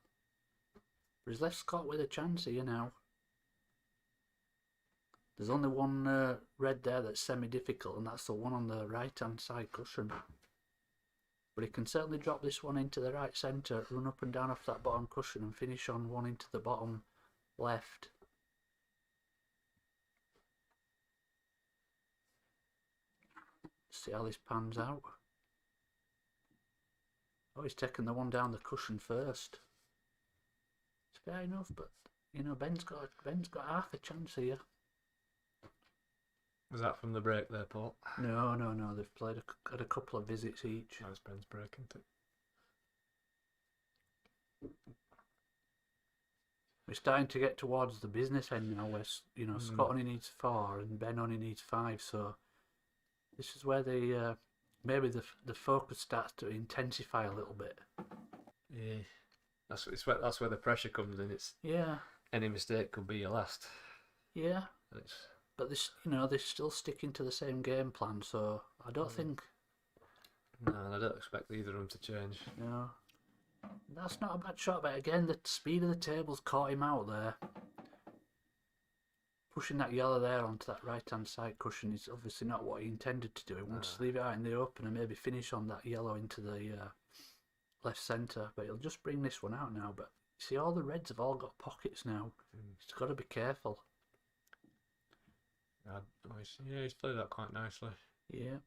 But he's left Scott with a chance here now. There's only one red there that's semi-difficult, and that's the one on the right-hand side cushion. But he can certainly drop this one into the right centre, run up and down off that bottom cushion and finish on one into the bottom left. See how this pans out. Oh, he's taken the one down the cushion first. It's fair enough, but you know, Ben's got half a chance here. Was that from the break there, Paul? No. They've played had a couple of visits each. That was Ben's break, isn't it? We're starting to get towards the business end now, where Scott only needs 4 and Ben only needs 5. So this is where maybe the focus starts to intensify a little bit. Yeah, that's where the pressure comes in. It's any mistake could be your last. Yeah. But they're still sticking to the same game plan, so I don't think. No, I don't expect either of them to change. No, that's not a bad shot. But again, the speed of the table's caught him out there. Pushing that yellow there onto that right-hand side cushion is obviously not what he intended to do. He wants to leave it out in the open and maybe finish on that yellow into the left centre. But he'll just bring this one out now. But you see, all the reds have all got pockets now. He's got to be careful. He's played that quite nicely. Yeah.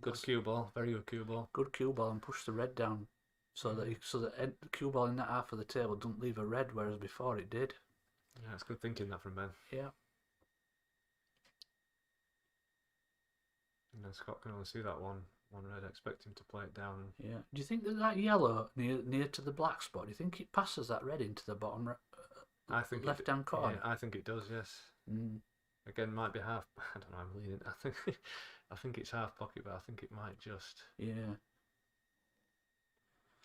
Good cue ball, very good cue ball. Good cue ball, and push the red down so that the cue ball in that half of the table doesn't leave a red, whereas before it did. Yeah, it's good thinking that from Ben. Yeah. And then Scott can only see that one red. Expect him to play it down. Yeah. Do you think that yellow near to the black spot? Do you think it passes that red into the bottom I think left-hand corner? Yeah, I think it does. Yes. Again, might be half. I don't know. I'm leaning. I think it's half pocket, but I think it might just. Yeah.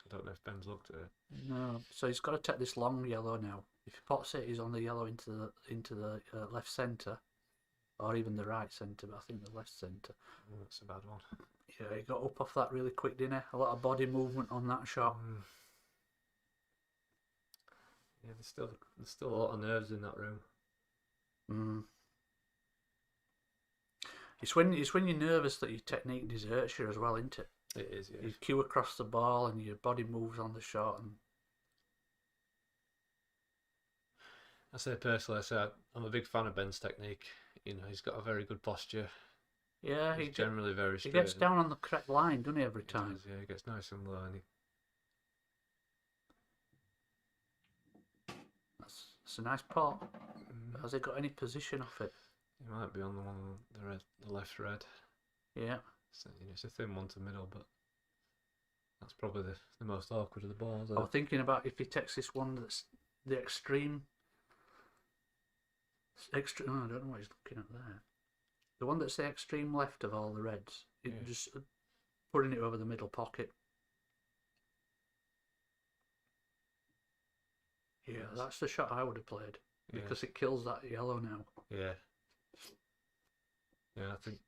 I don't know if Ben's looked at it. No. So he's got to take this long yellow now. If he pots it, he's on the yellow into the left centre, or even the right centre. But I think the left centre. Oh, that's a bad one. Yeah, he got up off that really quick, didn't he? A lot of body movement on that shot. Yeah, there's still a lot of nerves in that room. It's when you're nervous that your technique deserts you as well, isn't it? It is, yeah. You cue across the ball and your body moves on the shot. And I say personally, I'm a big fan of Ben's technique. He's got a very good posture. Yeah, he's generally very straight. He gets down on the correct line, doesn't he, every time? He does, yeah, he gets nice and low. That's a nice pot. Has he got any position off it? He might be on the left red. Yeah. So, it's a thin one to middle, but that's probably the most awkward of the balls. I'm thinking about if he takes this one that's the extreme. I don't know what he's looking at there. The one that's the extreme left of all the reds. Just putting it over the middle pocket. Yeah, that's the shot I would have played because it kills that yellow now. Yeah. Yeah, I think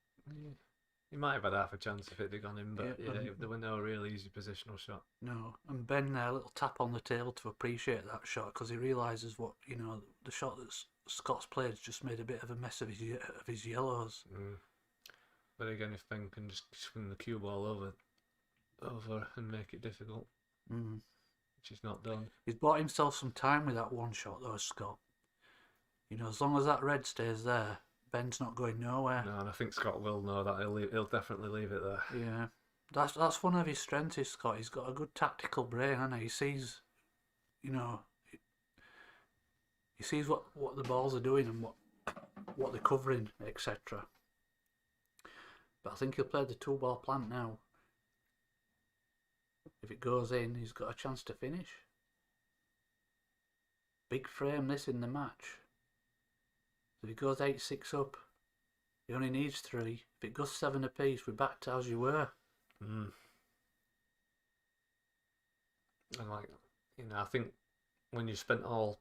he might have had half a chance if it had gone in, but there were no real easy positional shot. No, and Ben there, a little tap on the table to appreciate that shot because he realises what the shot that Scott's played has just made a bit of a mess of his yellows. But again, if Ben can just swing the cue ball over and make it difficult, which he's not done. He's bought himself some time with that one shot though, Scott. As long as that red stays there, Ben's not going nowhere. No, and I think Scott will know that. He'll definitely leave it there. Yeah, that's one of his strengths. Is Scott. He's got a good tactical brain, hasn't he? He sees, he sees what the balls are doing and what they're covering, etc. But I think he'll play the 2-ball plant now. If it goes in, he's got a chance to finish. Big frame this in the match. If he goes 8-6 up, He only needs 3. If it goes 7 apiece, we're back to as you were. And like, I think when you spent all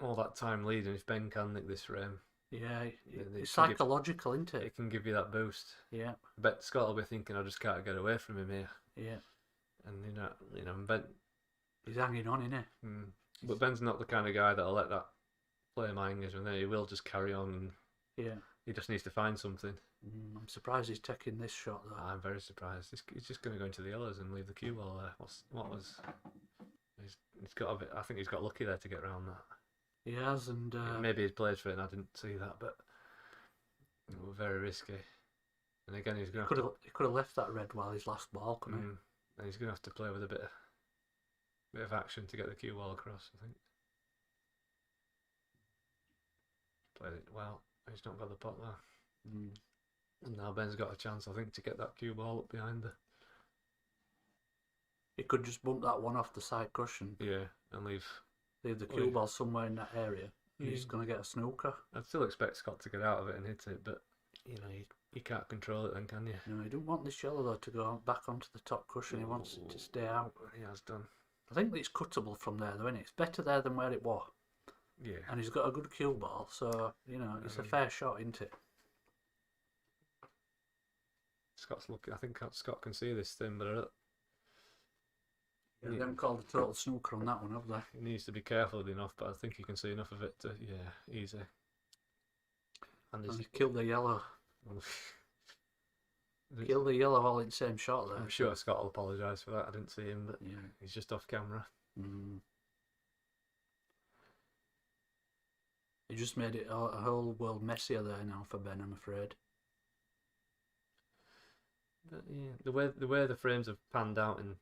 that time leading, if Ben can nick this frame, yeah, it's psychological, isn't it? It can give you that boost. Yeah. I bet Scott will be thinking, I just can't get away from him here. Yeah. And Ben, he's hanging on, isn't he? But Ben's not the kind of guy that'll let that play my fingers, and then he will just carry on. And yeah. He just needs to find something. I'm surprised he's taking this shot though. I'm very surprised. He's just going to go into the yellows and leave the cue ball there. He's got a bit. I think he's got lucky there to get around that. He has, and maybe he's played for it and I didn't see that, but it was very risky. And again, he could have left that red while his last ball, couldn't he? And he's going to have to play with a bit of action to get the cue ball across, I think. Played it well. He's not got the pot there. And now Ben's got a chance, I think, to get that cue ball up behind the. He could just bump that one off the side cushion. Yeah, and leave the cue ball somewhere in that area. He's going to get a snooker. I'd still expect Scott to get out of it and hit it, but you can't control it then, can you? No, he don't want this yellow though to go back onto the top cushion. He wants it to stay out. He has done. I think it's cuttable from there though, isn't it? It's better there than where it was. Yeah. And he's got a good cue ball, so it's a fair shot, isn't it? Scott's lucky. I think Scott can see this thing, but I don't. They haven't called a total snooker on that one, have they? He needs to be careful enough, but I think he can see enough of it to, easy. And he killed the yellow. Killed the yellow all in the same shot there. I'm sure Scott will apologise for that. I didn't see him, but he's just off camera. He just made it a whole world messier there now for Ben, I'm afraid. But the way the frames have panned out and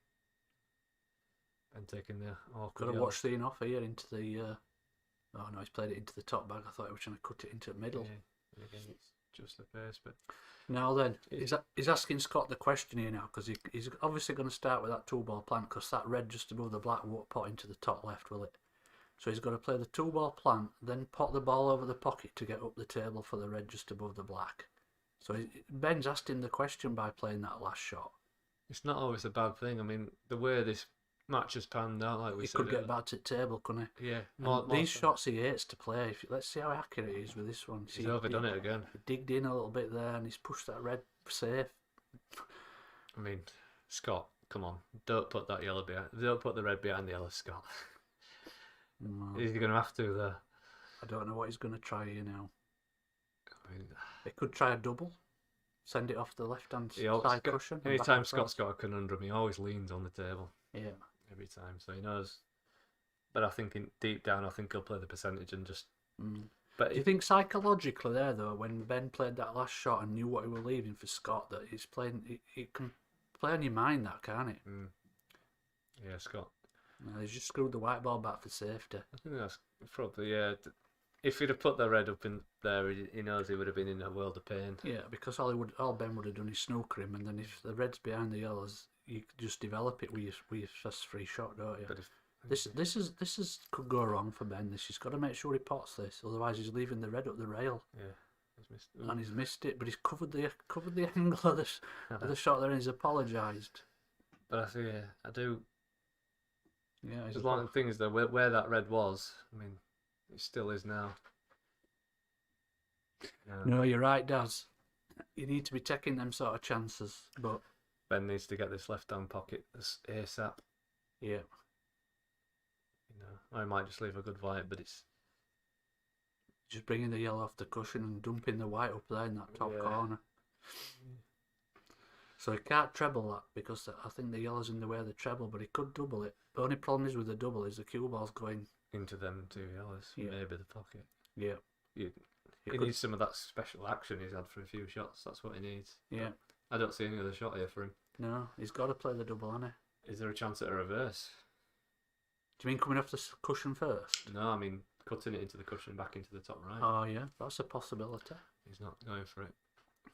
taking the could have watched the off here into the oh no, he's played it into the top bag. I thought he was trying to cut it into the middle. Yeah. Again, it's just the pace, but now then he's asking Scott the question here now, because he's obviously going to start with that 2-ball plant, because that red just above the black won't pot into the top left, will it? So he's got to play the 2-ball plant, then pot the ball over the pocket to get up the table for the red just above the black. So Ben's asked him the question by playing that last shot. It's not always a bad thing. I mean, the way this match has panned out, like we said, he could get back to the table, couldn't he? Yeah. These shots he hates to play. Let's see how accurate he is with this one. He's overdone it again. He digged in a little bit there and he's pushed that red safe. I mean, Scott, come on. Don't put that yellow behind. Don't put the red behind the yellow, Scott. No. He's going to have to there. I don't know what he's going to try here now. I mean, he could try a double. Send it off the left-hand side cushion. Anytime Scott's got a conundrum, he always leans on the table. Yeah. Every time, so he knows. But I think deep down, I think he'll play the percentage and just. But do you think psychologically there though, when Ben played that last shot and knew what he was leaving for Scott, that he's playing, it can play on your mind, that can't it? Yeah, Scott. No, he's just screwed the white ball back for safety. I think that's probably If he'd have put the red up in there, he knows he would have been in a world of pain. Yeah, because all Ben would have done is snooker him, and then if the red's behind the yellows, you just develop it with your first free shot, don't you? But this could go wrong for Ben. He's got to make sure he pots this, otherwise he's leaving the red up the rail. Yeah, he's missed it, but he's covered the angle of the shot there, and he's apologised. But I do. Yeah, there's a lot of things though. Where that red was, I mean, it still is now. No, you're right, Daz. You need to be taking them sort of chances, but Ben needs to get this left-hand pocket ASAP. Yeah. I might just leave a good white, but it's just bringing the yellow off the cushion and dumping the white up there in that top corner. So he can't treble that, because I think the yellow's in the way of the treble, but he could double it. The only problem is with the double is the cue ball's going into them 2 yellows, maybe the pocket. Yeah. He needs some of that special action he's had for a few shots. That's what he needs. Yeah. I don't see any other shot here for him. No, he's got to play the double, hasn't he? Is there a chance at a reverse? Do you mean coming off the cushion first? No, I mean cutting it into the cushion back into the top right. Oh yeah, that's a possibility. He's not going for it.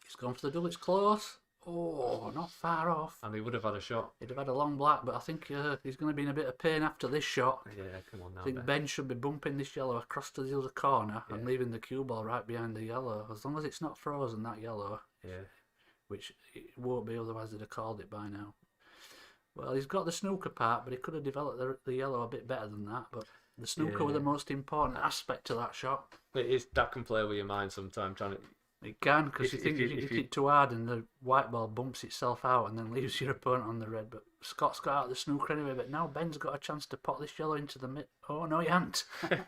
He's gone for the double. It's close. Oh, not far off. And he would have had a shot. He'd have had a long black, but I think he's going to be in a bit of pain after this shot. Yeah, come on now, I think Ben should be bumping this yellow across to the other corner and leaving the cue ball right behind the yellow. As long as it's not frozen, that yellow. Yeah. Which it won't be, otherwise they'd have called it by now. Well, he's got the snooker part, but he could have developed the yellow a bit better than that. But the snooker was the most important aspect to that shot. It is, that can play with your mind sometimes, trying to... It can, because you think if you hit it too hard and the white ball bumps itself out and then leaves your opponent on the red. But Scott's got out the snooker anyway, but now Ben's got a chance to pot this yellow into the mid. Oh, no, he hadn't. I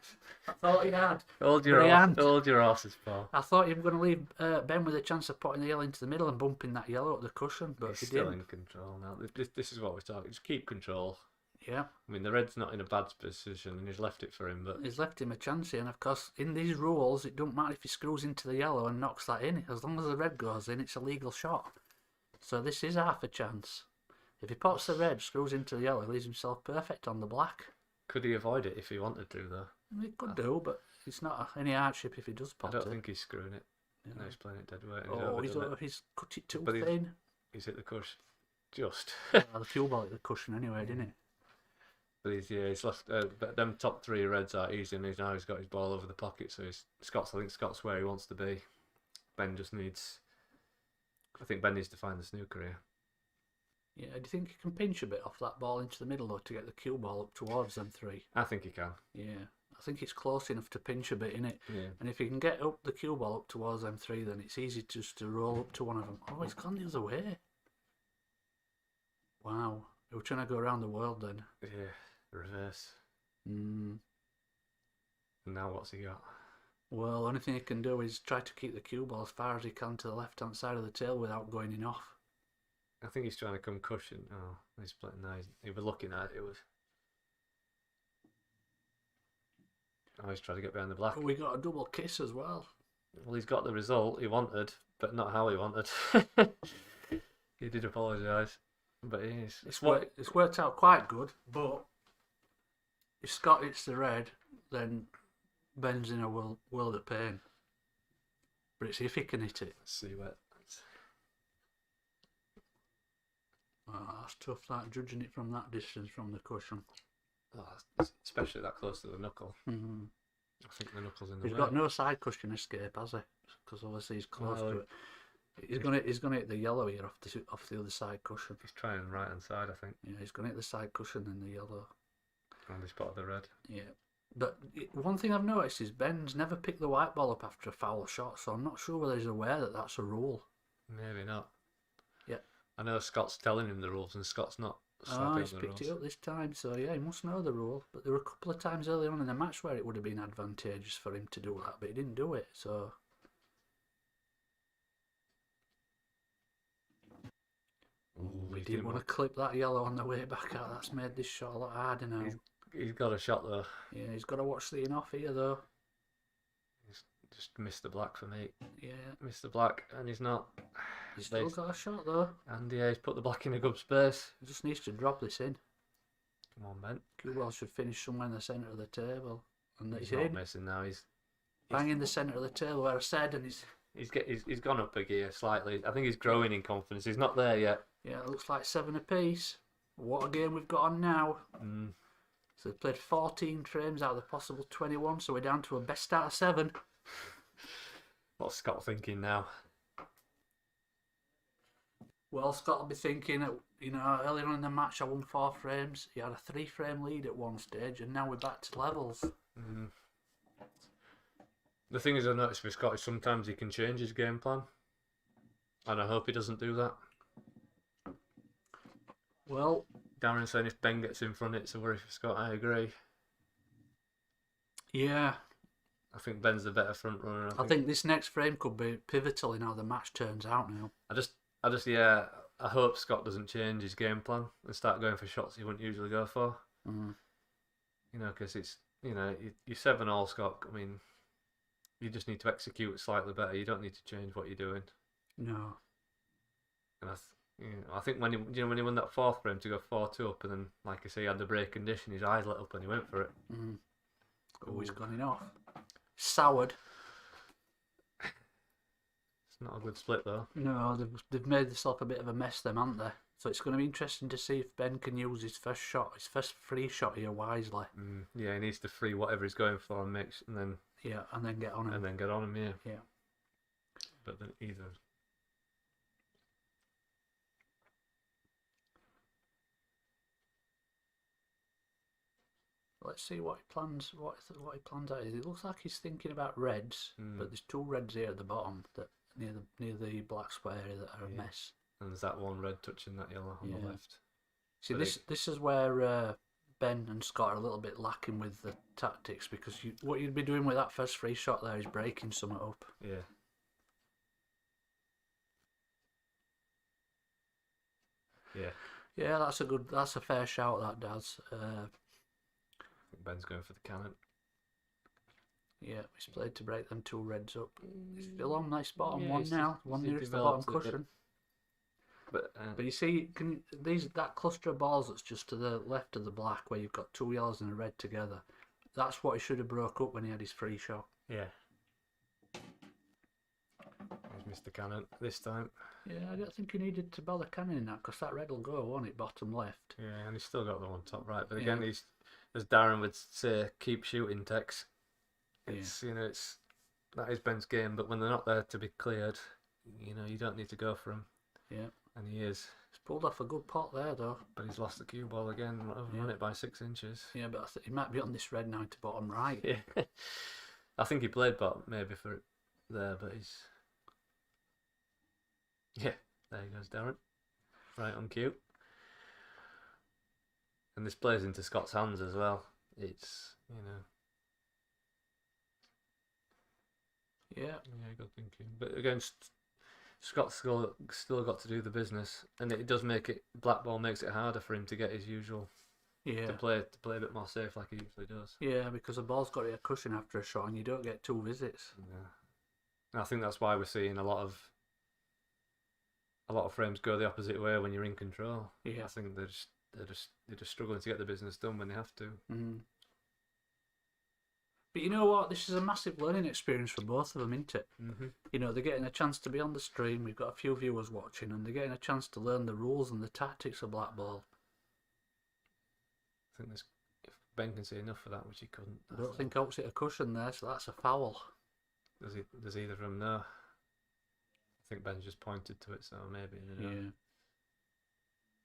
thought he had. Hold your horses, Paul. I thought you were going to leave Ben with a chance of potting the yellow into the middle and bumping that yellow at the cushion, but he's he still didn't. in control now. This is what we're talking. Just keep control. Yeah. I mean, the red's not in a bad position and he's left it for him, but... He's left him a chance here, and of course, in these rules, it don't matter if he screws into the yellow and knocks that in. As long as the red goes in, it's a legal shot. So this is half a chance. If he pots the red, screws into the yellow, he leaves himself perfect on the black. Could he avoid it if he wanted to, though? He could do, but it's not any hardship if he does pot it. I don't think he's screwing it. Yeah. No, he's playing it dead weight. He's cut it too thin. He's hit the cushion. Just. The fuel ball hit the cushion anyway, didn't it? But he's left. But them top three reds are easy, and now he's got his ball over the pocket. So I think Scott's where he wants to be. Ben just needs. I think Ben needs to find the snooker here. Yeah, do you think he can pinch a bit off that ball into the middle though to get the cue ball up towards them three? I think he can. Yeah, I think it's close enough to pinch a bit in it. Yeah. And if he can get up the cue ball up towards them three, then it's easy just to roll up to one of them. Oh, he's gone the other way. Wow, they were trying to go around the world then. Yeah. Reverse. And now what's he got? Well, the only thing he can do is try to keep the cue ball as far as he can to the left hand side of the tail without going in off. I think he's trying to come cushion. Oh, he's playing nice. He was looking at it. It was. Oh, he's trying to get behind the black. Oh, we got a double kiss as well. Well, he's got the result he wanted, but not how he wanted. He did apologise, but it's worked out quite good, but if Scott hits the red, then Ben's in a world of pain. But it's if he can hit it. Let's see where. Oh, that's tough, that, judging it from that distance from the cushion. Oh, especially that close to the knuckle. Mm-hmm. I think the knuckle's in the way. He's got no side cushion escape, has he? Because obviously he's close to it. He's gonna hit the yellow here off the other side cushion. He's trying right hand side, I think. Yeah, he's gonna hit the side cushion and the yellow. And he's spotted the red. Yeah. But one thing I've noticed is Ben's never picked the white ball up after a foul shot, so I'm not sure whether he's aware that that's a rule. Maybe not. Yeah. I know Scott's telling him the rules, and Scott's not. He's picked it up this time, so yeah, he must know the rule. But there were a couple of times early on in the match where it would have been advantageous for him to do that, but he didn't do it, so... We didn't want to clip that yellow on the way back out. That's made this shot a lot harder now. He's got a shot though. Yeah, he's got to watch the in-off here though. He's just missed the black for me. Yeah. Missed the black, and he's not. He's still got a shot though. And yeah, he's put the black in a good space. He just needs to drop this in. Come on, Ben. Cue ball should finish somewhere in the centre of the table. And he's not missing now. He's bang in the centre of the table where I said, and he's gone up a gear slightly. I think he's growing in confidence. He's not there yet. Yeah, it looks like 7 apiece. What a game we've got on now. So we've played 14 frames out of the possible 21, so we're down to a best out of 7. What's Scott thinking now? Well, Scott will be thinking, earlier on in the match I won 4 frames. He had a 3-frame lead at one stage, and now we're back to levels. The thing is, I noticed with Scott is sometimes he can change his game plan, and I hope he doesn't do that. Well, Darren saying if Ben gets in front, it's a worry for Scott. I agree. Yeah. I think Ben's the better front runner. I think this next frame could be pivotal in how the match turns out now. I hope Scott doesn't change his game plan and start going for shots he wouldn't usually go for. Because it's, you're 7-all, Scott. I mean, you just need to execute it slightly better. You don't need to change what you're doing. No. And I think when he won that 4th frame to go 4-2 up, and then, like I say, he had the break condition, his eyes lit up and he went for it. Oh, he's gone in off. Soured. not a good split though. No, they've made themselves a bit of a mess, them, haven't they? So it's going to be interesting to see if Ben can use his first free shot here wisely. Yeah, he needs to free whatever he's going for and then get on him. And then get on him, yeah. Yeah. But then either. Let's see what he plans. What he plans out is. It looks like he's thinking about reds, but there's two reds here at the bottom that near the black square area that are a mess. And there's that one red touching that yellow on the left. See, this is where Ben and Scott are a little bit lacking with the tactics, because what you'd be doing with that first free shot there is breaking something up. Yeah. Yeah. Yeah, that's a fair shout, that Daz. I think Ben's going for the cannon. Yeah, he's played to break them two reds up. He's still on nice bottom one now. One nearest the bottom cushion. But you see, that cluster of balls that's just to the left of the black, where you've got two yellows and a red together, that's what he should have broke up when he had his free shot. Yeah. He's missed the cannon this time. Yeah, I don't think he needed to bother cannoning that, because that red will go, won't it, bottom left? Yeah, and he's still got the one top right. But again, he's, as Darren would say, keep shooting Tex. It's that is Ben's game, but when they're not there to be cleared, you don't need to go for him. Yeah. And he is. He's pulled off a good pot there, though. But he's lost the cue ball again, overrun it by 6 inches. Yeah, but I think he might be on this red now to bottom right. Yeah. I think he played bottom maybe for it there, but he's. Yeah, there he goes, Darren. Right on cue. And this plays into Scott's hands as well. It's, Yeah. Yeah, good thinking. But again, Scott's still got to do the business, and it does make it. Blackball makes it harder for him to get his usual. Yeah. To play a bit more safe like he usually does. Yeah, because the ball's got to get a cushion after a shot, and you don't get 2 visits. Yeah. And I think that's why we're seeing a lot of frames go the opposite way when you're in control. Yeah. I think they're just struggling to get the business done when they have to. Mm. But you know what? This is a massive learning experience for both of them, isn't it? Mm-hmm. They're getting a chance to be on the stream. We've got a few viewers watching, and they're getting a chance to learn the rules and the tactics of blackball. I think if Ben can see enough for that, which he couldn't. I don't think Oaks hit a cushion there, so that's a foul. Does either of them know? I think Ben's just pointed to it, so maybe. Yeah.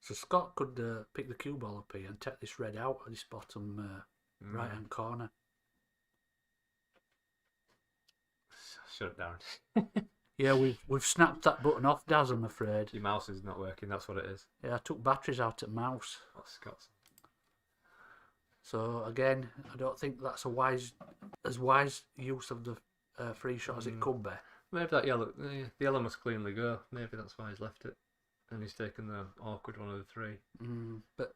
So Scott could pick the cue ball up here and take this red out of this bottom right hand corner. Shut it down. Yeah, we've snapped that button off, Daz, I'm afraid. Your mouse is not working, that's what it is. Yeah, I took batteries out at mouse. Oh, Scott's. So again, I don't think that's a wise use of the free shot as it could be. Maybe that the yellow must cleanly go. Maybe that's why he's left it. And he's taken the awkward one of the 3. But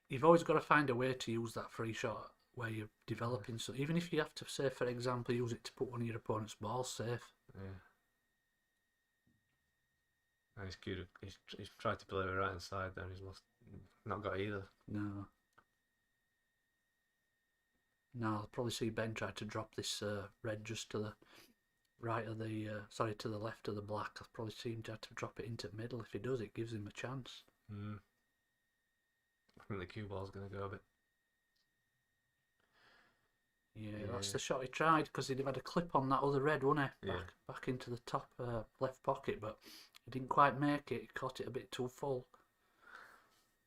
you've always got to find a way to use that free shot where you're developing. So even if you have to, say, for example, use it to put one of your opponent's balls safe. Yeah. And he's cute. He's tried to play the right hand side there, and he's not got either. No. I'll probably see Ben try to drop this red just to the right of the to the left of the black. I'll probably see him try to drop it into the middle. If he does, it gives him a chance. I think the cue ball's going to go a bit. Yeah, that's the shot he tried, because he'd have had a clip on that other red, wouldn't he? Back into the top left pocket, but he didn't quite make it. He caught it a bit too full.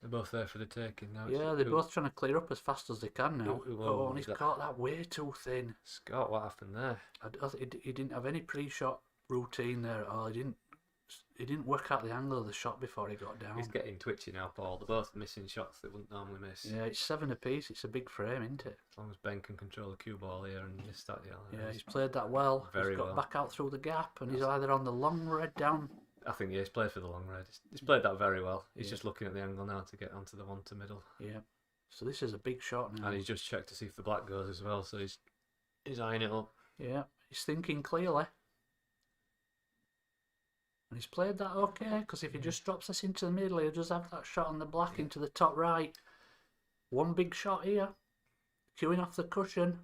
They're both there for the taking now. Yeah, they're both trying to clear up as fast as they can now. And he's caught that way too thin. Scott, what happened there? He didn't have any pre-shot routine there at all. He didn't work out the angle of the shot before he got down. He's getting twitchy now, Paul. They're both missing shots that wouldn't normally miss. Yeah, it's 7 apiece. It's a big frame, isn't it? As long as Ben can control the cue ball here and miss that yellow. Yeah, he's played that well. He's got back out through the gap, and he's either on the long red down. I think he's played for the long red. He's played that very well. He's just looking at the angle now to get onto the one to middle. Yeah. So this is a big shot now. And he's just checked to see if the black goes as well, so he's eyeing it up. Yeah, he's thinking clearly. And he's played that okay, because if he just drops this into the middle, he'll just have that shot on the black into the top right. One big shot here. Cueing off the cushion.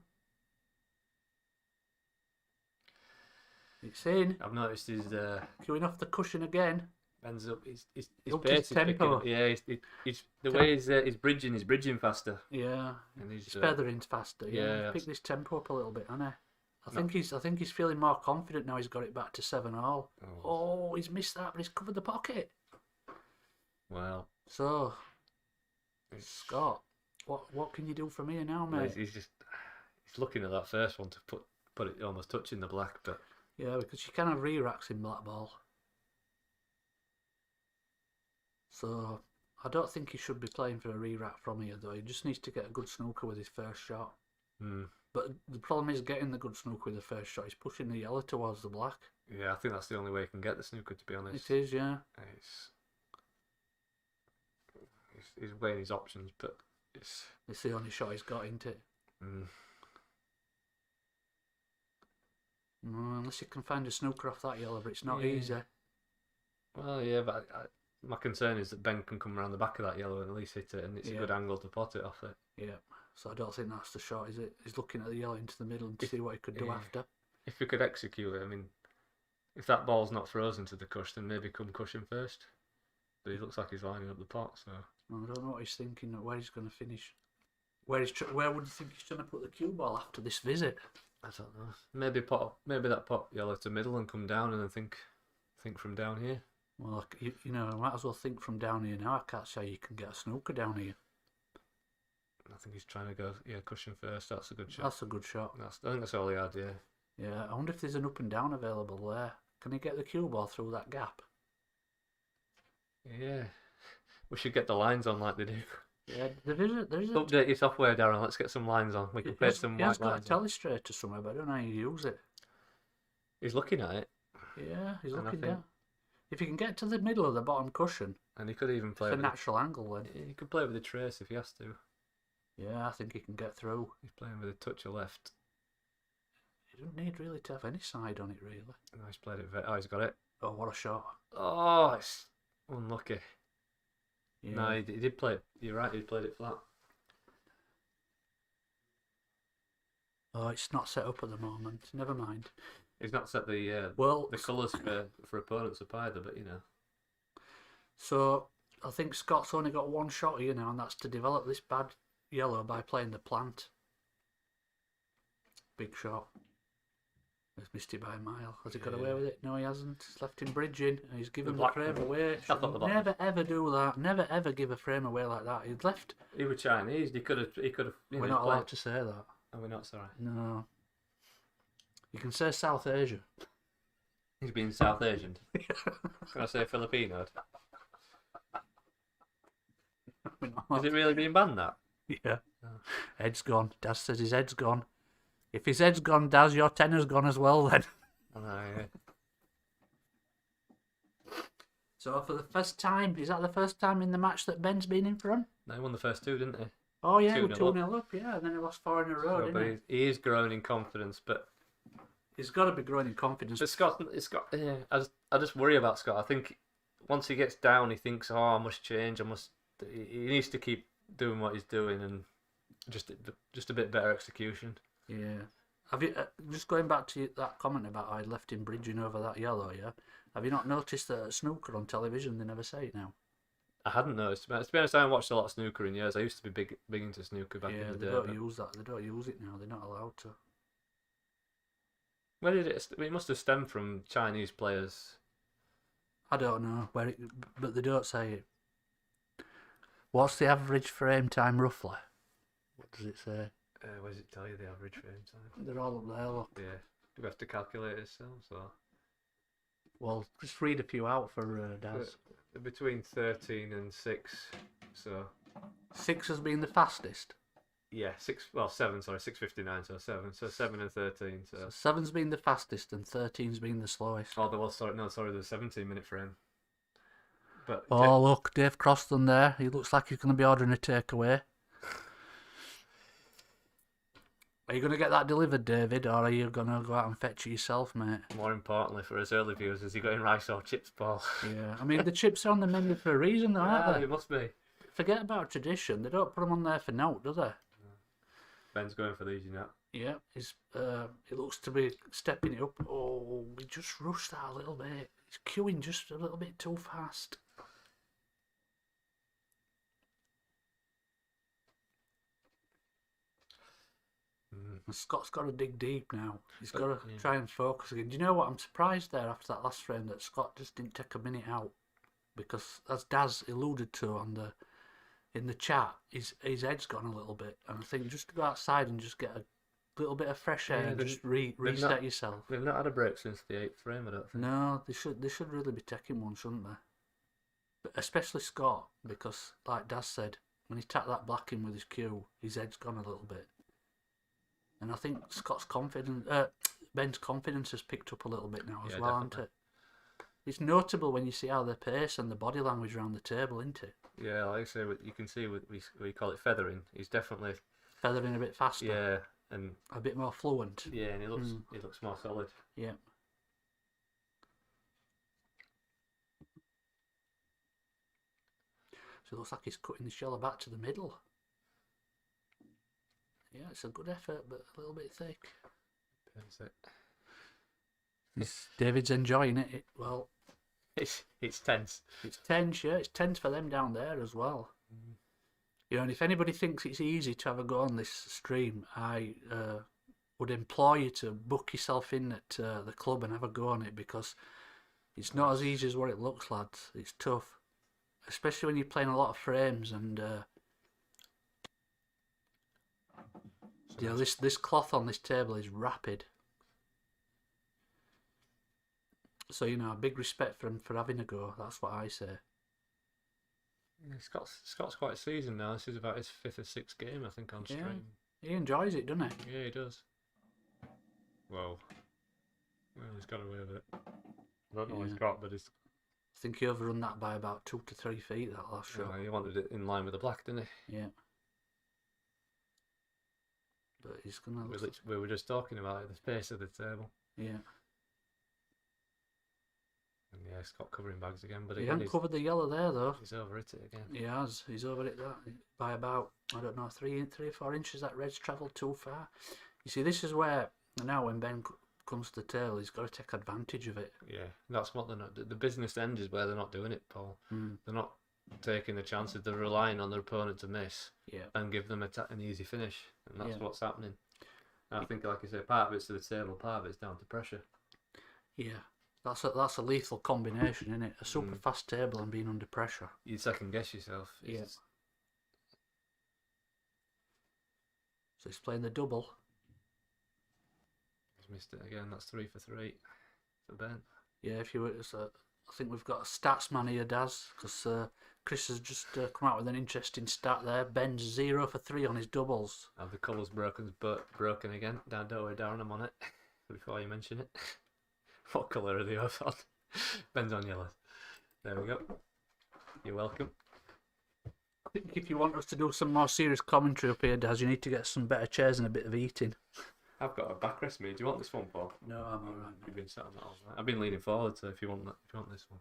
It's in. I've noticed his Queuing off the cushion again. ends up. His Up pace his is picking tempo. up. Yeah, he's the way he's bridging faster. Yeah. And His feathering's faster. yeah, He's picked this tempo up a little bit, hasn't he? I think he's feeling more confident now. He's got it back to 7-all. Oh, he's missed that, but he's covered the pocket. Well, so Scott, what can you do from here now, mate? He's looking at that first one to put it almost touching the black, but yeah, because you can have re-racks in blackball. So I don't think he should be playing for a re-rack from here, though. He just needs to get a good snooker with his first shot. But the problem is getting the good snooker with the first shot. He's pushing the yellow towards the black. Yeah, I think that's the only way he can get the snooker, to be honest. It is, yeah. He's weighing his options, but it's the only shot he's got, isn't it? No, unless you can find a snooker off that yellow, but it's not easy. Well, yeah, but my concern is that Ben can come around the back of that yellow and at least hit it, and it's a good angle to pot it off it. Yeah, so I don't think that's the shot, is it? He's looking at the yellow into the middle and to see what he could do after. If we could execute it, I mean, if that ball's not frozen to the cush, then maybe come cushion first. But he looks like he's lining up the pot, so... Well, I don't know what he's thinking, where he's going to finish. Where would you think he's trying to put the cue ball after this visit? I don't know. Maybe that pot yellow to middle and come down and then think from down here. Well, you know, I might as well think from down here now. I can't say you can get a snooker down here. I think he's trying to go, cushion first. That's a good shot. That's a good shot. I think that's all he had, yeah. Yeah, I wonder if there's an up and down available there. Can he get the cue ball through that gap? Yeah. We should get the lines on like they do. Yeah, there is a... Update your software, Darren. Let's get some lines on. We can paste some white lines. He's got a telestrator somewhere, but I don't know how you use it. He's looking at it. Yeah, he's looking down. If you can get to the middle of the bottom cushion... And he could even play it's a natural angle then. He could play with the trace if he has to. Yeah, I think he can get through. He's playing with a touch of left. He doesn't need really to have any side on it, really. No, he's played it he's got it. Oh, what a shot. Oh, it's unlucky. Yeah. No, he did play it. You're right, he played it flat. Oh, it's not set up at the moment. Never mind. He's not set the colours for opponents up either, but you know. So, I think Scott's only got one shot here now, and that's to develop this bad yellow by playing the plant. Big shot. He's missed it by a mile. Has he got away with it? No, he hasn't. He's left him bridging, and he's given the frame away. Never ever do that. Never ever give a frame away like that. He'd left. He was Chinese. He could have. We're not allowed to say that. Are we not? Sorry. No. You can say South Asia. He's been South Asian. Can I say Filipino? Is it really being banned, that? Yeah. Oh. Head's gone. Daz says his head's gone. If his head's gone, Daz, your tenor's gone as well then. I know, yeah. So for the first time, is that the first time in the match that Ben's been in front? No, he won the first two, didn't he? Oh yeah, 2-0 up, yeah, and then he lost 4 in a row, didn't he? He is growing in confidence, but... He's got to be growing in confidence. But Scott, yeah, I just worry about Scott. I think once he gets down, he thinks, I must change, he needs to keep doing what he's doing and just a bit better execution. Yeah. Have you just going back to that comment about I left him bridging over that yellow? Yeah. Have you not noticed that at snooker on television they never say it now? I hadn't noticed. To be honest, I haven't watched a lot of snooker in years. I used to be big into snooker back in the day. Yeah, they don't use that. They don't use it now. They're not allowed to. Where did it? It must have stemmed from Chinese players. I don't know but they don't say it. What's the average frame time roughly? What does it say? Where does it tell you the average frame time? They're all up there, look. Yeah. Do we have to calculate it still? So. Well, just read a few out for Daz. Between 13 and 6, so... 6 has been the fastest? Yeah, 7, sorry, 6:59, so 7. So 7 and 13, so... 7's been the fastest and 13's been the slowest. Oh, the 17-minute frame. But look, Dave Croston there. He looks like he's going to be ordering a takeaway. Are you going to get that delivered, David, or are you going to go out and fetch it yourself, mate? More importantly for us early viewers, is he got in rice or chips, Paul? Yeah, I mean, the chips are on the menu for a reason, though, aren't they? It must be. Forget about tradition. They don't put them on there for naught, do they? Ben's going for these, you know. Yeah, he looks to be stepping it up. Oh, we just rushed that a little bit. He's queuing just a little bit too fast. And Scott's got to dig deep now. He's got to try and focus again. Do you know what? I'm surprised there after that last frame that Scott just didn't take a minute out, because as Daz alluded to on the in the chat, his head's gone a little bit, and I think just to go outside and just get a little bit of fresh air and just reset yourself. They've not had a break since the 8th frame, I don't think. No, they should really be taking one, shouldn't they? But especially Scott, because like Daz said, when he tapped that black in with his cue, his head's gone a little bit. And I think Scott's Ben's confidence has picked up a little bit now as well, hasn't it? It's notable when you see how the pace and the body language around the table, isn't it? Yeah, like I say, you can see we call it feathering. He's definitely feathering a bit faster. Yeah, and a bit more fluent. Yeah, and he looks more solid. Yeah. So it looks like he's cutting the shallow back to the middle. Yeah, it's a good effort, but a little bit thick. David's enjoying it. Well, it's tense. It's tense, yeah. It's tense for them down there as well. You know, and if anybody thinks it's easy to have a go on this stream, I would implore you to book yourself in at the club and have a go on it, because it's not as easy as what it looks, lads. It's tough, especially when you're playing a lot of frames and. You know, this cloth on this table is rapid. So, you know, big respect for him for having a go. That's what I say. Yeah, Scott's quite seasoned now. This is about his 5th or 6th game, I think, on stream. He enjoys it, doesn't he? Yeah, he does. Well, he's got away with it. I don't know what he's got, but he's... I think he overrun that by about 2 to 3 feet, that last shot. He wanted it in line with the black, didn't he? Yeah. But he's gonna. We were just talking about it, the pace of the table. Yeah. And yeah, Scott covering bags again, but he hasn't covered the yellow there though. He's over it again. He has. He's over it by about, I don't know, 3 or 4 inches. That red's travelled too far. You see, this is where now when Ben comes to the tail, he's got to take advantage of it. Yeah, that's what they're not. The business end is where they're not doing it, Paul. They're not taking the chances. They're relying on their opponent to miss. Yeah. And give them an easy finish, and that's what's happening. And I think, like I say, part of it's to the table, part of it's down to pressure. Yeah, that's a lethal combination, isn't it? A super fast table and being under pressure. You second guess yourself. Yeah. So he's playing the double. He's missed it again. That's 3 for 3 for Ben. Yeah, if you were, I think we've got a stats man here, Daz, because Chris has just come out with an interesting stat there. Ben's 0 for 3 on his doubles. Have the colours broken again? Don't worry, Darren, I'm on it. Before you mention it. What colour are they both on? Ben's on yellow. There we go. You're welcome. I think if you want us to do some more serious commentary up here, Daz, you need to get some better chairs and a bit of eating. I've got a backrest, mate. Do you want this one, Paul? No, I'm alright. You've been sat on that all night. I've been leaning forward, so if you want this one.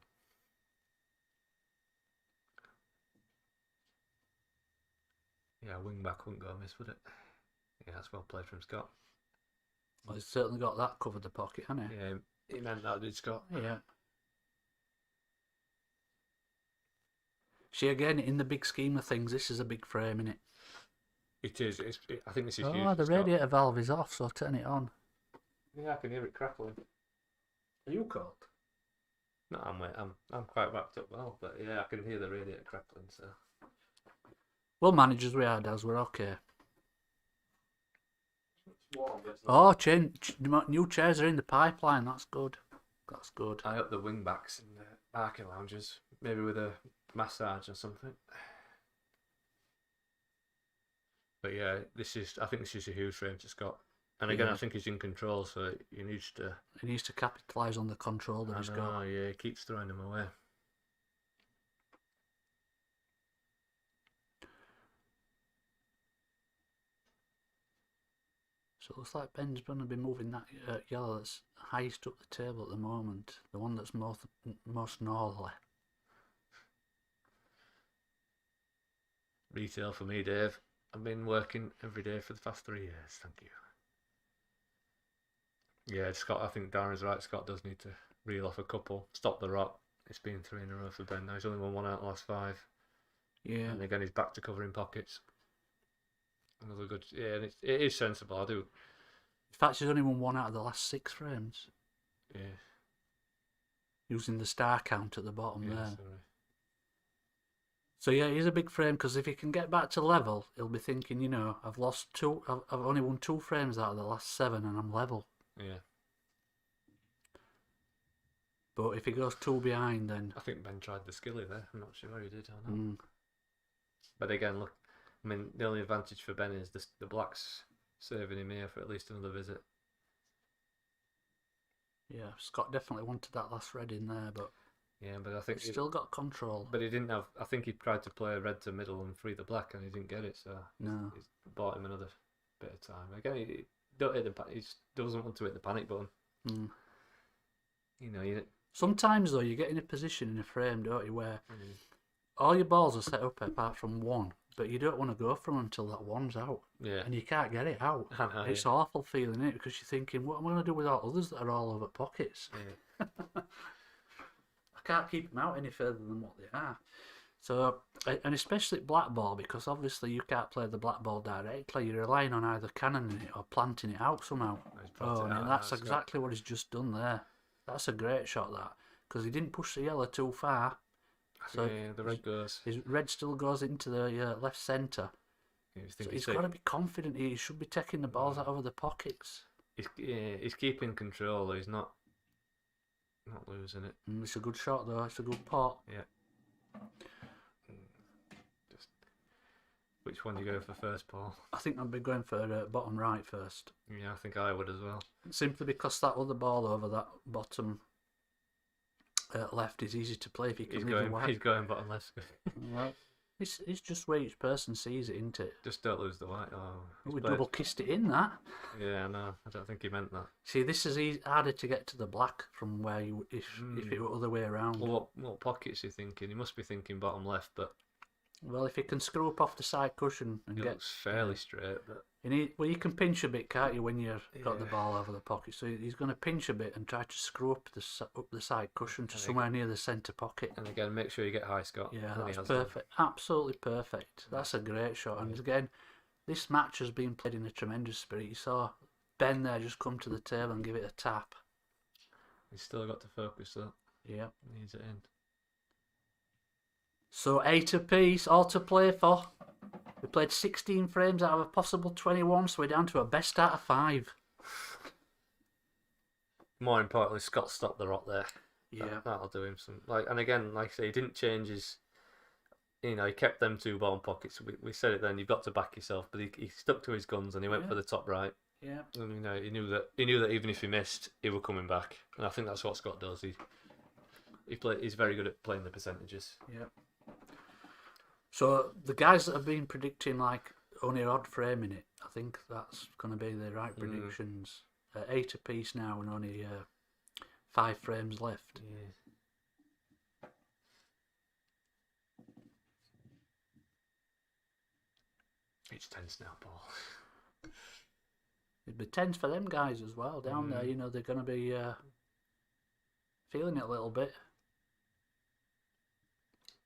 Yeah, wing back wouldn't go amiss, would it? Yeah, that's well played from Scott. Well, he's certainly got that covered the pocket, hasn't he? Yeah, he meant that, did Scott? Yeah. See, again, in the big scheme of things, this is a big frame, isn't it? It is. I think this is huge. Oh, the radiator valve is off, so turn it on. Yeah, I can hear it crackling. Are you cold? No, I'm quite wrapped up well, but yeah, I can hear the radiator crackling. So. Well, managers we are, Daz, we're okay. Oh, new chairs are in the pipeline. That's good. That's good. I hope the wing backs in the parking lounges, maybe with a massage or something. But yeah, I think this is a huge frame to Scott. And again, I think he's in control, so he needs to capitalise on the control that he's got. Oh yeah, he keeps throwing them away. So it looks like Ben's going to be moving that yellow that's highest up the table at the moment, the one that's most northerly. Retail for me, Dave. I've been working every day for the past 3 years, thank you. Yeah, Scott. I think Darren's right. Scott does need to reel off a couple, stop the rot. It's been 3 in a row for Ben now. He's only won 1 out of the last 5. Yeah. And again, he's back to covering pockets. Another good. Yeah, and it is sensible. I do. In fact, he's only won 1 out of the last 6 frames. Yeah. Using the star count at the bottom Yeah, there. sorry. So yeah, he's a big frame because if he can get back to level, he'll be thinking, I've lost 2. I've only won 2 frames out of the last 7, and I'm level. Yeah. But if he goes 2 behind, then I think Ben tried the skilly there. I'm not sure he did or not. But again, look. I mean, the only advantage for Ben is the blacks saving him here for at least another visit. Yeah, Scott definitely wanted that last red in there, but yeah, but I think he's still got control. But he didn't have. I think he tried to play red to middle and free the black, and he didn't get it. So no, he's bought him another bit of time. Again, he don't hit he doesn't want to hit the panic button. Sometimes though, you get in a position in a frame, don't you, where all your balls are set up apart from one, but you don't want to go for them until that one's out. Yeah. And you can't get it out. I know, it's awful feeling, isn't it? Because you're thinking, what am I going to do with all others that are all over pockets? Yeah. I can't keep them out any further than what they are. So, and especially blackball, because obviously you can't play the blackball directly. You're relying on either cannoning it or planting it out somehow. And that's exactly what he's just done there. That's a great shot, that. Because he didn't push the yellow too far. So yeah, the red goes. His red still goes into the left centre. So he's got to be confident. He should be taking the balls out of the pockets. He's keeping control. He's not losing it. It's a good shot though. It's a good pot. Yeah. Just which one do you go for first, Paul? I think I'd be going for bottom right first. Yeah, I think I would as well. Simply because that other ball over that bottom left is easy to play if you can. He's going bottom left. Well, it's just where each person sees it, isn't it? Just don't lose the white. We double kissed it in that. Yeah, no, I don't think he meant that. See, this is harder to get to the black from where you if it were other way around. Well, what pockets are you thinking? He must be thinking bottom left, but well, if he can screw up off the side cushion and looks fairly straight, but you can pinch a bit, can't you, when you've got the ball over the pocket? So he's going to pinch a bit and try to screw up the side cushion to somewhere near the centre pocket. And again, make sure you get high, Scott. Yeah, that's perfect. Absolutely perfect. That's a great shot. And again, this match has been played in a tremendous spirit. You saw Ben there just come to the table and give it a tap. He's still got to focus though. Yeah. Needs it in. So 8 apiece, all to play for. We played 16 frames out of a possible 21, so we're down to a best out of 5. More importantly, Scott stopped the rot there. Yeah. That'll do him some. And again, like I say, he didn't change his. He kept them 2 bottom pockets. We said it then. You've got to back yourself, but he stuck to his guns and he went for the top right. Yeah. And he knew that even if he missed, he were coming back. And I think that's what Scott does. He's very good at playing the percentages. Yeah. So the guys that have been predicting like only an odd frame in it, I think that's going to be the right predictions. 8 apiece now and only 5 frames left. Yeah. It's tense now, Paul. It'd be tense for them guys as well down there. They're going to be feeling it a little bit.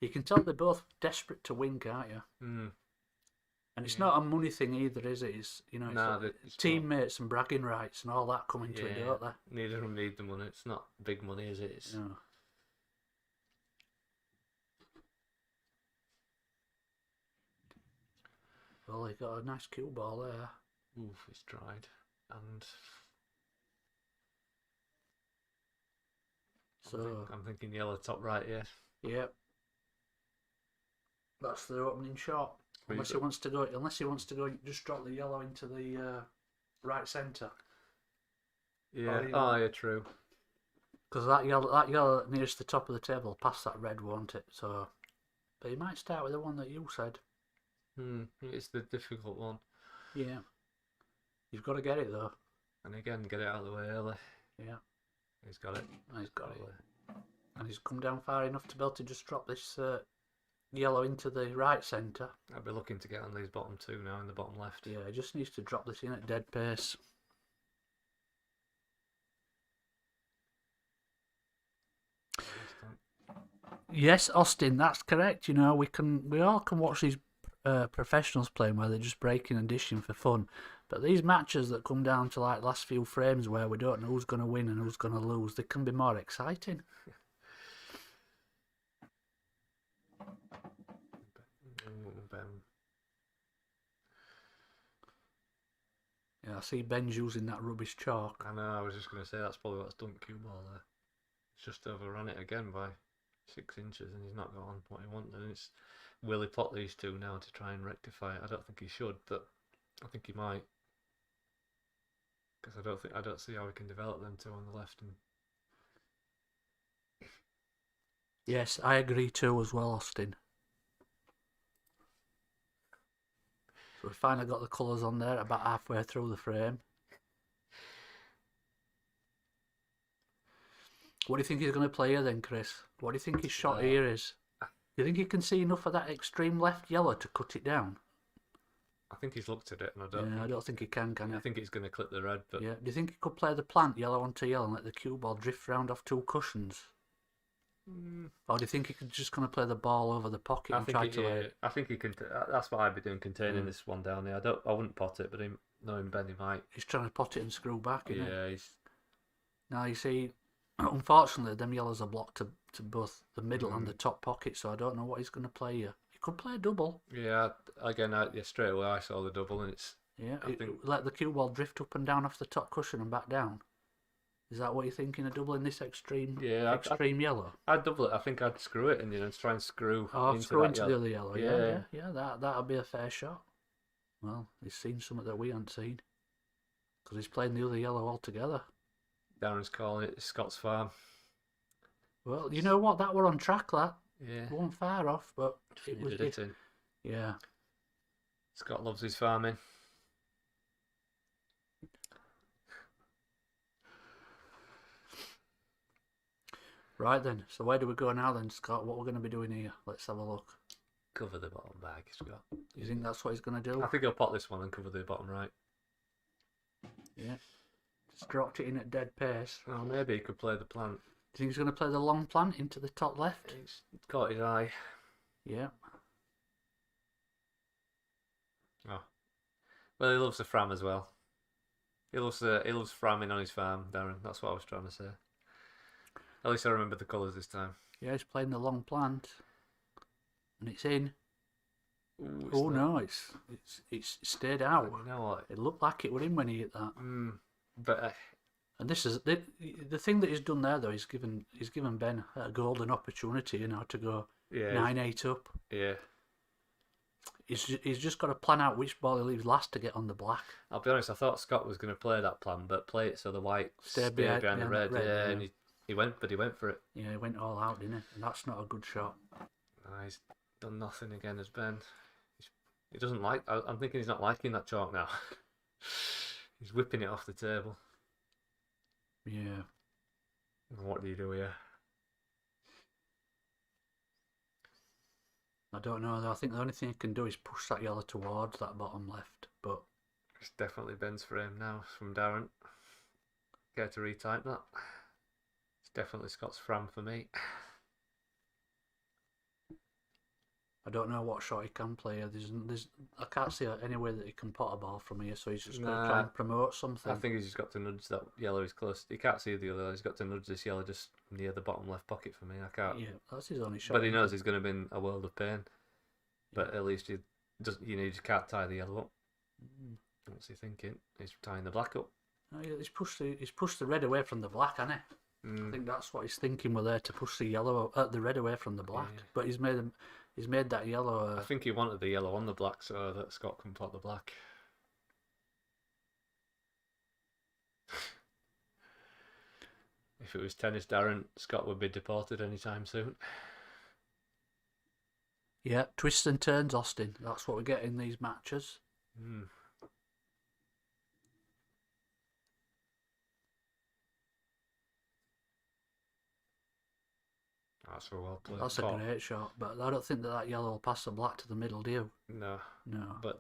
You can tell they're both desperate to win, can't you? And it's not a money thing either, is it? It's it's teammates and bragging rights and all that come into it, don't they? Neither of them need the money. It's not big money, is it? No. Well, they got a nice cue ball there. Oof, it's dried. And so I'm thinking yellow top right, yeah. Yep. That's the opening shot. Unless he wants to go, just drop the yellow into the right centre. Yeah. Yeah, true. Because that yellow nearest the top of the table, past that red, won't it? So, but you might start with the one that you said. It's the difficult one. Yeah. You've got to get it though. And again, get it out of the way early. Yeah. He's got it. He's got it. And he's come down far enough to be able to just drop this yellow into the right centre. I'd be looking to get on these bottom 2 now in the bottom left. Yeah, he just needs to drop this in at dead pace. Yes, Austin, that's correct. You know, we all can watch these professionals playing where they're just breaking and dishing for fun. But these matches that come down to like last few frames where we don't know who's going to win and who's going to lose, they can be more exciting. Yeah, I see Ben's using that rubbish chalk. I know, I was just going to say that's probably what's done cue ball there. He's just overrun it again by 6 inches and he's not got on what he wanted. And it's will he plot these two now to try and rectify it? I don't think he should, but I think he might. Because I don't see how we can develop them two on the left. And Yes, I agree too as well, Austin. So we finally got the colours on there about halfway through the frame. What do you think he's going to play here then, Chris? What do you think his shot here is? Do you think he can see enough of that extreme left yellow to cut it down? I think he's looked at it, and I don't think he can he? I think he's going to clip the red. But yeah, do you think he could play the plant yellow onto yellow and let the cue ball drift round off 2 cushions? Or do you think he could just kind of play the ball over the pocket and try to lay it? I think he can. That's what I'd be doing, containing this one down there. I wouldn't pot it, but knowing Ben, he might. He's trying to pot it and screw back, isn't Yeah, he? Now you see, unfortunately, them yellows are blocked to both the middle and the top pocket, so I don't know what he's going to play here. He could play a double. Yeah, again, straight away I saw the double, and it's. Yeah, let the cue ball drift up and down off the top cushion and back down. Is that what you're thinking of doubling this extreme yellow? I'd double it. I think I'd screw it and try and screw into the other yellow. Yeah. That'd be a fair shot. Well, he's seen something that we hadn't seen because he's playing the other yellow altogether. Darren's calling it Scott's Farm. Well, you know what? That were on track. That it wasn't far off, but it was. Yeah. Scott loves his farming. Right then, so where do we go now then, Scott? What we're going to be doing here? Let's have a look. Cover the bottom bag, Scott. You think that's what he's going to do? I think he'll pot this one and cover the bottom right. Yeah. Just dropped it in at dead pace. Oh, maybe he could play the plant. Do you think he's going to play the long plant into the top left? He's caught his eye. Yeah. Oh. Well, he loves the fram as well. He loves framming on his farm, Darren. That's what I was trying to say. At least I remember the colours this time. Yeah, he's playing the long plant. And it's in. Ooh, no, it's stayed out. You know what? It looked like it were in when he hit that. But and this is the thing that he's done there though. He's given Ben a golden opportunity, to go 9-8 up. Yeah. He's just got to plan out which ball he leaves last to get on the black. I'll be honest. I thought Scott was going to play that plan, but play it so the white stayed behind the red. Yeah, and he went for it. Yeah, he went all out, didn't he? And that's not a good shot. He's done nothing again as Ben. He doesn't like. I'm thinking he's not liking that chalk now. He's whipping it off the table. Yeah. What do you do here? I don't know though. I think the only thing he can do is push that yellow towards that bottom left. But it's definitely Ben's frame now from Darren. Care to retype that? It's definitely Scott's fram for me. I don't know what shot he can play here. I can't see any way that he can pot a ball from here, so he's just got to try and promote something. I think he's just got to nudge that yellow as close. He can't see the other. He's got to nudge this yellow just near the bottom left pocket for me. I can't. Yeah, that's his only shot. But he knows he's going to be in a world of pain. But at least he just can't tie the yellow up. What's he thinking? He's tying the black up. Oh, yeah, he's pushed the red away from the black, hasn't he? I think that's what he's thinking. We're there to push the red away from the black, but he's made that yellow. I think he wanted the yellow on the black so that Scott can pot the black. If it was tennis, Darren, Scott would be deported anytime soon. Yeah, twists and turns, Austin. That's what we get in these matches. That's a well played. That's a great shot, but I don't think that yellow will pass the black to the middle, do you? No. But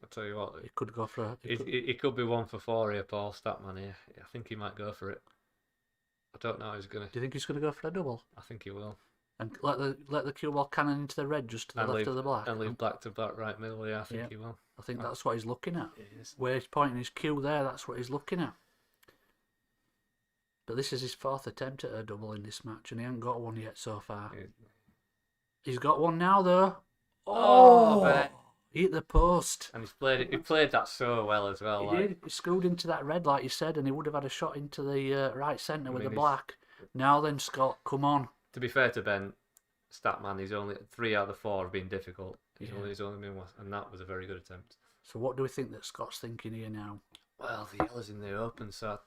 I'll tell you what, he could go for He could be 1 for 4 here, Paul Statman here. I think he might go for it. I don't know how he's gonna. Do you think he's gonna go for a double? I think he will. And let the cue ball cannon into the red just to the left of the black. And leave black to black right middle. Yeah, I think he will. I think that's what he's looking at. Yes. Where he's pointing his cue there, that's what he's looking at. But this is his 4th attempt at a double in this match, and he hasn't got one yet so far. He's got one now, though. Oh! Hit the post. And he played that so well as well. He did. He screwed into that red, like you said, and he would have had a shot into the right centre with the black. Now then, Scott, come on. To be fair to Ben, Statman, he's only 3 out of the 4 have been difficult. He's only been one, and that was a very good attempt. So what do we think that Scott's thinking here now? Well, the yellow's in the open, so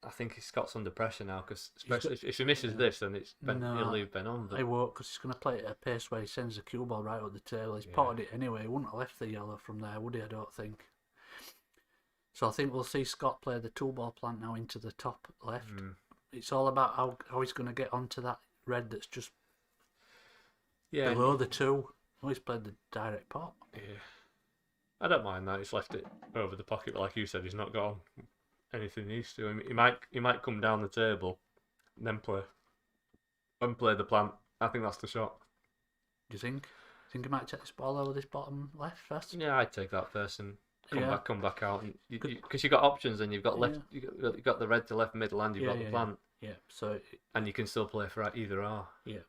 I think Scott's under pressure now, because especially if he misses this, then he'll leave Ben on. But he won't, because he's going to play it at a pace where he sends the cue ball right up the tail. He's potted it anyway. He wouldn't have left the yellow from there, would he? I don't think. So I think we'll see Scott play the 2-ball plant now into the top left. It's all about how he's going to get onto that red that's just below the 2. Oh, he's played the direct pot. Yeah. I don't mind that. He's left it over the pocket, but like you said, he's not got anything he needs to. He might come down the table and then play the plant. I think that's the shot. Do you think? Think he might take this ball over this bottom left first? Yeah, I'd take that first and come back out, because you've got options, and you've got left, you've got the red to left middle, and you've got the plant. Yeah. So and you can still play for either or. Yeah.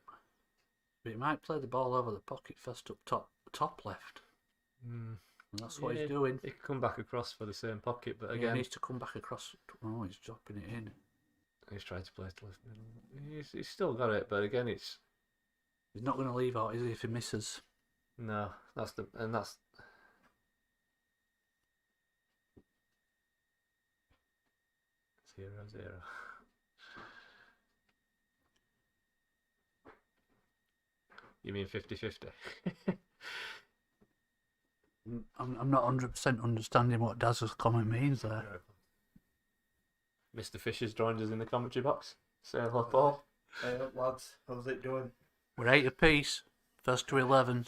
But he might play the ball over the pocket first up top left. And that's what he's doing. He can come back across for the same pocket, but again, he needs to come back across. Oh, he's dropping it in. He's trying to play to left middle. He's still got it, but again, he's not going to leave out, is he, if he misses? No, that's 0-0. You mean 50-50? I'm not 100% understanding what Daz's comment means there. Mr. Fisher's joined us in the commentary box. Say hello, Paul. Hey up, lads. How's it doing? We're 8 apiece, first to 11.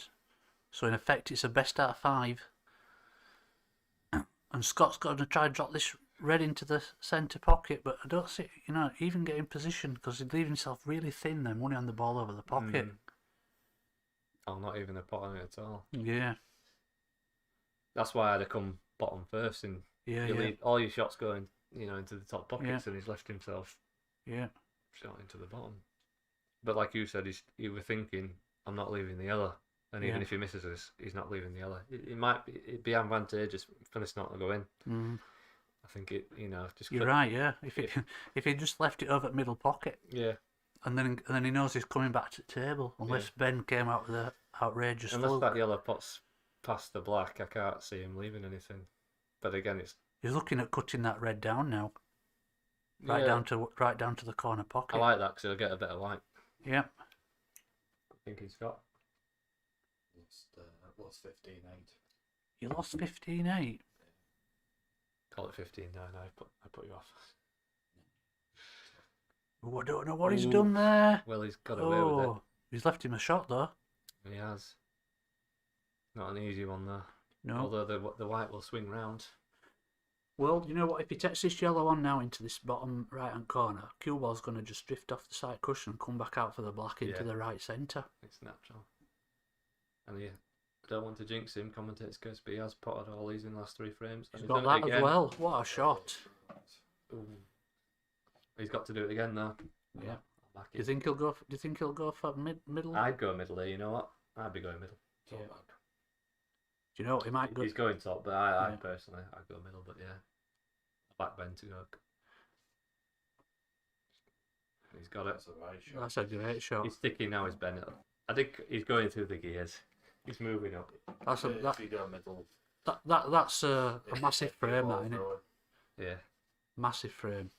So in effect, it's a best out of 5. And Scott's got to try and drop this red into the centre pocket, but I don't see, even get in position, because he'd leave himself really thin then, money on the ball over the pocket. Oh, not even a pot on it at all. Yeah. That's why I'd have come bottom first, and leave all your shots going, into the top pockets, and he's left himself shot into the bottom. But like you said, you were thinking, I'm not leaving the yellow. And even if he misses us, he's not leaving the yellow. It'd be advantageous for this not to go in. I think just. You're right, yeah. If he just left it over at middle pocket, and then he knows he's coming back to the table. Unless Ben came out with an outrageous fluke. That yellow pot's past the black, I can't see him leaving anything. But again, he's looking at cutting that red down now. Right down to the corner pocket. I like that, because he'll get a bit of light. Yeah. I think he's got. Lost 15-8. You lost 15-8. Call it 15-9. I put you off. I don't know what he's done there. Well, he's got away with it. He's left him a shot though. He has. Not an easy one though. No. Although the white will swing round. Well, you know what? If he takes this yellow on now into this bottom right-hand corner, cue ball's going to just drift off the side cushion and come back out for the black into the right centre. It's natural. And I don't want to jinx him, commentator's curse, but he has potted all these in the last 3 frames. He's got that as well. What a shot. Ooh. He's got to do it again though. Yeah. Do you think he'll go for middle? I'd go middle there, you know what? I'd be going middle. Yeah. Do you know what? He might go. He's going top, but I personally, I'd go middle, but yeah. Back Ben to go. He's got it. That's a great shot. He's sticking now, is Ben. I think he's going through the gears. He's moving up. That's if you go middle. That's a massive frame, that, isn't it? Yeah. Massive frame.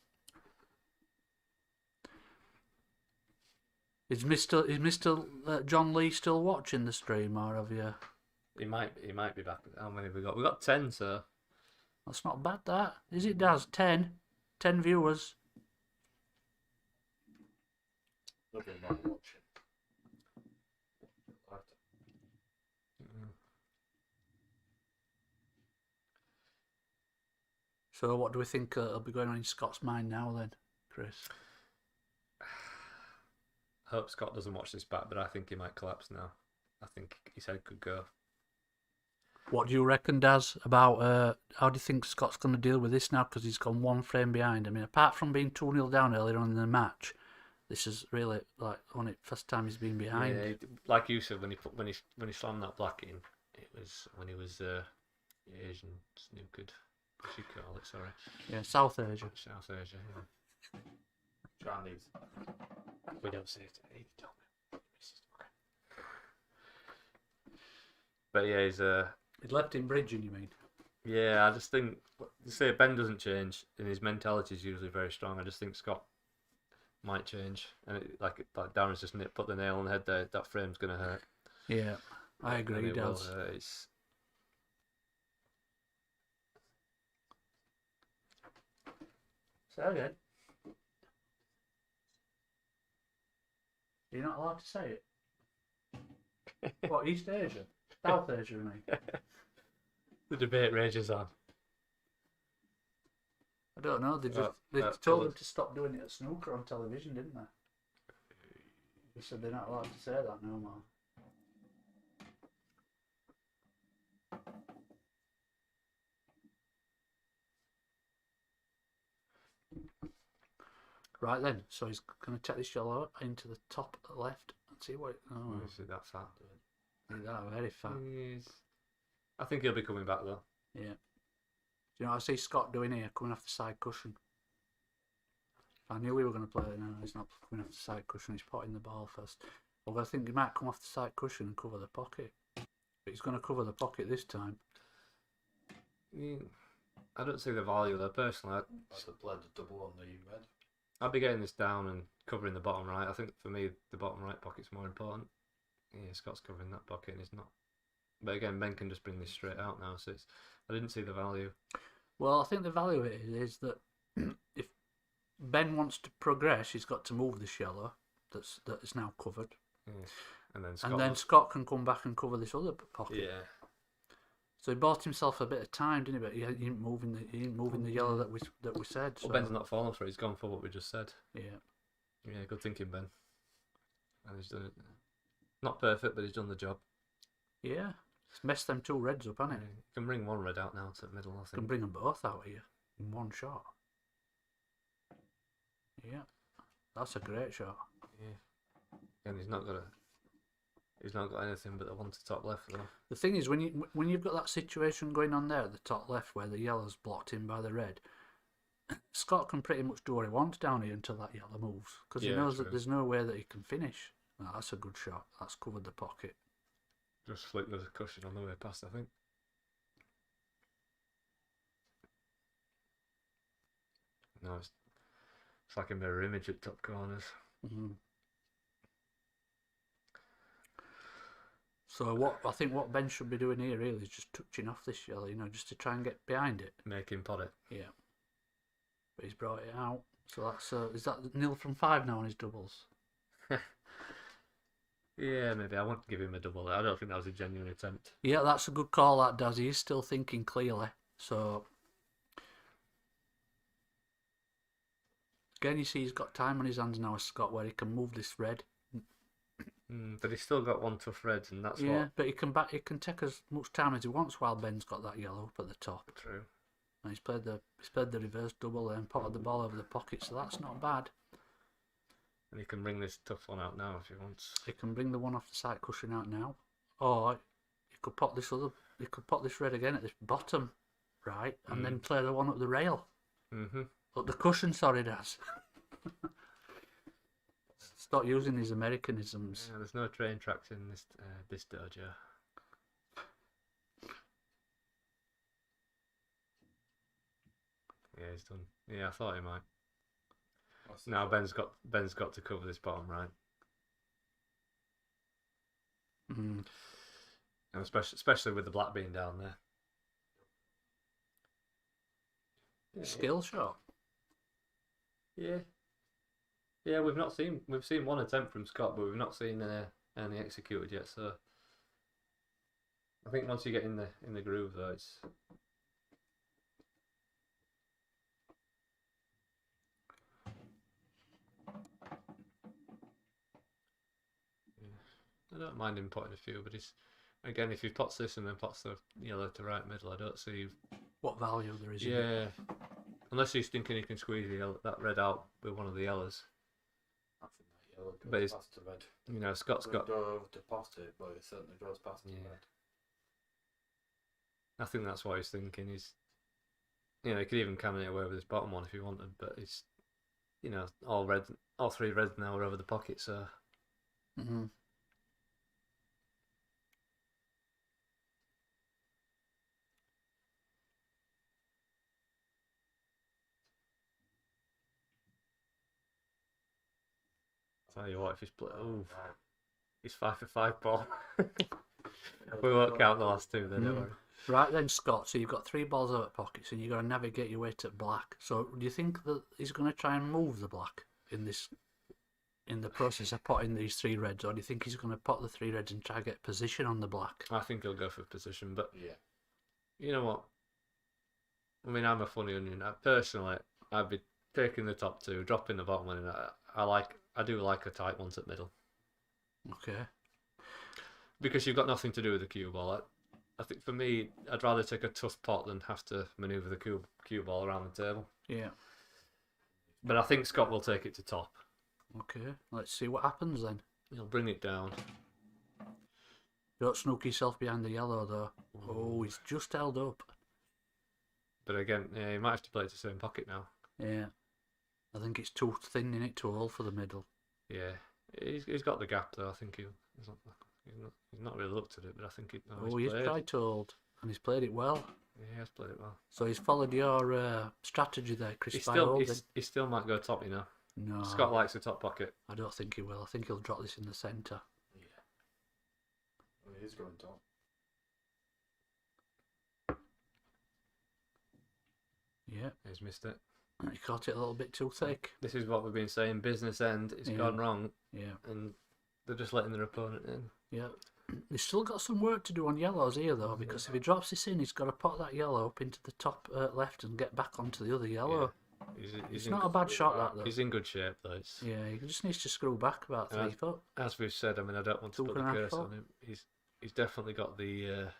Is Mr. John Lee still watching the stream, or have you? He might be back. How many have we got? We got 10, so. That's not bad, that. Is it, Daz? 10? 10 viewers. Nothing not watching. So what do we think will be going on in Scott's mind now then, Chris? hope Scott doesn't watch this back, but I think he might collapse now. I think his head could go. What do you reckon, Daz, about how do you think Scott's going to deal with this now? Because he's gone one frame behind. I mean, apart from being 2-0 down earlier on in the match, this is really like first time he's been behind. Yeah, like you said, when he slammed that black in, it was when he was Asian snookered. What should you call it? Sorry. Yeah, South Asia. South Asia. Yeah. Chinese. We don't say it. He told me. But yeah, He's left him bridging, you mean? yeah, I just think, say Ben doesn't change, and his mentality is usually very strong. I just think Scott might change, and like Darren's just put the nail on the head there. That frame's gonna hurt. Yeah, I agree, And it will Daz. hurt. It's, Say again. You're not allowed to say it. What, East Asia? South Asia, you mean? the debate rages on. I don't know. They told them to stop doing it at snooker on television, didn't they? They said they're not allowed to say that no more. Right then, so he's going to take this yellow into the top left and see what. Oh, Obviously, that's fat. that very fat. I think he'll be coming back though. Yeah. Do you know what I see Scott doing here, coming off the side cushion? I knew we were going to play it. No, he's not coming off the side cushion. He's potting the ball first. Although I think he might come off the side cushion and cover the pocket. But he's going to cover the pocket this time. Yeah. I don't see the value though. Personally, I'd have played the double on the red. I'd be getting this down and covering the bottom right. I think for me, the bottom right pocket's more important. Yeah, Scott's covering that pocket and he's not. But again, Ben can just bring this straight out now, so I didn't see the value. Well, I think the value of it is that if Ben wants to progress, he's got to move this yellow that is now covered. Yeah. And then Scott can come back and cover this other pocket. Yeah. So he bought himself a bit of time, didn't he? But he ain't moving the yellow that we said. Well, So. Ben's not fallen for it. He's gone for what we just said. Yeah. Yeah, good thinking, Ben. And he's done it. Not perfect, but he's done the job. Yeah. He's messed them two reds up, hasn't he? You can bring one red out now to the middle, I think. Can bring them both out here in one shot. Yeah. That's a great shot. Yeah. And he's not got anything but the one to top left though. The thing is, when you've got that situation going on there at the top left where the yellow's blocked in by the red, Scott can pretty much do what he wants down here until that yellow moves because he knows that there's no way that he can finish. Oh, that's a good shot. That's covered the pocket. Just flicked the cushion on the way past, I think. No, it's like a mirror image at top corners. Mm-hmm. So what Ben should be doing here really is just touching off this yellow, just to try and get behind it. Make him pot it. Yeah. But he's brought it out. So that's is that 0 from 5 now on his doubles? Yeah, maybe. I want to give him a double. I don't think that was a genuine attempt. Yeah, that's a good call, that does. He is still thinking clearly. So again, you see he's got time on his hands now, Scott, where he can move this red. But he's still got one tough red, and that's but he can take as much time as he wants while Ben's got that yellow up at the top. True. And he's played the reverse double there and potted the ball over the pocket, so that's not bad. And he can bring this tough one out now if he wants. He can bring the one off the side cushion out now, or he could pot this red again at this bottom, right, and then play the one up the rail. Mm-hmm. Up the cushion, sorry, Daz. Stop using these Americanisms. Yeah, there's no train tracks in this dojo. Yeah, he's done. Yeah, I thought he might. Now Ben's got to cover this bottom right. Mm. And especially with the black being down there. Yeah. Skill shot. Yeah. Yeah, we've seen one attempt from Scott, but we've not seen any executed yet. So I think once you get in the groove, though, it's. don't mind him putting a few, but he's again, if he pots this and then pots the yellow to right middle, I don't see what value there is in it. yeah, unless he's thinking he can squeeze that red out with one of the yellows. I think that yellow But goes it's- past the red. You know, Scott's It got. don't go over to past it, but it certainly goes past the Yeah. red. I think that's what he's thinking. He's, you know, he could even cannon it away with his bottom one if he wanted, but it's, you know, all red, all three reds now are over the pocket, so Mm-hmm. tell you what, if he's play, ooh, Right. he's 5 for 5 ball. We won't count the last two, then, don't worry. Right then, Scott. So you've got 3 balls out of pockets, and you've got to navigate your way to black. So do you think that he's going to try and move the black in the process of potting these 3 reds, or do you think he's going to pot the 3 reds and try to get position on the black? I think he'll go for position, but Yeah. you know what? I mean, I'm a funny onion. Personally, I'd be taking the top 2, dropping the bottom one, and I do like a tight one at middle. Okay. Because you've got nothing to do with the cue ball. I think for me, I'd rather take a tough pot than have to manoeuvre the cue ball around the table. Yeah. But I think Scott will take it to top. Okay. Let's see what happens then. He'll bring it down. Don't snook yourself behind the yellow though. Oh, he's just held up. But again, yeah, he might have to play it to the same pocket now. Yeah. I think it's too thin in it to hold for the middle. Yeah, he's got the gap though. I think he's not really looked at it, but I think He's tried to hold, and he's played it well. Yeah, he has played it well. So he's followed your strategy there, Chris. He still might go top, you know. No, Scott likes the top pocket. I don't think he will. I think he'll drop this in the centre. Yeah. Well, he is going top. Yeah, He's missed it. he caught it a little bit too thick. This is what we've been saying. Business end. It's Yeah. gone wrong, Yeah, and they're just letting their opponent in. yeah. He's still got some work to do on yellows here though, because if he drops this in, he's got to pot that yellow up into the top left and get back onto the other yellow. He's It's not a bad shot that though. He's in good shape though. Yeah, he just needs to screw back about 3 foot. As we've said, I mean, I don't want to put the 2.5 curse foot. on him. He's definitely got the.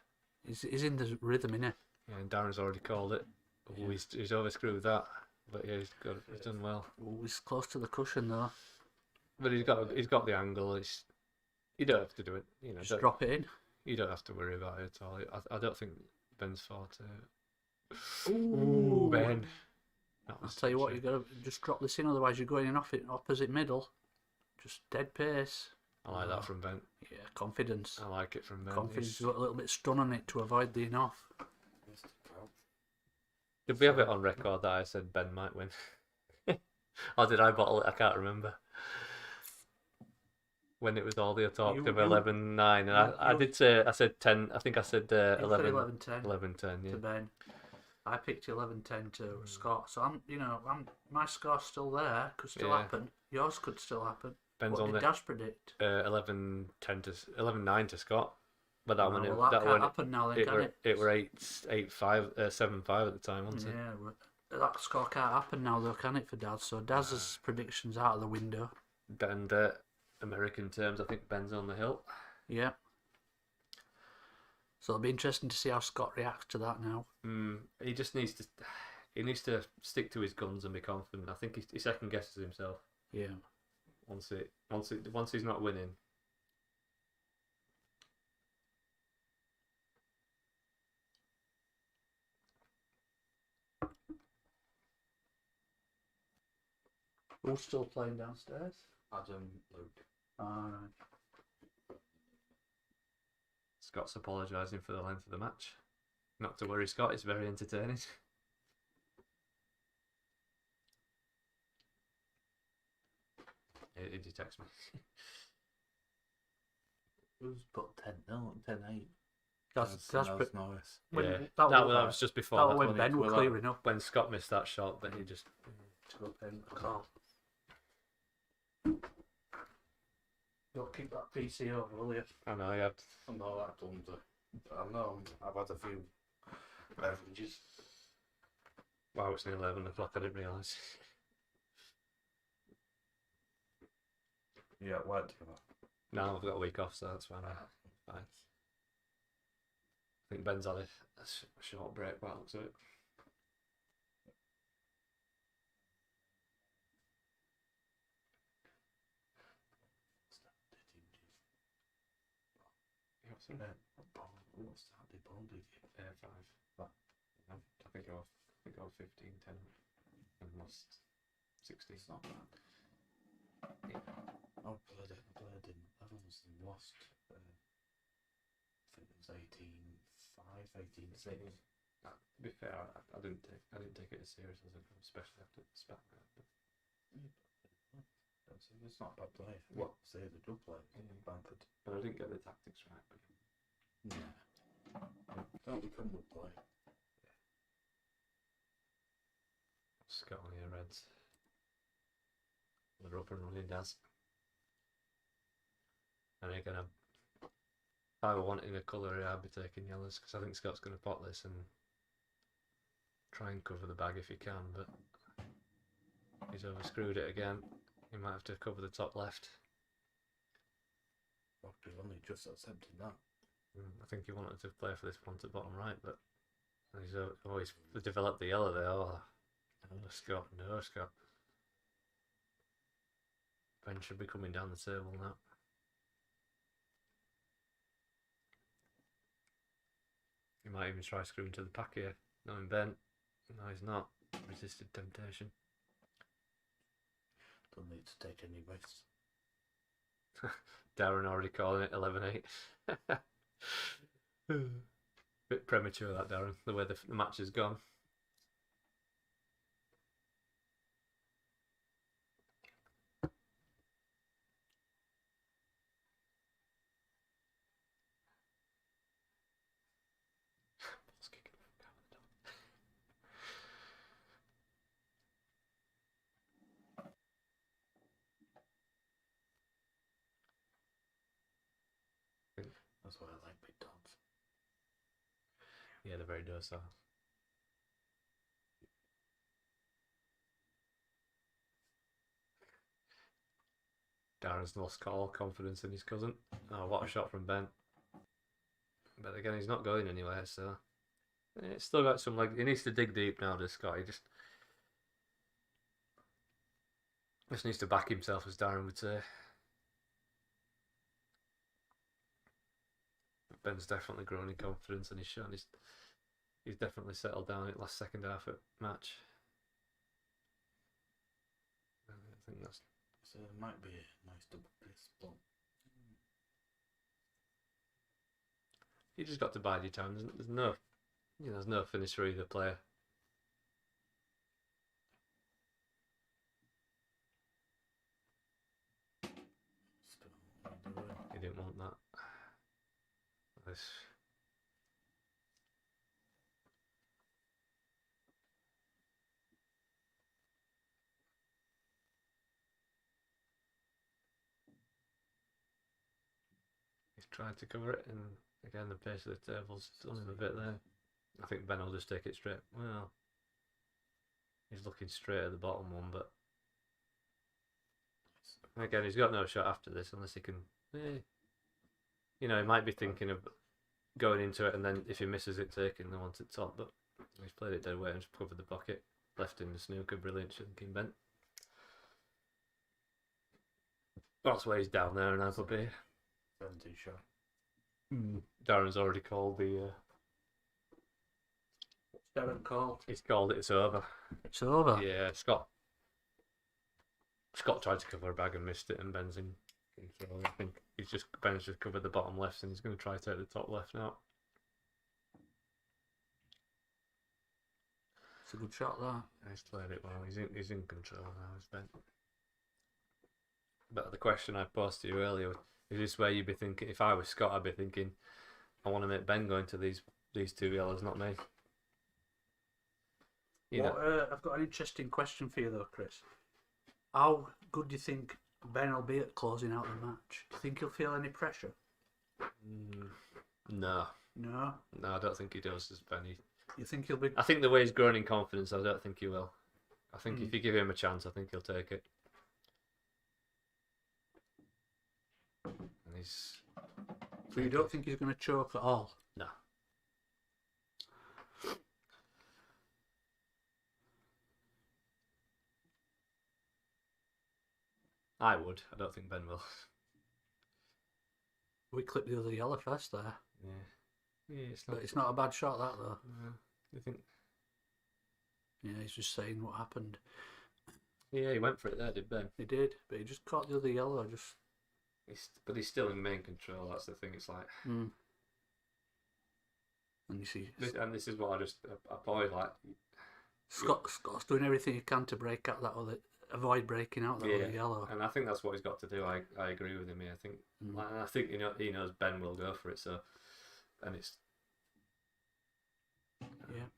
He's in the rhythm, innit? Yeah, and Darren's already called it. Oh, he's overscrewed that, but yeah, he's done well. Oh, he's close to the cushion though. But he's got the angle. You don't have to do it. You know, Just drop it in. you don't have to worry about it at all. I don't think Ben's forte. Ooh, Ben. I'll tell you what, you got to just drop this in, otherwise you're going in off it opposite middle. Just dead pace. I like that from Ben. Yeah, confidence. I like it from Ben. Confidence. Got a little bit stun on it to avoid the in off. Mr. Crouch. Did we have it on record that I said Ben might win? Or did I bottle it? I can't remember. When it was all the talk of 11-9, and I did say, I said 10. I think I said 11. 11-10 11-10, yeah. to Ben. I picked 11-10 to Scott. So my score's still there. Could still Yeah. happen. Yours could still happen. Ben's What on did the Dash predict? 11-10 to 11-9 to Scott. But that one, Well, that that can't one, happen now, then, it can were it? it were 8-5, 7-5 at the time, wasn't it? Yeah, that score can't happen now, though, can it, for Daz? So Daz's prediction's out of the window. And American terms, I think Ben's on the hill. Yeah. So it'll be interesting to see how Scott reacts to that now. He just needs to stick to his guns and be confident. I think he second guesses himself Yeah. once he's not winning. Who's still playing downstairs? Adam, Luke. Alright. Scott's apologising for the length of the match. Not to worry, Scott. It's very entertaining. Did you text me? Who's put 10-0, 10-8? That's Norris. when, Yeah, that that was, was just before. that That was when when, Ben was clearing up when Scott missed that shot, then he just. to go pay the call. Don't keep that PC over, will you? I know, yeah. I'm not that clumsy. I know I've had a few beverages. Wow, it's near 11 o'clock. I didn't realise. Yeah, work together. No, I've got a week off, so that's fine. Fine. I think Ben's had a short break by the looks of it. What's the rate? What's that? They ball did you? 5. What? I think I was 15, 10 and lost 16. It's not bad. Yeah. I played in Evans and lost. I think it was 18-5, 18-6. To be fair, I didn't take it as serious as I could, especially after the spat. It's not a bad play. What? Say the good play. Bamford. But I didn't get the tactics right. But Yeah. Don't become good play. Scott on your Reds. They're up and running, Daz. And again, if I were wanting a colour, I'd be taking yellows because I think Scott's going to pot this and try and cover the bag if he can, but he's overscrewed it again. He might have to cover the top left. Well, he's only just accepted that. I think he wanted to play for this one to bottom right, but he's always developed the yellow there. Oh, no, Scott, no, Scott. Ben should be coming down the table now. He might even try screwing to the pack here, knowing Ben. No, he's not. Resisted temptation. Don't need to take any risks. Darren already calling it 11-8. Bit premature that, Darren, the way the match has gone. That's why I like big dogs. Yeah, they're very docile. Darren's lost all confidence in his cousin. Oh, what a shot from Ben. But again, he's not going anywhere, so it's still got some leg. He needs to dig deep now, does Scott? He just needs to back himself, as Darren would say. But Ben's definitely grown in confidence, and he's definitely settled down in the last second half of match. I think that's. So it might be a nice double piece, but You just got to bide your time. There's no finish for either player. still what are you doing? He didn't want that. He's tried to cover it, and again the pace of the table's done him a bit there. I think Ben will just take it straight. Well, he's looking straight at the bottom one, but again he's got no shot after this unless he can. He might be thinking of going into it, and then if he misses it, taking the one to the top. But he's played it dead weight and just covered the pocket, left in the snooker. Brilliant, shouldn't Ben. That's why he's down there, and I'll be. 17 shot. Darren's already called the. Darren called. He's called it. It's over. It's over. Yeah, Scott tried to cover a bag and missed it, and Ben's in control. I think Ben's just covered the bottom left, and he's going to try to take the top left now. It's a good shot, that. He's played it well. He's in control now. Is Ben? But the question I posed to you earlier, is this where you'd be thinking? If I was Scott, I'd be thinking, I want to make Ben go into these two yellows, not me. I've got an interesting question for you though, Chris. How good do you think Ben will be at closing out the match? Do you think he'll feel any pressure? No, No. I don't think he does. As Ben, You think he'll be? I think the way he's grown in confidence, I don't think he will. I think if you give him a chance, I think he'll take it. He's So you don't think he's going to choke at all? no. I would. I don't think Ben will. We clipped the other yellow first there. Yeah, it's not. But it's not a bad shot, that, though. You think? Yeah, he's just saying what happened. Yeah, he went for it there, did Ben? He did, but he just caught the other yellow. But he's still in main control. That's the thing. It's like, And you see, this is what I just avoid. Like, Scott's doing everything he can to break out that other, avoid breaking out that other yellow. and I think that's what he's got to do. I agree with him here. I think he knows Ben will go for it. So, and it's Yeah.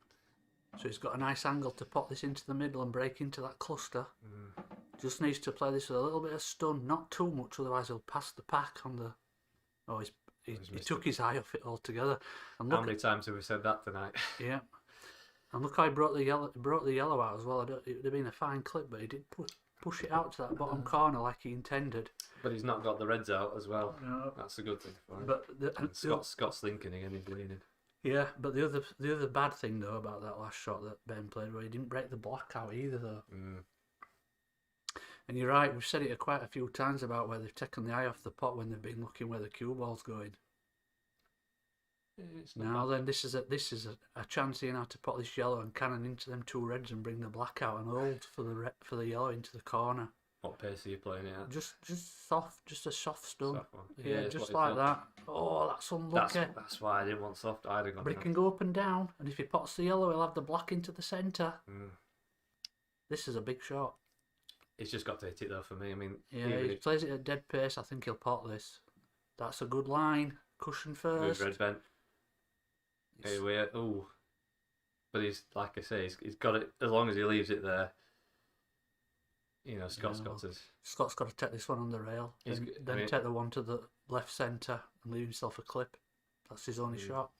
So he's got a nice angle to pop this into the middle and break into that cluster. Just needs to play this with a little bit of stun, not too much, otherwise he'll pass the pack on the. Oh, he took his eye off it altogether. And how many times have we said that tonight? Yeah. And look how he brought the yellow out as well. It would have been a fine clip, but he did push it out to that bottom corner like he intended. But he's not got the reds out as well. No. That's a good thing for him. But Scott's thinking again. He's leaning. Yeah, but the other bad thing though about that last shot that Ben played, where he didn't break the block out either though. And you're right, we've said it quite a few times about where they've taken the eye off the pot when they've been looking where the cue ball's going. Now then, this is a chance here now to put this yellow and cannon into them two reds and bring the black out and hold for the yellow into the corner. What pace are you playing it at? Just soft, just a soft stun. Soft one. Yeah, just like that. Oh, that's unlucky. That's why I didn't want soft. I'd have gone. But it can go up and down, and if he pots the yellow, he'll have the black into the centre. This is a big shot. He's just got to hit it though for me. I mean, yeah, if he plays it at dead pace, I think he'll pot this. That's a good line. Cushion first. Red bent. Here we are. Ooh. But he's, like I say, he's got it, as long as he leaves it there. You know, Scott's got to take this one on the rail. Then take the one to the left centre and leave himself a clip. That's his only shot.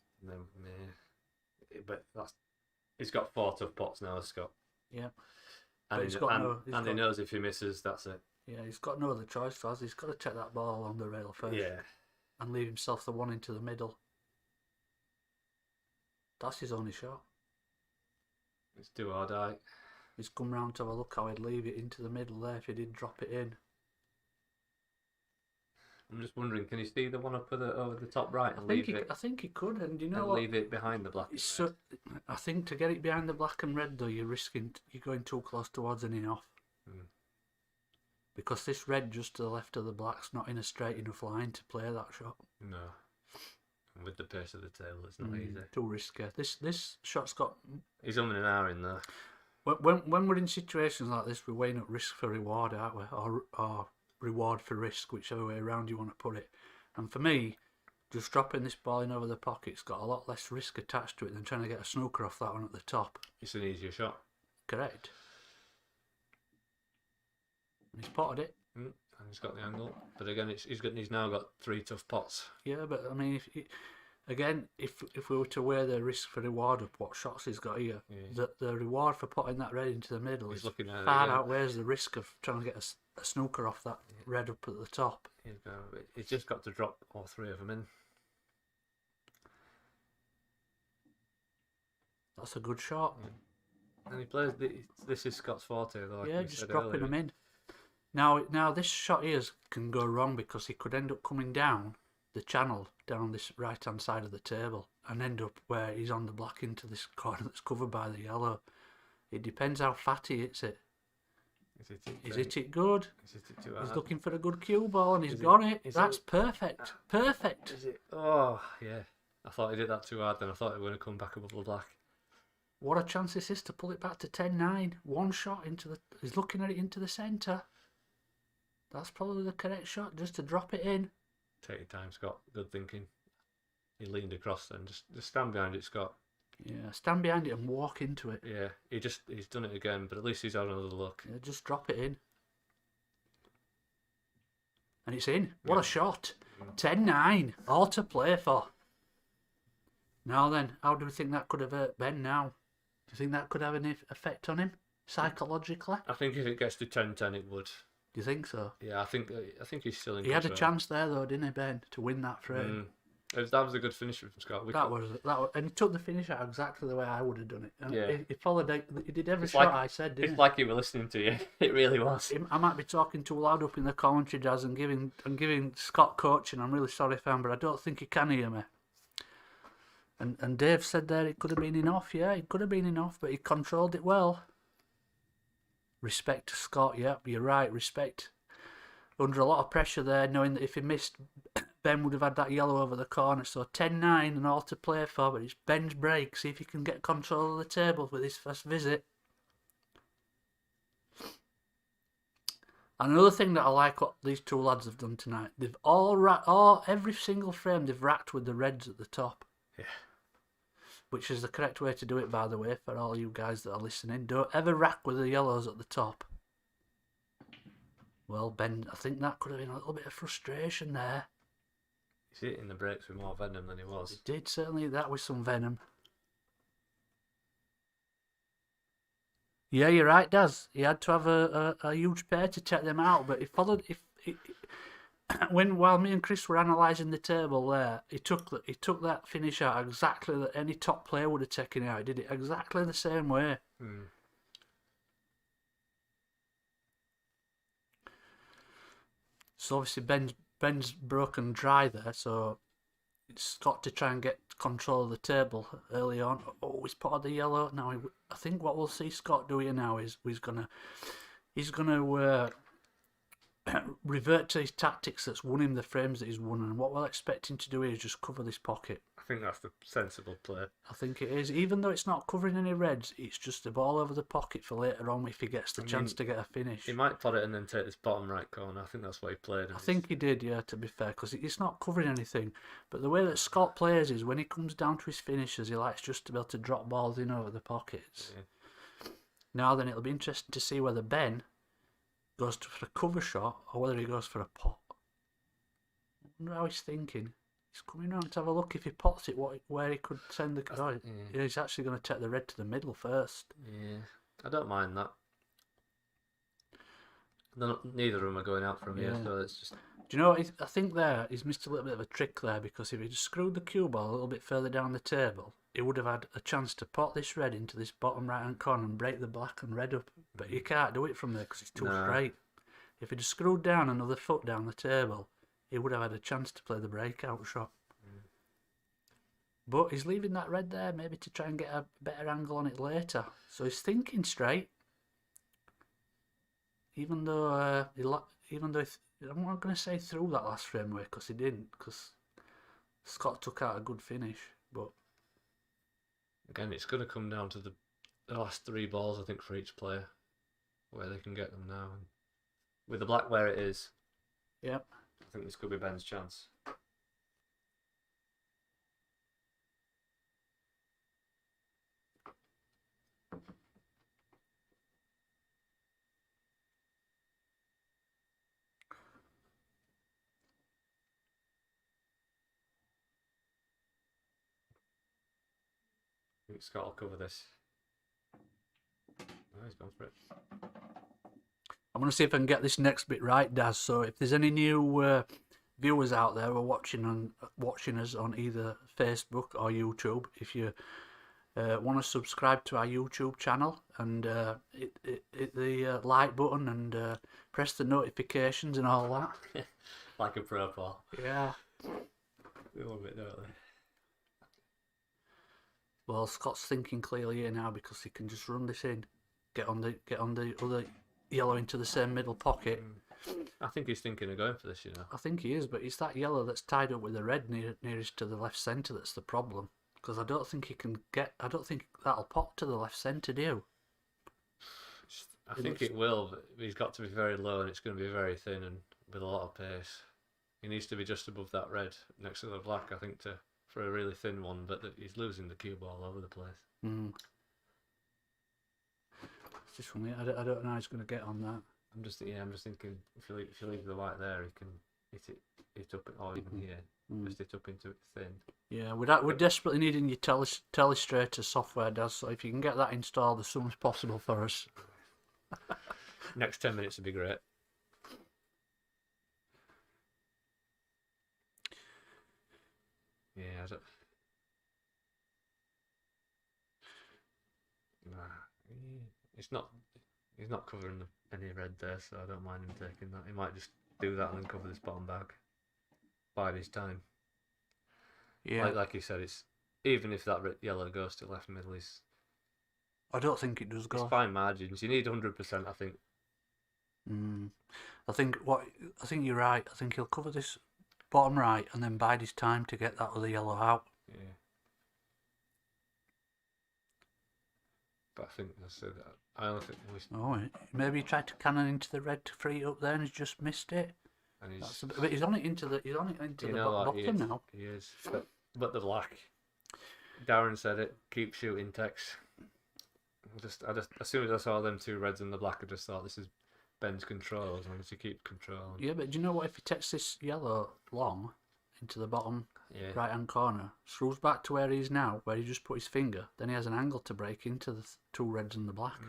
But he's got 4 tough pots now, Scott. Yeah. And he knows if he misses, that's it. Yeah, he's got no other choice, Faz. He's got to take that ball on the rail first. Yeah. And leave himself the one into the middle. That's his only shot. It's do or die. He's come round to have a look how he'd leave it into the middle there if he did drop it in. I'm just wondering, can he see the one up over the top right and leave it? I think he could, and you know and what? Leave it behind the black and red. I think to get it behind the black and red though, you're going too close towards an in-off. Because this red just to the left of the black's not in a straight enough line to play that shot. No. And with the pace of the table, it's not easy. Too risky. This shot's got... He's umming and ahhing though. When we're in situations like this, we're weighing up risk for reward, aren't we? Or reward for risk, whichever way around you want to put it. And for me, just dropping this ball in over the pocket's got a lot less risk attached to it than trying to get a snooker off that one at the top. It's an easier shot. Correct. And he's potted it. And he's got the angle. But again, he's now got 3 tough pots. Yeah, but I mean, if we were to weigh the risk for reward of what shots he's got here, the reward for putting that red into the middle is far outweighs the risk of trying to get a snooker off that red up at the top. He's just got to drop all 3 of them in. That's a good shot. And he plays. This is Scott's forte, though. Like just dropping them in. Now this shot here can go wrong because he could end up coming down the channel down this right hand side of the table and end up where he's on the black into this corner that's covered by the yellow. It depends how fat he hits it. He's hit it good. He's looking for a good cue ball and he's got it. That's perfect. Perfect. Is it? Oh yeah. I thought he did that too hard. Then I thought it was going to come back above the black. What a chance this is to pull it back to 10-9. One shot into the. He's looking at it into the centre. That's probably the correct shot, just to drop it in. Take your time, Scott. Good thinking. He leaned across and just stand behind it, Scott. Yeah, stand behind it and walk into it. Yeah, he's done it again, but at least he's had another look. Yeah, just drop it in. And it's in. What a shot. 10-9. All to play for. Now then, how do we think that could have hurt Ben now? Do you think that could have any effect on him, psychologically? I think if it gets to 10-10 it would. Do you think so? Yeah, I think he's still in He had a control. chance there though, didn't he, Ben, to win that frame? That was a good finish from Scott. That was, and he took the finish out exactly the way I would have done it. And Yeah. he followed it. He did every It's shot like- I said, didn't It's he? like he were listening to you. It really was. I might be talking too loud up in the commentary, Daz, and giving Scott coaching. I'm really sorry, fan, but I don't think he can hear me. And Dave said there it could have been enough. Yeah, it could have been enough, but he controlled it well. Respect to Scott. Yep, you're right. Respect. Under a lot of pressure there, knowing that if he missed, Ben would have had that yellow over the corner. So 10-9 and all to play for, but it's Ben's break. See if he can get control of the table with his first visit. And another thing that I like what these two lads have done tonight, they've every single frame they've racked with the reds at the top. Yeah. Which is the correct way to do it, by the way, for all you guys that are listening. Don't ever rack with the yellows at the top. Well, Ben, I think that could have been a little bit of frustration there. He's hitting the brakes with more venom than he was. He did certainly that with some venom. Yeah, you're right, Daz. He had to have a huge pair to take them out, but he followed. While me and Chris were analysing the table there, he took that finish out exactly that any top player would have taken out. He did it exactly the same way. So obviously Ben's broken dry there, so it's got to try and get control of the table early on. Oh, he's put on the yellow. Now I think what we'll see Scott do here now is he's gonna revert to his tactics that's won him the frames that he's won, and what we'll expect him to do is just cover this pocket. I think that's the sensible play. I think it is, even though it's not covering any reds, it's just a ball over the pocket for later on if he gets the chance to get a finish. He might pot it and then take this bottom right corner. I think that's what he played. I think he did, yeah, to be fair, because it's not covering anything. But the way that Scott plays is when he comes down to his finishes, he likes just to be able to drop balls in over the pockets. Yeah. Now then, it'll be interesting to see whether Ben goes for a cover shot or whether he goes for a pot. I wonder how he's thinking. He's coming round to have a look if he pots it, where he could send the... Yeah, he's actually going to take the red to the middle first. Yeah, I don't mind that. Neither of them are going out from here, so it's just... Do you know what? I think there he's missed a little bit of a trick there, because if he just screwed the cue ball a little bit further down the table, he would have had a chance to pot this red into this bottom right-hand corner and break the black and red up. But you can't do it from there because it's too straight. If he'd have screwed down another foot down the table, he would have had a chance to play the breakout shot. But he's leaving that red there, maybe to try and get a better angle on it later. So he's thinking straight. Even though I'm not going to say through that last frame away, because he didn't, because Scott took out a good finish. But again, it's going to come down to the last three balls, I think, for each player, where they can get them now. And with the black where it is, yep. I think this could be Ben's chance. I think Scott will cover this. Oh, he's gone for it. I'm going to see if I can get this next bit right, Daz. So if there's any new viewers out there who are watching us on either Facebook or YouTube, if you want to subscribe to our YouTube channel and hit the like button and press the notifications and all that. Like a pro ball. Yeah. They love it, don't they? Well, Scott's thinking clearly here now because he can just run this in, get on the other yellow into the same middle pocket. I think he's thinking of going for this, you know. I think he is, but it's that yellow that's tied up with the red nearest to the left centre that's the problem. Because I don't think that'll pop to the left centre, do you? I think it will, but he's got to be very low and it's going to be very thin and with a lot of pace. He needs to be just above that red next to the black, I think, for a really thin one, but he's losing the cue ball all over the place. It's just funny. I don't know how he's going to get on that. I'm just thinking if you leave the white there, he can hit up or even here, just hit up into it thin. Yeah, we're desperately needing your Telestrator software, Daz. So if you can get that installed as soon as possible for us. Next 10 minutes would be great. Yeah, I don't. Nah, it's not. He's not covering any red there, so I don't mind him taking that. He might just do that and then cover this bottom bag. Bide his time. Yeah. Like you said, it's even if that yellow goes to left middle, I don't think it does it's go. fine margins. You need 100%, I think. I think you're right. I think he'll cover this bottom right and then bide his time to get that other yellow out. Yeah. But I think that's it. I don't think Maybe he tried to cannon into the red to free it up there and he's just missed it. and But he's on it into the bottom now. He is. But the black. Darren said it. Keep shooting Tex. I just as soon as I saw them two reds and the black, I just thought this is Ben's control as long as he keeps control. Yeah, but do you know what? If he takes this yellow long into the bottom Yeah. right hand corner, screws back to where he is now, where he just put his finger, then he has an angle to break into the two reds and the black. I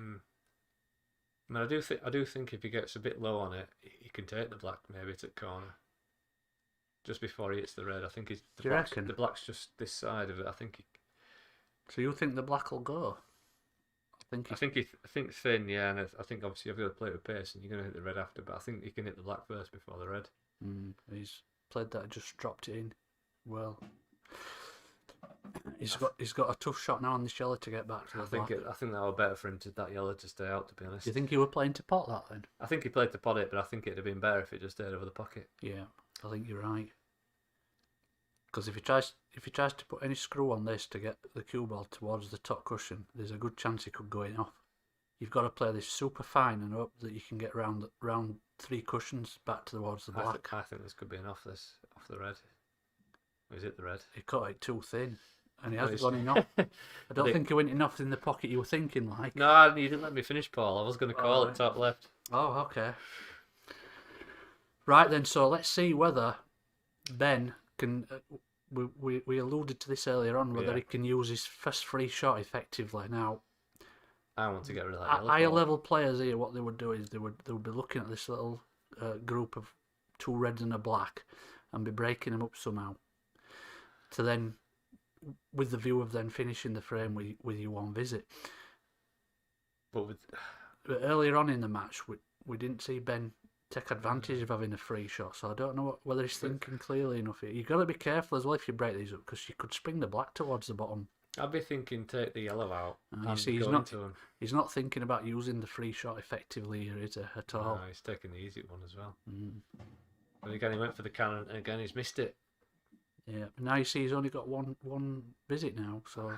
mean, I do think if he gets a bit low on it, he can take the black maybe to the corner. Just before he hits the red, I think the black's just this side of it. I think. So you think the black will go? I think thin, yeah, and I think obviously I've got to play with pace, and you're going to hit the red after. But I think he can hit the black first before the red. He's played that, just dropped it in. Well, he's got a tough shot now on this yellow to get back to the black. I think that would better for him that yellow to stay out. To be honest, Do you think he were playing to pot that then? I think he played to pot it, but I think it'd have been better if it just stayed over the pocket. Yeah, I think you're right. Because if he tries to put any screw on this to get the cue ball towards the top cushion, there's a good chance he could go in off. You've got to play this super fine and hope that you can get round 3 cushions back towards the black. I think this could be an off the red. Or is it the red? He cut it too thin, and he hasn't gone enough. I don't think he went enough in the pocket you were thinking, like. No, you didn't let me finish, Paul. I was going to call it top left. Oh, okay. Right then, so let's see whether Ben can. We alluded to this earlier on, whether he can use his first free shot effectively. Now, I want to get rid of that. Higher level players here, what they would do is they would be looking at this little group of 2 reds and a black, and be breaking them up somehow. To then, with the view of then finishing the frame with your one visit. But earlier on in the match, we didn't see Ben take advantage of having a free shot, so I don't know whether he's thinking clearly enough here. You've got to be careful as well if you break these up, because you could spring the black towards the bottom. I'd be thinking take the yellow out. You see, he's not thinking about using the free shot effectively here, is he, at all? No, he's taking the easy one as well. And again, he went for the cannon, and again, he's missed it. Yeah, but now you see he's only got one visit now, so...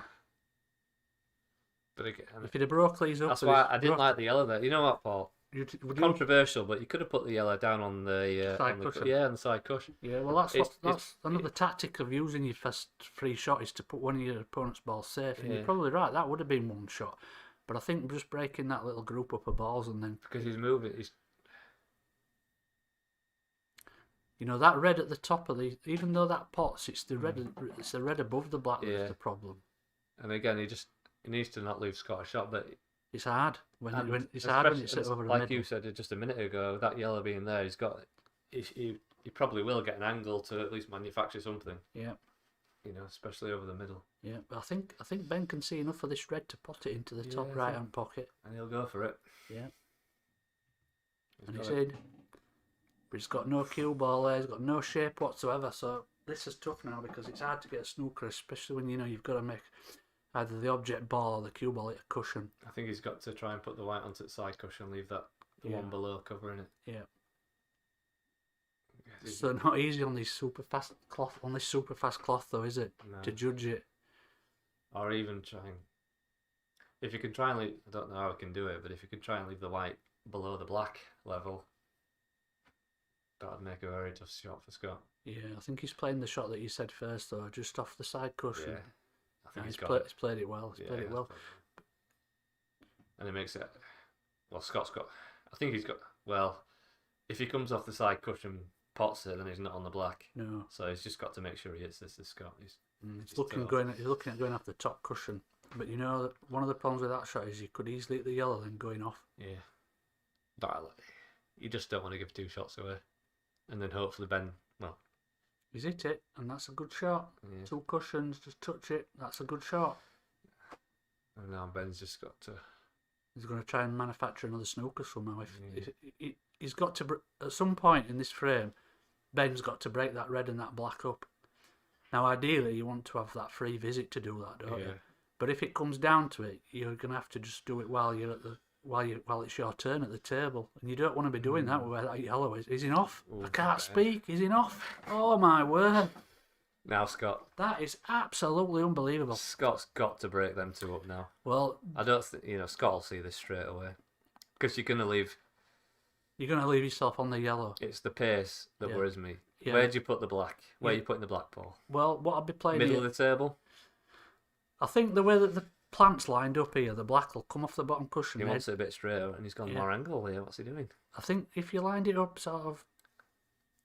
But again, if he'd have broke these up... That's why I didn't like the yellow there. You know what, Paul? Controversial, but you could have put the yellow down on the side cushion. on the side cushion. Yeah, well, that's another tactic of using your first free shot is to put one of your opponent's balls safe. And you're probably right. That would have been one shot, but I think just breaking that little group up of balls and then because he's moving, that red at the top of the, even though that pots, it's the red above the black that's the problem. And again, he needs to not leave Scott a shot, but. It's hard when it's over the middle. Like you said just a minute ago, that yellow being there, he probably will get an angle to at least manufacture something. Yeah. Especially over the middle. Yeah, but I think Ben can see enough of this red to pot it into the top right hand pocket. And he'll go for it. Yeah. And he's in. But he's got no cue ball there, he's got no shape whatsoever, so this is tough now because it's hard to get a snooker, especially when you've got to make either the object ball or the cue ball at a cushion. I think he's got to try and put the white onto the side cushion and leave the one below covering it. Yeah. So not easy on this super fast cloth though, is it? No. To judge it. Or even if you can try and leave, I don't know how I can do it, but if you can try and leave the white below the black level, that would make a very tough shot for Scott. Yeah, I think he's playing the shot that you said first though, just off the side cushion. Yeah. I think he's played it well. He's played it well. And it makes it... Well, Scott's got... I think he's got... Well, if he comes off the side cushion, pots it, then he's not on the black. No. So he's just got to make sure he hits this, Scott. He's looking at going off the top cushion. But one of the problems with that shot is you could easily hit the yellow then going off. Yeah. But you just don't want to give 2 shots away. And then hopefully Ben... Well, He's hit it, and that's a good shot. Yeah. 2 cushions, just touch it. That's a good shot. And now Ben's just got to. He's going to try and manufacture another snooker somehow. He's got to, at some point in this frame, Ben's got to break that red and that black up. Now, ideally, you want to have that free visit to do that, don't you? But if it comes down to it, you're going to have to just do it while you're at the while it's your turn at the table, and you don't want to be doing that where that yellow is. Is he off? Ooh, I can't Ben. speak. Is he off? Oh my word! Now Scott. That is absolutely unbelievable. Scott's got to break them 2 up now. Well, I don't think Scott will see this straight away because you're going to leave. you're going to leave yourself on the yellow. It's the pace that Yeah. worries me. Yeah. Where'd you put the black? Where Yeah. you putting the black ball? Well, what I'll be playing Middle here, of the table. I think the way that the plant's lined up here, the black will come off the bottom cushion. He Ed. wants it a bit straighter, and he's gone Yeah. more angle here. What's he doing? I think if you lined it up sort of,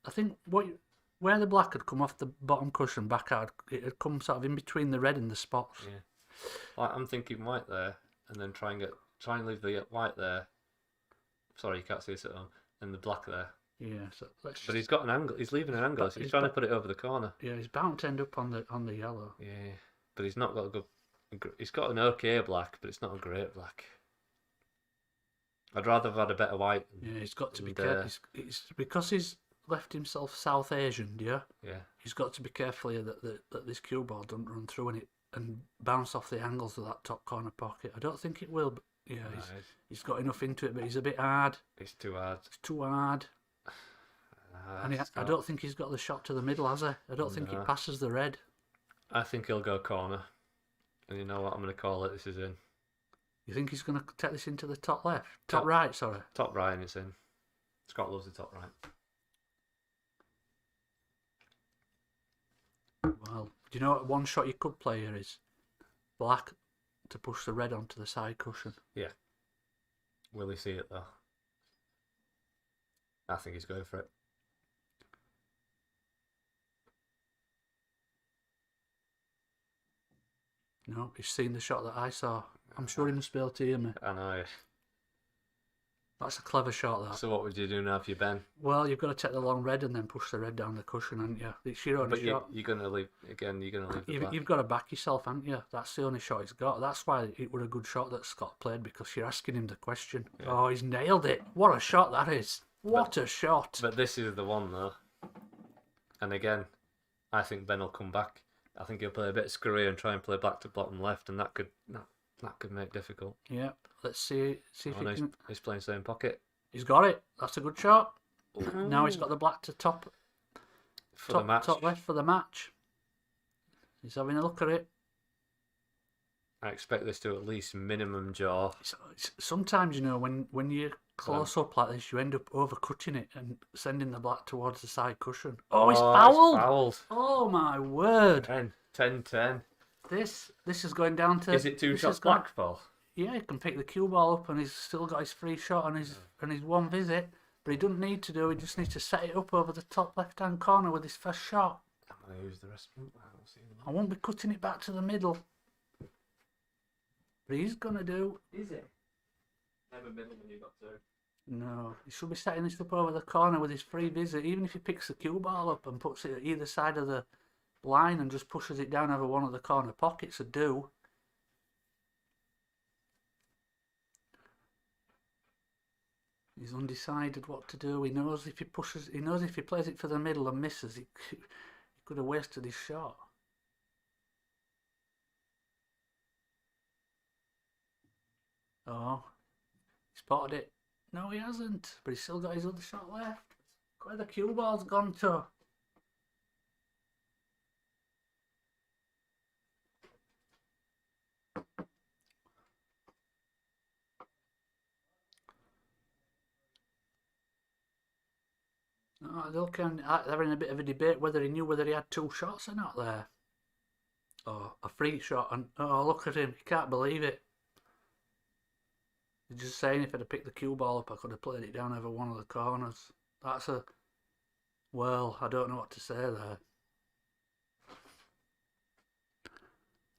I think where the black had come off the bottom cushion back out, it had come sort of in between the red and the spots. Yeah. I'm thinking white there, and then try and leave the white there. Sorry, you can't see this at home. And the black there. Yeah, so let's. But he's got an angle. He's leaving an angle. So he's trying to put it over the corner. Yeah, he's bound to end up on the yellow. Yeah, but he's not got a good. He's got an okay black, but it's not a great black. I'd rather have had a better white. Yeah, he's got to be And, careful. It's because he's left himself South Asian, yeah. Yeah. He's got to be careful here that this cue ball doesn't run through and bounce off the angles of that top corner pocket. I don't think it will, but yeah, he's got enough into it, but he's a bit hard. It's too hard. It's too hard. And I don't think he's got the shot to the middle, has he? I don't think it passes the red. I think he'll go corner. And you know what I'm going to call it? This is in. You think he's going to take this into the top left? Top right, sorry. Top right, and it's in. Scott loves the top right. Well, do you know what one shot you could play here is? Black to push the red onto the side cushion. Yeah. Will he see it though? I think he's going for it. No, he's seen the shot that I saw. I'm sure he must be able to hear me. I know. That's a clever shot, that. So what would you do now if you're Ben? Well, you've got to take the long red and then push the red down the cushion, haven't you? It's your only But shot. you're going to leave again. You're going to leave the black. You've got to back yourself, haven't you? That's the only shot he's got. That's why it was a good shot that Scott played, because you're asking him the question. Yeah. Oh, he's nailed it. What a shot that is. What a shot. But this is the one, though. And again, I think Ben will come back. I think he'll play a bit screwy and try and play back to bottom left, and that could make it difficult. Yeah, let's see if he can... He's playing same pocket. He's got it. That's a good shot. Ooh. Now he's got the black to top the match. Top left for the match. He's having a look at it. I expect this to at least minimum jaw. Sometimes, you know, when you're close up like this, you end up overcutting it and sending the black towards the side cushion. Oh, he's fouled. Fouled. Oh, my word. 10-10. This is going down to... Is it 2 shots black ball? Yeah, he can pick the cue ball up and he's still got his free shot and his one visit. But he doesn't need to do. He just needs to set it up over the top left-hand corner with his first shot. I'm going to use the rest of them. I won't be cutting it back to the middle. But he's going to do... Is it? Never middle when you got to. No, he should be setting this up over the corner with his free visit. Even if he picks the cue ball up and puts it at either side of the line and just pushes it down over one of the corner pockets, would do. He's undecided what to do. He knows if he plays it for the middle and misses, he could have wasted his shot. Oh, he spotted it. No, he hasn't. But he's still got his other shot left. Where the cue ball's gone to? They're having a bit of a debate whether he knew whether he had 2 shots or not there. Oh, a free shot, and oh, look at him. He can't believe it. He's just saying if I'd have picked the cue ball up, I could have played it down over one of the corners. That's a... Well, I don't know what to say there.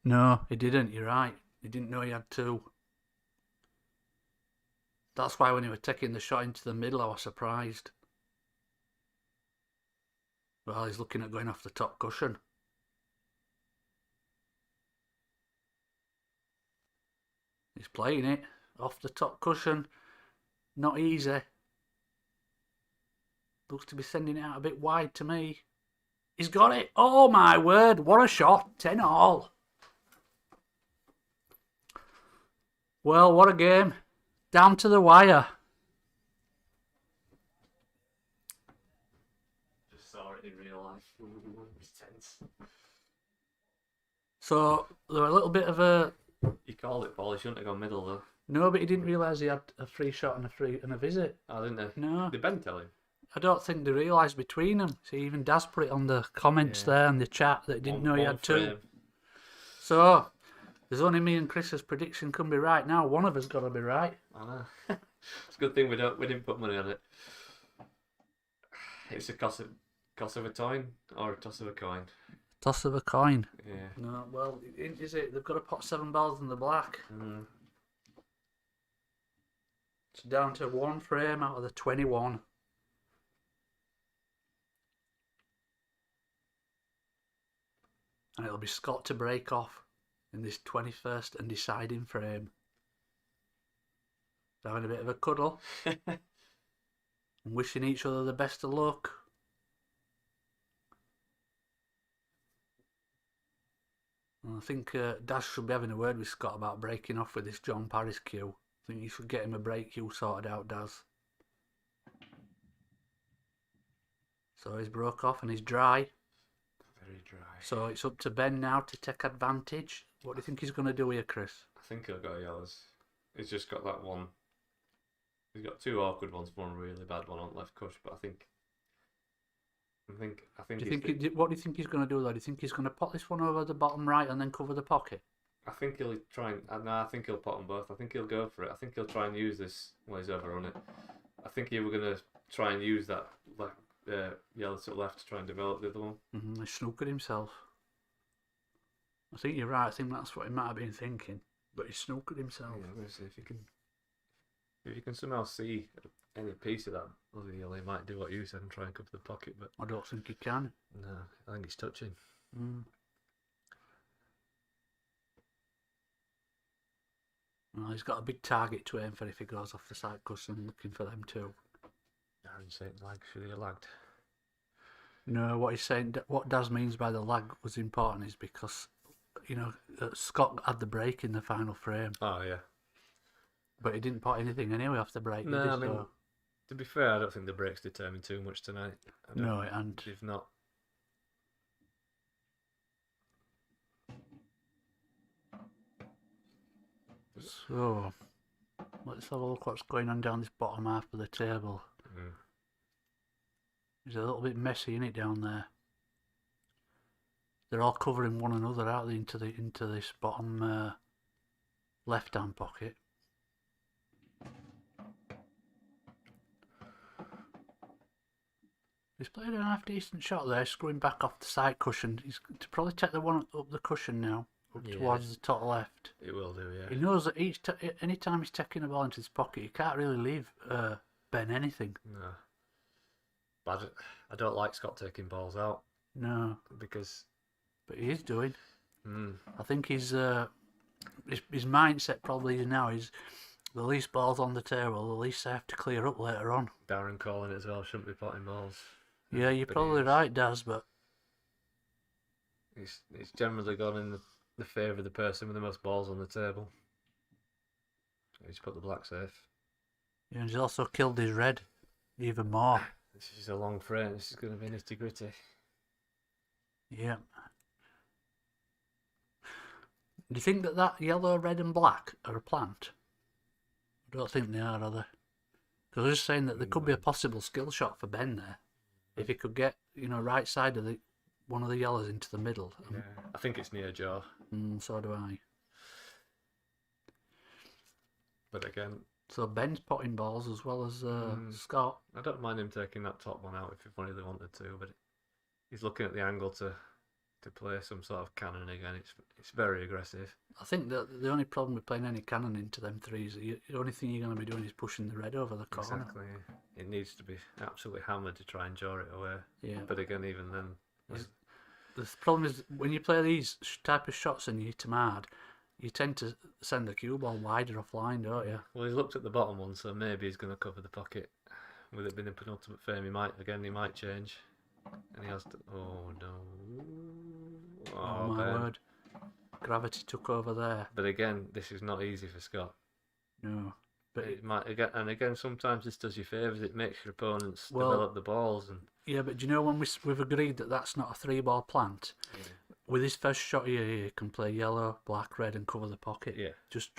No, he didn't. You're right. He didn't know he had 2. That's why when he was taking the shot into the middle, I was surprised. Well, he's looking at going off the top cushion. He's playing it off the top cushion. Not easy. Looks to be sending it out a bit wide to me. He's got it. Oh my word, what a shot. 10-all. Well, what a game. Down to the wire. Just saw it in real life. It's tense. So, there were a little bit of a... You called it, Paul. He shouldn't have gone middle, though. No, but he didn't realise he had a free shot and a visit. Oh, didn't they? No. Did Ben tell him? I don't think they realised between them. See, even Daz put it on the comments there and the chat that he didn't know he had two. So, there's only me and Chris's prediction can be right now. One of us got to be right. I know. It's a good thing we didn't put money on it. It's a toss of a coin or a toss of a coin. Toss of a coin. Yeah. No, well, is it? They've got to put 7 balls in the black. Mm. It's down to 1 frame out of the 21. And it'll be Scott to break off in this 21st and deciding frame. Having a bit of a cuddle. And wishing each other the best of luck. And I think Daz should be having a word with Scott about breaking off with this John Paris cue. I think you should get him a break cue sorted out, Daz. So he's broke off and he's dry. Very dry. So it's up to Ben now to take advantage. What do you think he's going to do here, Chris? I think he'll go yellows. He's just got that one. He's got 2 awkward ones, one really bad one on left cush. But I think. What do you think he's going to do though? Do you think he's going to pop this one over the bottom right and then cover the pocket? I think he'll try and. No, I think he'll pot them both. I think he'll go for it. I think he'll try and use this when he's overrun it. I think he was going to try and use that yellow to the left to try and develop the other one. He snookered himself. I think you're right. I think that's what he might have been thinking. But he snookered himself. Yeah, we'll see if you can somehow see any piece of that other yellow, he might do what you said and try and cover the pocket. But I don't think he can. no, I think he's touching. Well, he's got a big target to aim for if he goes off the side cushion, looking for them too. Aaron saying lag, should he have lagged? No, what he's saying, what Daz means by the lag was important is because, Scott had the break in the final frame. Oh, yeah. But he didn't pot anything anyway off the break. No, I mean, to be fair, I don't think the break's determined too much tonight. No, and if not. So, let's have a look what's going on down this bottom half of the table. It's a little bit messy, isn't it, down there? They're all covering one another, aren't they, into this bottom left-hand pocket. He's played a half decent shot there, screwing back off the side cushion. He's to probably take the one up the cushion now, towards the top left. It will do, yeah. He knows that any time he's taking a ball into his pocket, he can't really leave Ben anything. No. But I don't like Scott taking balls out. No. But he is doing. I think his mindset probably is now is the least balls on the table, the least they have to clear up later on. Darren calling it as well, shouldn't be potting balls. Yeah, you're probably right, Daz, but He's generally gone in the favour of the person with the most balls on the table. He's put the black safe. Yeah, and he's also killed his red even more. This is a long frame. This is going to be nitty gritty. Yeah. Do you think that yellow, red and black are a plant? I don't think they are they? Because I was just saying that there could be a possible skill shot for Ben there. If he could get, right side of one of the yellows into the middle. Yeah, I think it's near jaw. So do I. But again... So Ben's potting balls as well as Scott. I don't mind him taking that top one out if he really wanted to, but he's looking at the angle to play some sort of cannon again. It's very aggressive. I think that the only problem with playing any cannon into them threes, the only thing you're going to be doing is pushing the red over the corner. Exactly. it needs to be absolutely hammered to try and jaw it away. Yeah. But again, even then, The problem is when you play these type of shots and you hit them hard, you tend to send the cue ball wider offline, don't you? well, he looked at the bottom one, so maybe he's going to cover the pocket. With it being a penultimate frame, he might change. And he has to. Oh no! Oh my Ben. word! Gravity took over there. But again, this is not easy for Scott. No, but It might again. Sometimes this does you favours. It makes your opponents develop the balls and. Yeah, but do you know when we've agreed that that's not a 3-ball plant? Yeah. With his first shot here, he can play yellow, black, red, and cover the pocket. Yeah. Just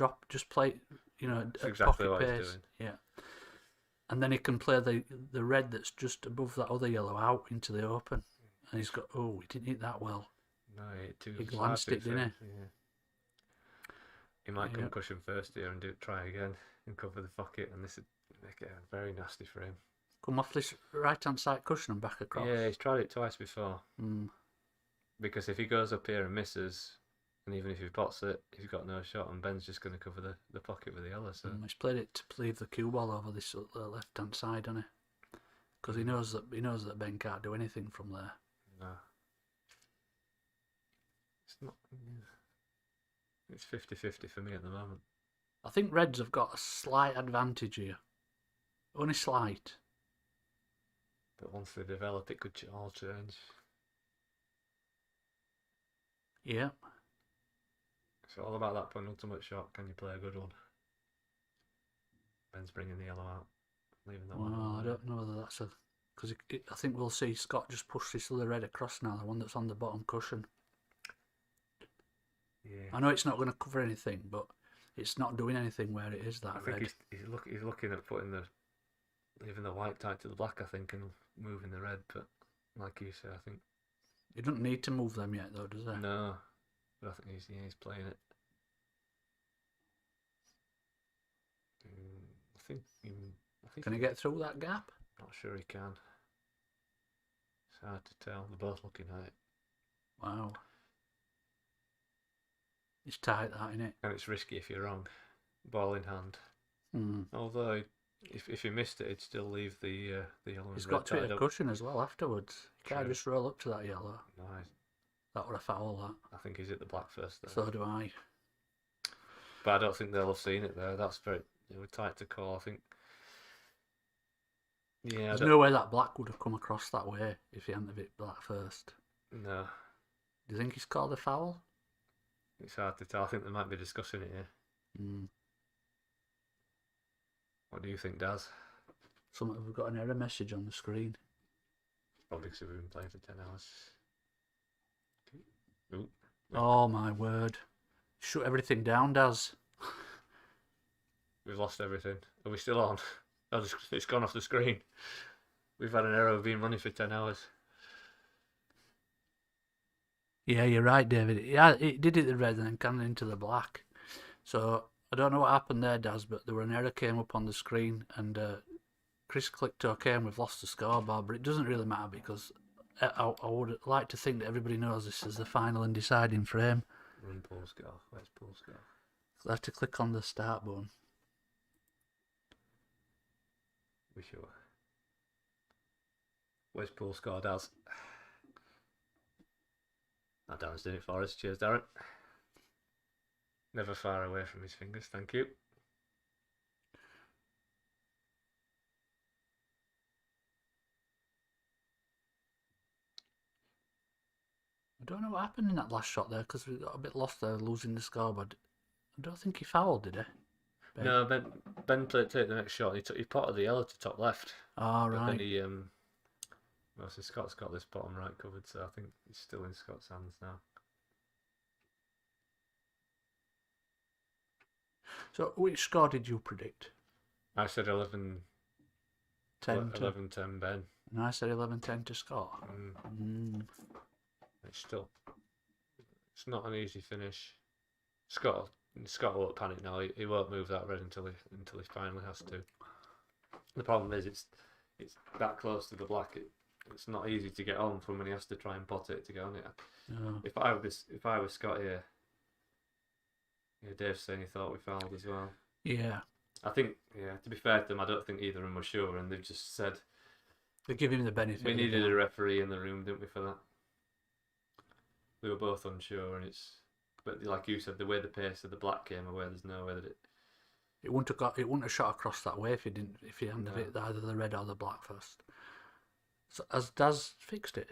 play, That's at exactly pocket what pace. he's doing. Yeah. And then he can play the red that's just above that other yellow out into the open. And he's got, he didn't hit that well. No, He glanced it, didn't he? Yeah. He might come cushion first here and try again and cover the pocket, and this would make it a very nasty frame. Come off this right-hand side cushion and back across. Yeah, he's tried it twice before. Mm. Because if he goes up here and misses, and even if he pots it, he's got no shot, and Ben's just going to cover the pocket with the yellow. So He's played it to leave the cue ball over this left-hand side, hasn't he? Because he knows that Ben can't do anything from there. no, it's not. It's 50-50 for me at the moment. I think Reds have got a slight advantage here. Only slight. But once they develop, it could all change. Yeah. It's all about that penultimate shot. Can you play a good one? Ben's bringing the yellow out, leaving that one. Well, I don't know whether that's because I think we'll see Scott just push this other red across now, the one that's on the bottom cushion. Yeah. I know it's not going to cover anything, but it's not doing anything where it is that I think red. he's looking at leaving the white tight to the black, I think, and moving the red. But like you say, I think He doesn't need to move them yet, though, does he? no. But I think he's playing it. I think. Can he get through that gap? Not sure he can. It's hard to tell. They're both looking at it. Wow. It's tight, that, isn't it? And it's risky if you're wrong. Ball in hand. Mm. Although, if he missed it, he'd still leave the yellow. He's and got red to hit tied a up. cushion as well afterwards. He can't True. just roll up to that yellow. Nice. That would have foul, that. I think he's hit the black first there. So do I. But I don't think they'll have seen it there. That's very tight to call. I think. Yeah. There's no way that black would have come across that way if he hadn't have hit black first. No, Do you think he's called a foul? it's hard to tell. I think they might be discussing it here. Mm. What do you think, Daz? We've got an error message on the screen. Probably because we've been playing for 10 hours. Ooh. Oh my word. Shut everything down, Daz. We've lost everything. Are we still on? Oh, it's gone off the screen. We've had an error of being running for 10 hours. Yeah, you're right, David. Yeah, it did hit the red and then came into the black. So I don't know what happened there, Daz, but there were an error came up on the screen and Chris clicked OK and we've lost the scoreboard, but it doesn't really matter because I would like to think that everybody knows this is the final and deciding frame. Run Paul score. Where's Paul score? So I have to click on the start button. We sure. Where's Paul score, Daz? That Darren's doing it for us. Cheers, Darren. Never far away from his fingers, thank you. I don't know what happened in that last shot there because we got a bit lost there, losing the scoreboard. I don't think he fouled, did he? Ben? No, Ben played take the next shot. He potted the yellow to top left. Oh, But right. then he well, so Scott's got this bottom right covered, so I think it's still in Scott's hands now. So which score did you predict? I said 11-10 Ben. And I said 11-10 to Scott. It's not an easy finish. Scott won't panic now. He won't move that red until he finally has to. The problem is it's that close to the black. It's not easy to get on from when he has to try and pot it to get on it. No. If I was Scott here, yeah, Dave's saying he thought we fouled as well. Yeah. I think, yeah, to be fair to them, I don't think either of them were sure, and they've just said, They give him the benefit. we of the needed doubt. a referee in the room, didn't we, for that? We were both unsure, and but like you said, the way the pace of the black came away, there's no way that it. It wouldn't have shot across that way if he handed No. it either the red or the black first. So has Daz fixed it?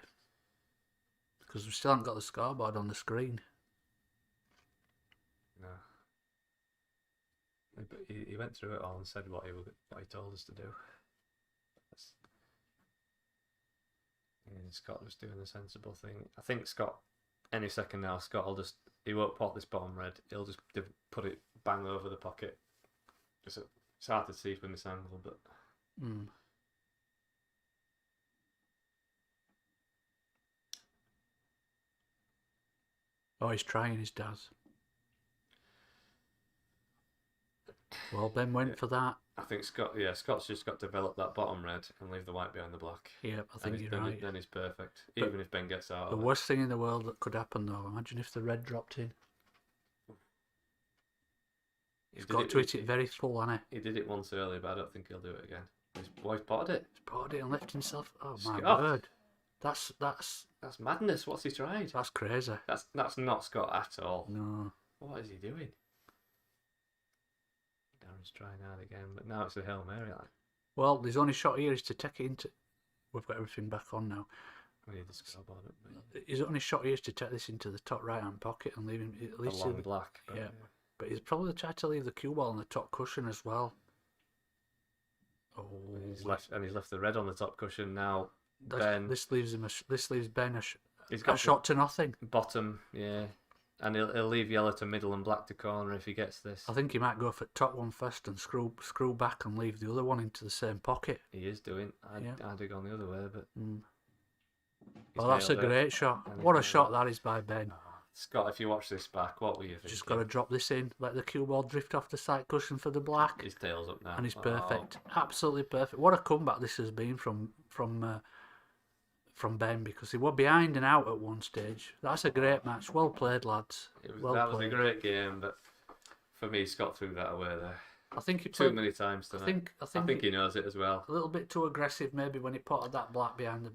Because we still haven't got the scoreboard on the screen. No. But he went through it all and said what he told us to do. Scott was doing the sensible thing. I think Scott, any second now, he won't pot this bottom red. He'll just put it bang over the pocket. It's hard to see from this angle, but. Mm. Oh, he's trying his Daz. Well, Ben went for that. I think Scott's just got to develop that bottom red and leave the white behind the black. Yep, I think you're right. Then he's perfect, But even if Ben gets out. The worst thing in the world that could happen, though, imagine if the red dropped in. He's got to hit it very full, hasn't he? He did it once earlier, but I don't think he'll do it again. He's potted it. He's potted it and left himself. Oh my Scott. word, that's madness. What's he tried? that's crazy. That's not Scott at all. No, What is he doing? Darren's trying hard again, but now it's a Hail Mary. well, his only shot here is to take it into. We've got everything back on now. We need the scoreboard up. His only shot here is to take this into the top right hand pocket and leave him at least. Along black. But yeah. But he's probably tried to leave the cue ball on the top cushion as well. Oh, he's left the red on the top cushion now. This leaves Ben He's a shot to nothing. Bottom, yeah, and he'll leave yellow to middle and black to corner if he gets this. I think he might go for top one first and screw back and leave the other one into the same pocket. He is doing. I'd have gone the other way, but. Oh, that's a great shot. What a shot that is by Ben. Scott, if you watch this back, what were you thinking? Just got to drop this in, let the cue ball drift off the side cushion for the black. His tail's up now. And he's perfect. Absolutely perfect. What a comeback this has been from Ben, because he was behind and out at one stage. That's a great match. Well played, lads. That was a great game, but for me, Scott threw that away there. I think he played too many times tonight. I think he knows it as well. A little bit too aggressive maybe when he potted that black behind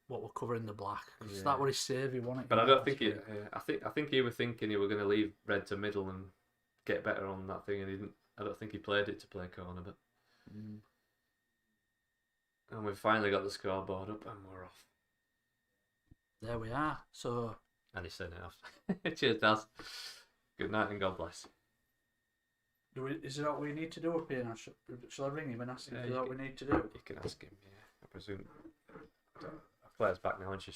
what were covering the black. Because that was his save, he won it. But I don't think he. I think he was thinking he were going to leave red to middle and get better on that thing, and he didn't. I don't think he played it to play corner, but. And we've finally got the scoreboard up, and we're off. There we are. So. And he's sending it off. Cheers, Daz. Good night and God bless. Is it what we need to do up here now? Shall I ring him and ask him what we need to do? You can ask him, yeah. I presume. Claire's back now, and she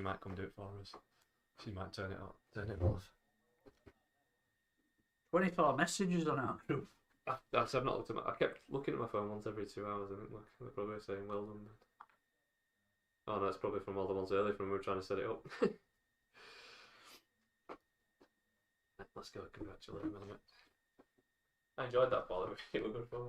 might come do it for us. She might turn it off. 24 messages on our group. I've not looked at I kept looking at my phone once every 2 hours. I think they're probably saying well done. Oh no, it's probably from all the ones earlier from when we were trying to set it up. Let's go congratulate him in a minute. I enjoyed that ball. It was good fun.